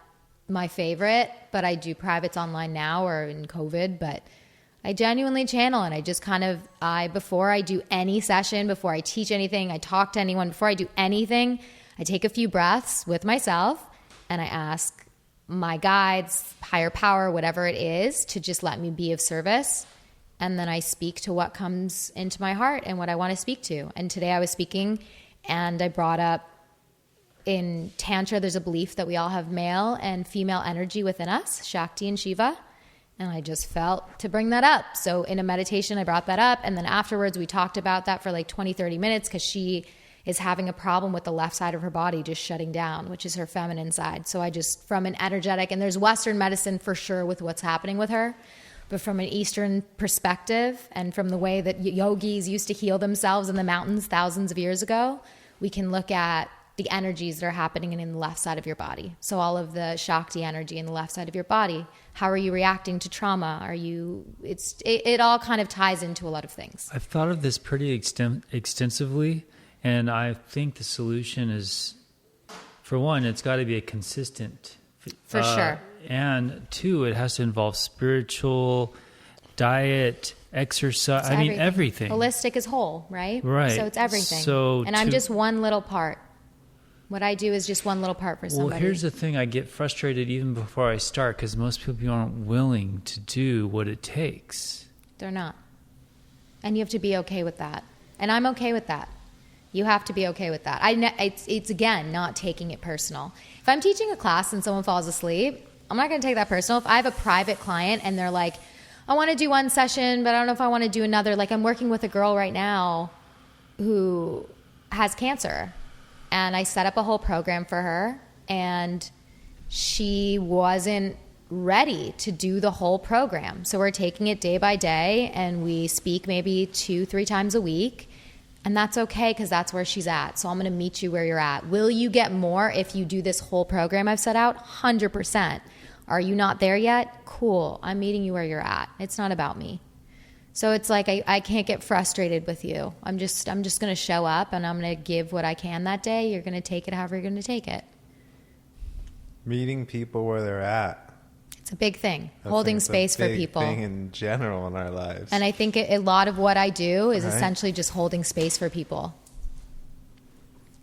my favorite, but I do privates online now or in COVID, but I genuinely channel. And I just before I do any session, before I teach anything, I talk to anyone, before I do anything, I take a few breaths with myself and I ask my guides, higher power, whatever it is, to just let me be of service. And then I speak to what comes into my heart and what I want to speak to. And today I was speaking and I brought up, in Tantra, there's a belief that we all have male and female energy within us, Shakti and Shiva. And I just felt to bring that up. So in a meditation, I brought that up. And then afterwards, we talked about that for like 20, 30 minutes because she is having a problem with the left side of her body just shutting down, which is her feminine side. So I just, from an energetic, and there's Western medicine for sure with what's happening with her, but from an Eastern perspective and from the way that yogis used to heal themselves in the mountains thousands of years ago, we can look at the energies that are happening in the left side of your body. So all of the Shakti energy in the left side of your body. How are you reacting to trauma? It all kind of ties into a lot of things. I've thought of this pretty extensively, and I think the solution is, for one, it's got to be a consistent. For sure. And two, it has to involve spiritual, diet, exercise. It's I mean, everything. Holistic is whole, right? Right. So it's everything. So and I'm just one little part. What I do is just one little part for somebody. Well, here's the thing. I get frustrated even before I start because most people aren't willing to do what it takes. They're not. And you have to be okay with that. And I'm okay with that. You have to be okay with that. It's again, not taking it personal. If I'm teaching a class and someone falls asleep, I'm not going to take that personal. If I have a private client and they're like, I want to do one session, but I don't know if I want to do another. Like I'm working with a girl right now who has cancer. And I set up a whole program for her, and she wasn't ready to do the whole program. So we're taking it day by day, and we speak maybe 2-3 times a week, and that's okay because that's where she's at. So I'm going to meet you where you're at. Will you get more if you do this whole program I've set out? 100%. Are you not there yet? Cool. I'm meeting you where you're at. It's not about me. So it's like I can't get frustrated with you. I'm just going to show up and I'm going to give what I can that day. You're going to take it however you're going to take it. Meeting people where they're at. It's a big thing. I Holding think it's a space for big people. thing in general in our lives. And I think a lot of what I do is Right. essentially just holding space for people.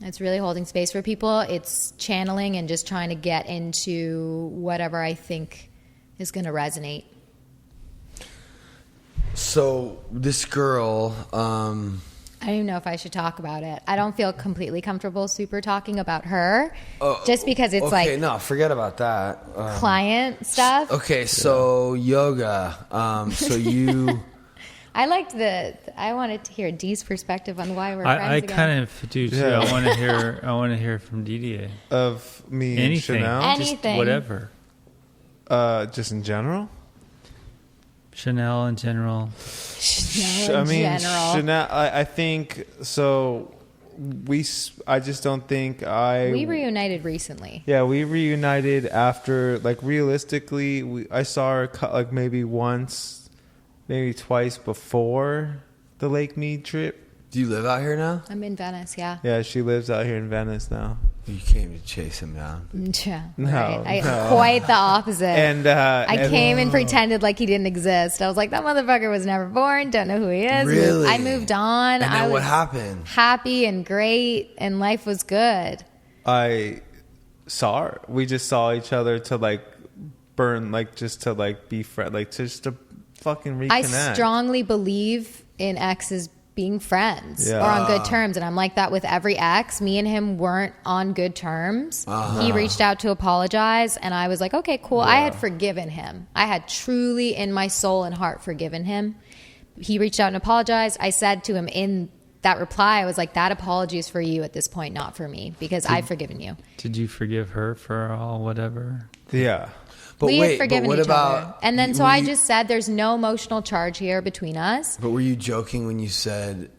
It's really holding space for people. It's channeling and just trying to get into whatever I think is going to resonate. So this girl, I don't even know if I should talk about it. I don't feel completely comfortable super talking about her just because it's okay, like no, forget about that. client stuff. Okay, so yoga. So you. I wanted to hear Dee's perspective on why we're friends I again. kind of do too. Yeah. I want to hear from Didier. Of me and Anything. Chanel? Anything. Just whatever. Just in general? Chanel in general. Chanel in general. Chanel, I think, so I just don't think We reunited recently. Yeah, we reunited after, like, realistically, I saw her like maybe once, maybe twice before the Lake Mead trip. Do you live out here now? I'm in Venice, yeah. Yeah, she lives out here in Venice now. You came to chase him down. Yeah, No, right. no. Quite the opposite. And I came and pretended like he didn't exist. I was like, that motherfucker was never born. Don't know who he is. Really? I moved on. And then I what was happened? happy and great, and life was good. I saw her. We just saw each other to, like, burn, like, just to, like, be friends, like, just to fucking reconnect. I strongly believe in exes being friends Yeah. or on good terms, and I'm like that with every ex. Me and him weren't on good terms. He reached out to apologize, and I was like, okay, cool. I had forgiven him. I had truly in my soul and heart forgiven him. He reached out and apologized. I said to him in that reply, I was like, that apology is for you at this point, not for me, because I've forgiven you. Did you forgive her for all whatever? Yeah. But We wait, had forgiven but what each about? other. And then so I just said there's no emotional charge here between us. But were you joking when you said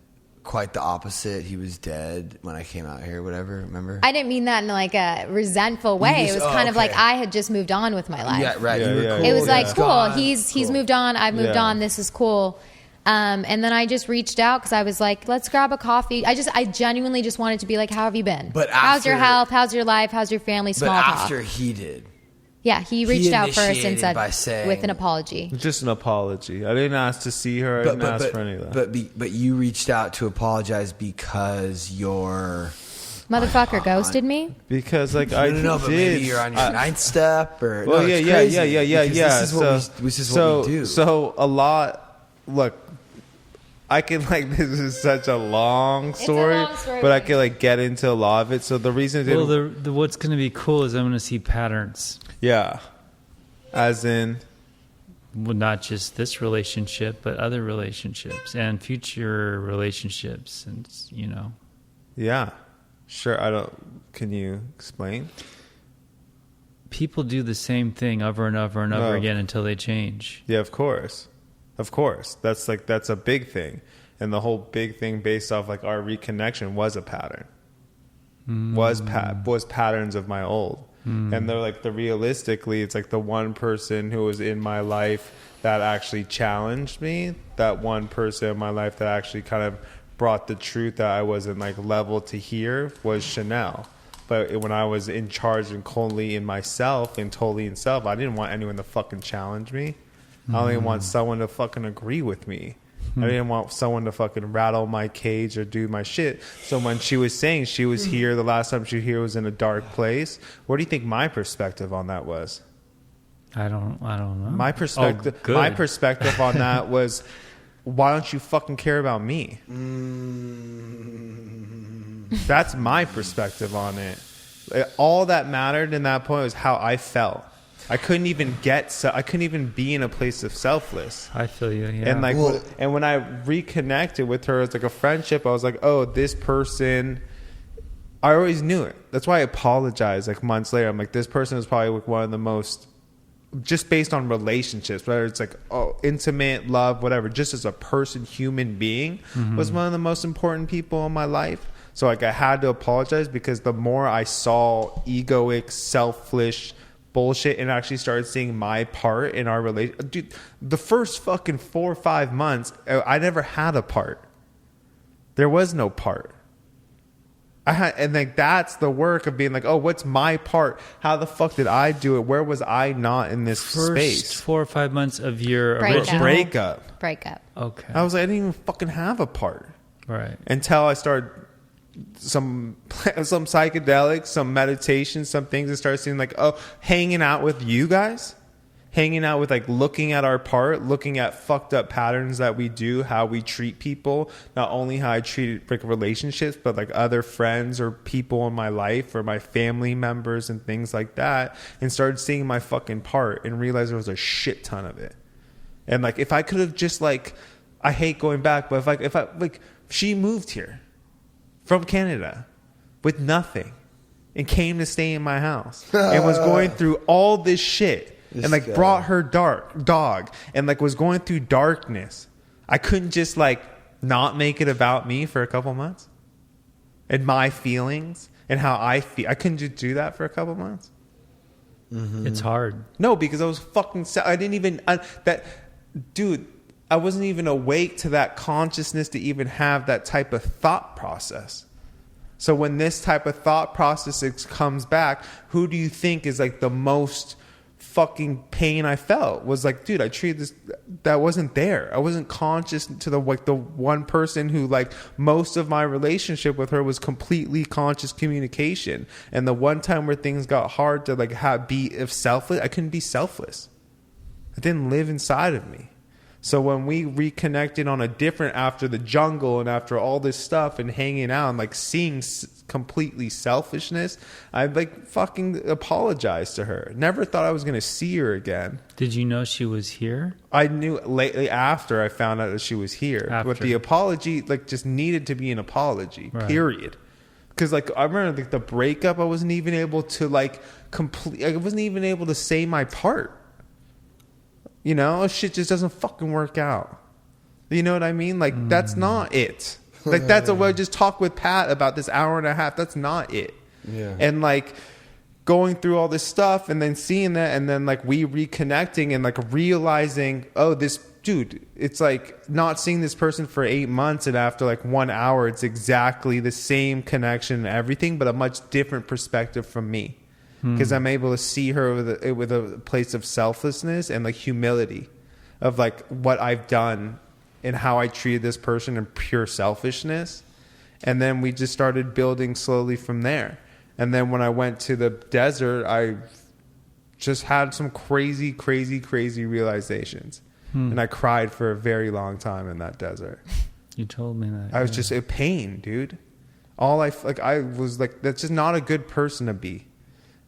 quite the opposite? He was dead when I came out here. Whatever. Remember? I didn't mean that in like a resentful way. just- It was kind of like okay. I had just moved on with my life. Yeah, right. Yeah, you were yeah, cool. It was Yeah. like, cool. Gone. He's Cool. moved on. I've moved Yeah. on. This is cool. And then I just reached out because I was like, let's grab a coffee. I genuinely just wanted to be like, how have you been? But how's your after- health? How's your life? How's your family? But Small after talk. he did. Yeah, he reached out first and initiated said by saying- with an apology. Just an apology. I didn't ask to see her. I didn't ask for any of that. But you reached out to apologize because you're. Motherfucker ghosted me. Because, like, I No, but did. maybe you're on your ninth step or. Well, no, yeah, it's yeah, crazy yeah. because This is what we do. So a lot. Look, I can, like, this is such a long story, long story, but I but- can, like, get into a lot of it. So the reason it Well, didn't, the what's going to be cool is I'm going to see patterns. yeah, as in, Well, not just this relationship, but other relationships and future relationships, and yeah, sure. I don't. Can you explain? people do the same thing over and over and over No. again until they change. Yeah, of course. That's a big thing, and the whole big thing based off, like, our reconnection was a pattern. Was patterns of my old, and they're like realistically, it's like the one person who was in my life that actually challenged me. That one person in my life that actually kind of brought the truth that I wasn't, like, level to hear was Chanel. But when I was in charge and totally in myself and totally in self, I didn't want anyone to fucking challenge me. I only want someone to fucking agree with me. I didn't want someone to fucking rattle my cage or do my shit. So when she was saying she was here, the last time she was here was in a dark place, what do you think my perspective on that was? I don't know. My perspective, Oh, good. my perspective on that was, why don't you fucking care about me? That's my perspective on it. All that mattered in that point was how I felt. I couldn't even be in a place of selfless. I feel you. Yeah. And, like, Well- and when I reconnected with her as, like, a friendship, I was like, oh, this person, I always knew it. That's why I apologized, like, months later. I'm like, this person is probably, like, one of the most, just based on relationships, whether it's, like, intimate, love, whatever, just as a person, human being, was one of the most important people in my life. So, like, I had to apologize because the more I saw egoic, selfish bullshit and actually started seeing my part in our relationship. Dude, the first fucking 4 or 5 months, I never had a part. There was no part. And like that's the work of being like, oh, what's my part? How the fuck did I do it? Where was I not in this space? 4 or 5 months of your Breakup. original Breakup. Okay. I was like, I didn't even fucking have a part. Right. Until I started some psychedelics, some meditation, some things that started seeing like, oh, hanging out with you guys. Hanging out with like looking at our part, looking at fucked up patterns that we do, how we treat people, not only how I treat like relationships, but like other friends or people in my life or my family members and things like that, and started seeing my fucking part and realized there was a shit ton of it. And like if I could have just like, I hate going back, but if I she moved here from Canada with nothing and came to stay in my house and was going through all this shit. And like brought her dog and like was going through darkness. I couldn't just like not make it about me for a couple months and my feelings and how I feel. I couldn't just do that for a couple months. Mm-hmm. It's hard. No, because I was fucking. I didn't even dude. I wasn't even awake to that consciousness to even have that type of thought process. So when this type of thought process comes back, who do you think is like the most fucking pain I felt? Was like, dude, I treated this, that wasn't there. I wasn't conscious to the one person who like most of my relationship with her was completely conscious communication. And the one time where things got hard to like be selfless, I couldn't be selfless. It didn't live inside of me. So when we reconnected on a different, after the jungle and after all this stuff and hanging out and like seeing completely selfishness, I like fucking apologized to her. Never thought I was going to see her again. Did you know she was here? I knew lately after I found out that she was here. After. But the apology like just needed to be an apology, right. Period. Because like I remember like the breakup, I wasn't even able to like I wasn't even able to say my part. You know, shit just doesn't fucking work out. You know what I mean? Like, that's not it. Like, that's what I just talked with Pat about this hour and a half. That's not it. Yeah. And, like, going through all this stuff and then seeing that and then, like, we reconnecting and, like, realizing, oh, this dude, it's, like, not seeing this person for 8 months and after, like, 1 hour, it's exactly the same connection and everything, but a much different perspective from me. Because I'm able to see her with a place of selflessness and like humility of like what I've done and how I treated this person and pure selfishness. And then we just started building slowly from there. And then when I went to the desert, I just had some crazy realizations. And I cried for a very long time in that desert. You told me that. I was just in pain, dude. I was like, that's just not a good person to be.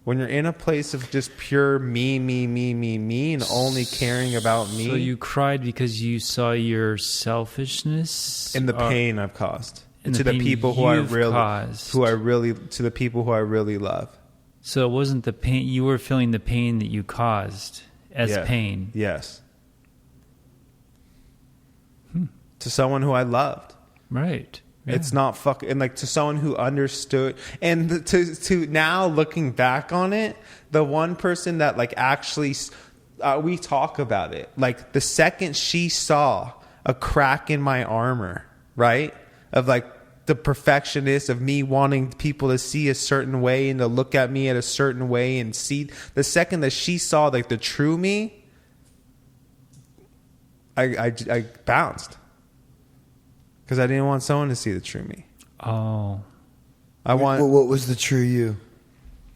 When you're in a place of just pure me, and only caring about me. So you cried because you saw your selfishness and the pain I've caused to the people to the people who I really love. So it wasn't the pain you were feeling, the pain that you caused as pain. Yes. To someone who I loved. Right. Yeah. It's not fucking, and like to someone who understood, and to now looking back on it, the one person that like actually, we talk about it, like the second she saw a crack in my armor, right? Of like the perfectionist of me wanting people to see a certain way and to look at me at a certain way and see, the second that she saw like the true me, I bounced. Because I didn't want someone to see the true me. Oh. What was the true you?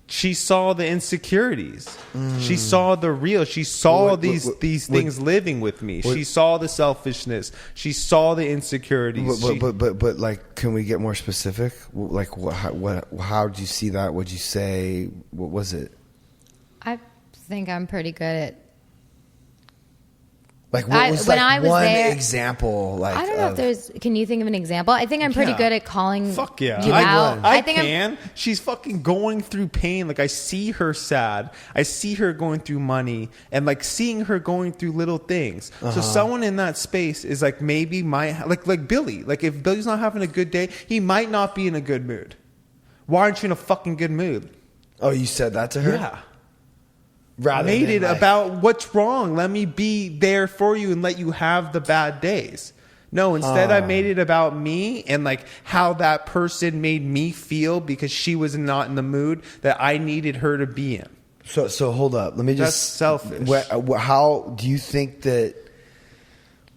She saw the insecurities. She saw the real. She saw these things living with me. She saw the selfishness. She saw the insecurities. But like, can we get more specific? Like, how did you see that? What'd you say? What was it? I think I'm pretty good at. Like, what was when like I was one there, example? Like, I don't know if there's. Can you think of an example? I think I'm pretty good at calling Fuck yeah. you out. I think can. She's fucking going through pain. Like, I see her sad. I see her going through money, and like seeing her going through little things. So someone in that space is like maybe like Billy. Like if Billy's not having a good day, he might not be in a good mood. Why aren't you in a fucking good mood? Oh, you said that to her? Yeah. Rather made than it like, about what's wrong. Let me be there for you and let you have the bad days. No, instead I made it about me and like how that person made me feel because she was not in the mood that I needed her to be in. So hold up. Let me That's just. selfish. How do you think that?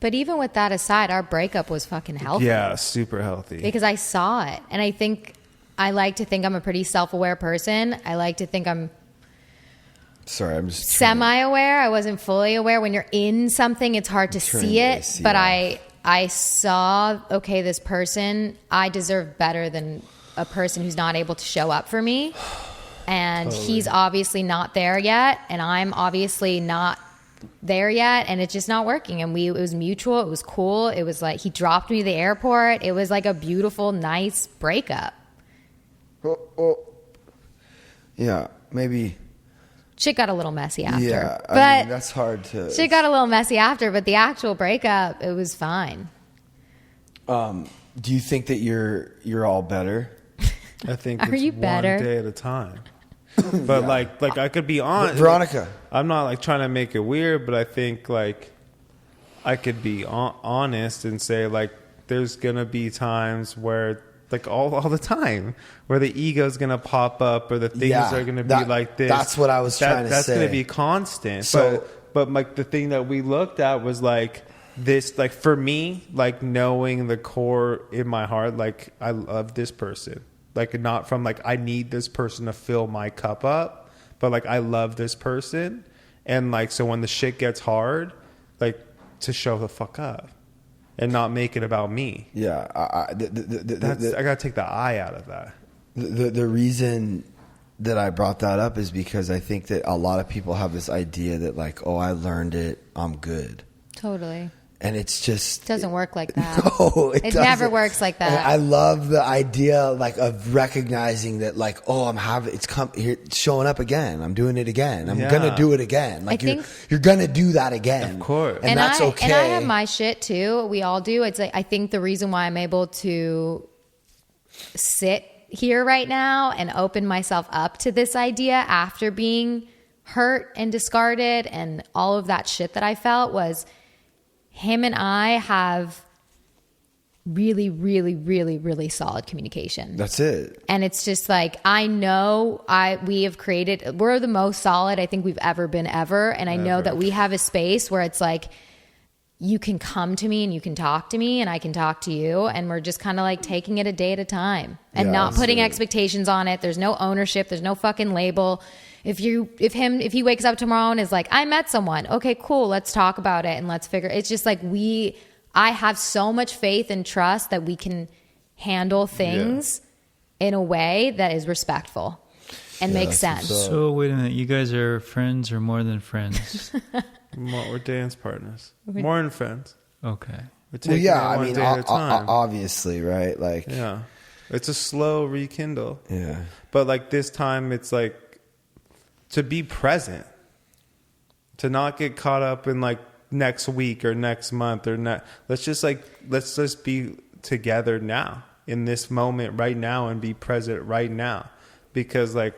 But even with that aside, our breakup was fucking healthy. Yeah, super healthy. Because I saw it. And I like to think I'm a pretty self-aware person. I like to think I'm Sorry, I'm just semi-aware. I wasn't fully aware. When you're in something, it's hard to see it. But I saw, okay, this person, I deserve better than a person who's not able to show up for me. And he's obviously not there yet. And I'm obviously not there yet. And it's just not working. And it was mutual. It was cool. It was like he dropped me to the airport. It was like a beautiful, nice breakup. Yeah, maybe. Shit got a little messy after. Yeah, but I mean, that's hard to. Shit got a little messy after, but the actual breakup, it was fine. Do you think that you're all better? I think Are it's you better? one day at a time. But like I could be honest. Veronica. I'm not like trying to make it weird, but I think like I could be honest and say like there's gonna be times where like all the time where the ego's gonna pop up or the things are gonna be like this. That's what I was trying to say. That's gonna be constant. So, but like the thing that we looked at was like this, like for me, like knowing the core in my heart, like I love this person. Like not from like I need this person to fill my cup up, but like I love this person, and like so when the shit gets hard, like to show the fuck up and not make it about me. Yeah, I gotta take the I out of that. The reason that I brought that up is because I think that a lot of people have this idea that like, oh, I learned it, I'm good. Totally. And it's just... It doesn't work like that. No, it doesn't. Never works like that. And I love the idea like of recognizing that like, oh, it's showing up again. I'm doing it again. I'm going to do it again. Like you're going to do that again. Of course. And that's okay. And I have my shit too. We all do. It's like, I think the reason why I'm able to sit here right now and open myself up to this idea after being hurt and discarded and all of that shit that I felt was him and I have really, really, really, really solid communication. That's it. And it's just like, I know we're the most solid I think we've ever been ever. And I know that we have a space where it's like, you can come to me and you can talk to me and I can talk to you. And we're just kind of like taking it a day at a time and not putting expectations on it. There's no ownership. There's no fucking label. If he wakes up tomorrow and is like, I met someone. Okay, cool. Let's talk about it and let's figure. It's just like I have so much faith and trust that we can handle things in a way that is respectful and makes sense. So wait a minute, you guys are friends or more than friends? We're dance partners. More than friends. Okay. We're taking it one day at a time. Obviously, right? Like, yeah, it's a slow rekindle. Yeah. But like this time, it's like to be present, to not get caught up in like next week or next month or let's just be together now in this moment right now and be present right now. Because like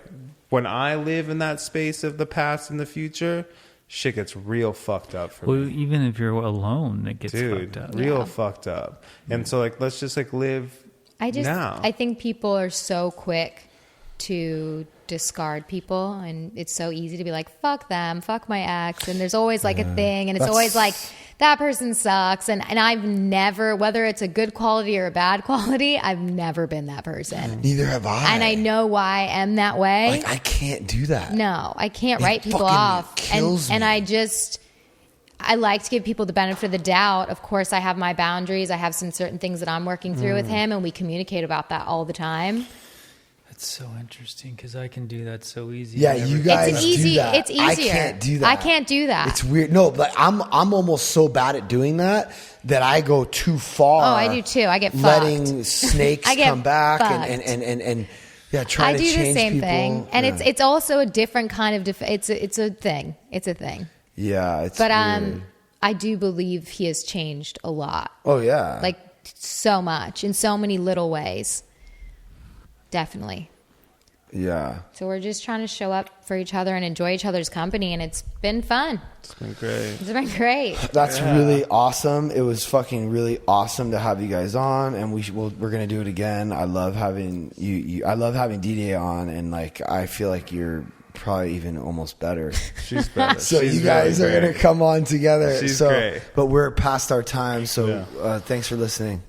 when I live in that space of the past and the future, shit gets real fucked up for me. Even if you're alone, it gets fucked up. Real fucked up. And so like let's just like live now. I think people are so quick to discard people, and it's so easy to be like, fuck them, fuck my ex, and there's always like a thing, and it's always like that person sucks, and I've never, whether it's a good quality or a bad quality, I've never been that person. Neither have I. And I know why I am that way. Like, I can't do that. No, I can't write people fucking off. kills And me. I like to give people the benefit of the doubt. Of course, I have my boundaries. I have some certain things that I'm working through with him, and we communicate about that all the time. That's so interesting because I can do that so easy. Yeah, you guys do that. It's easier. I can't do that. I can't do that. It's weird. No, but I'm almost so bad at doing that I go too far. Oh, I do too. I get letting snakes come back fucked. and try to change people. I do the same thing, and it's also a different kind of it's a thing. It's a thing. Yeah, it's but weird. I do believe he has changed a lot. Oh yeah, like so much in so many little ways. Definitely. Yeah. So we're just trying to show up for each other and enjoy each other's company, and it's been fun. It's been great. It's been great. That's really awesome. It was fucking really awesome to have you guys on, and we're gonna do it again. I love having you. I love having Didier on, and like I feel like you're probably even almost better. She's better. So She's you guys really are gonna great. come on together. She's so, great. But we're past our time. So thanks for listening.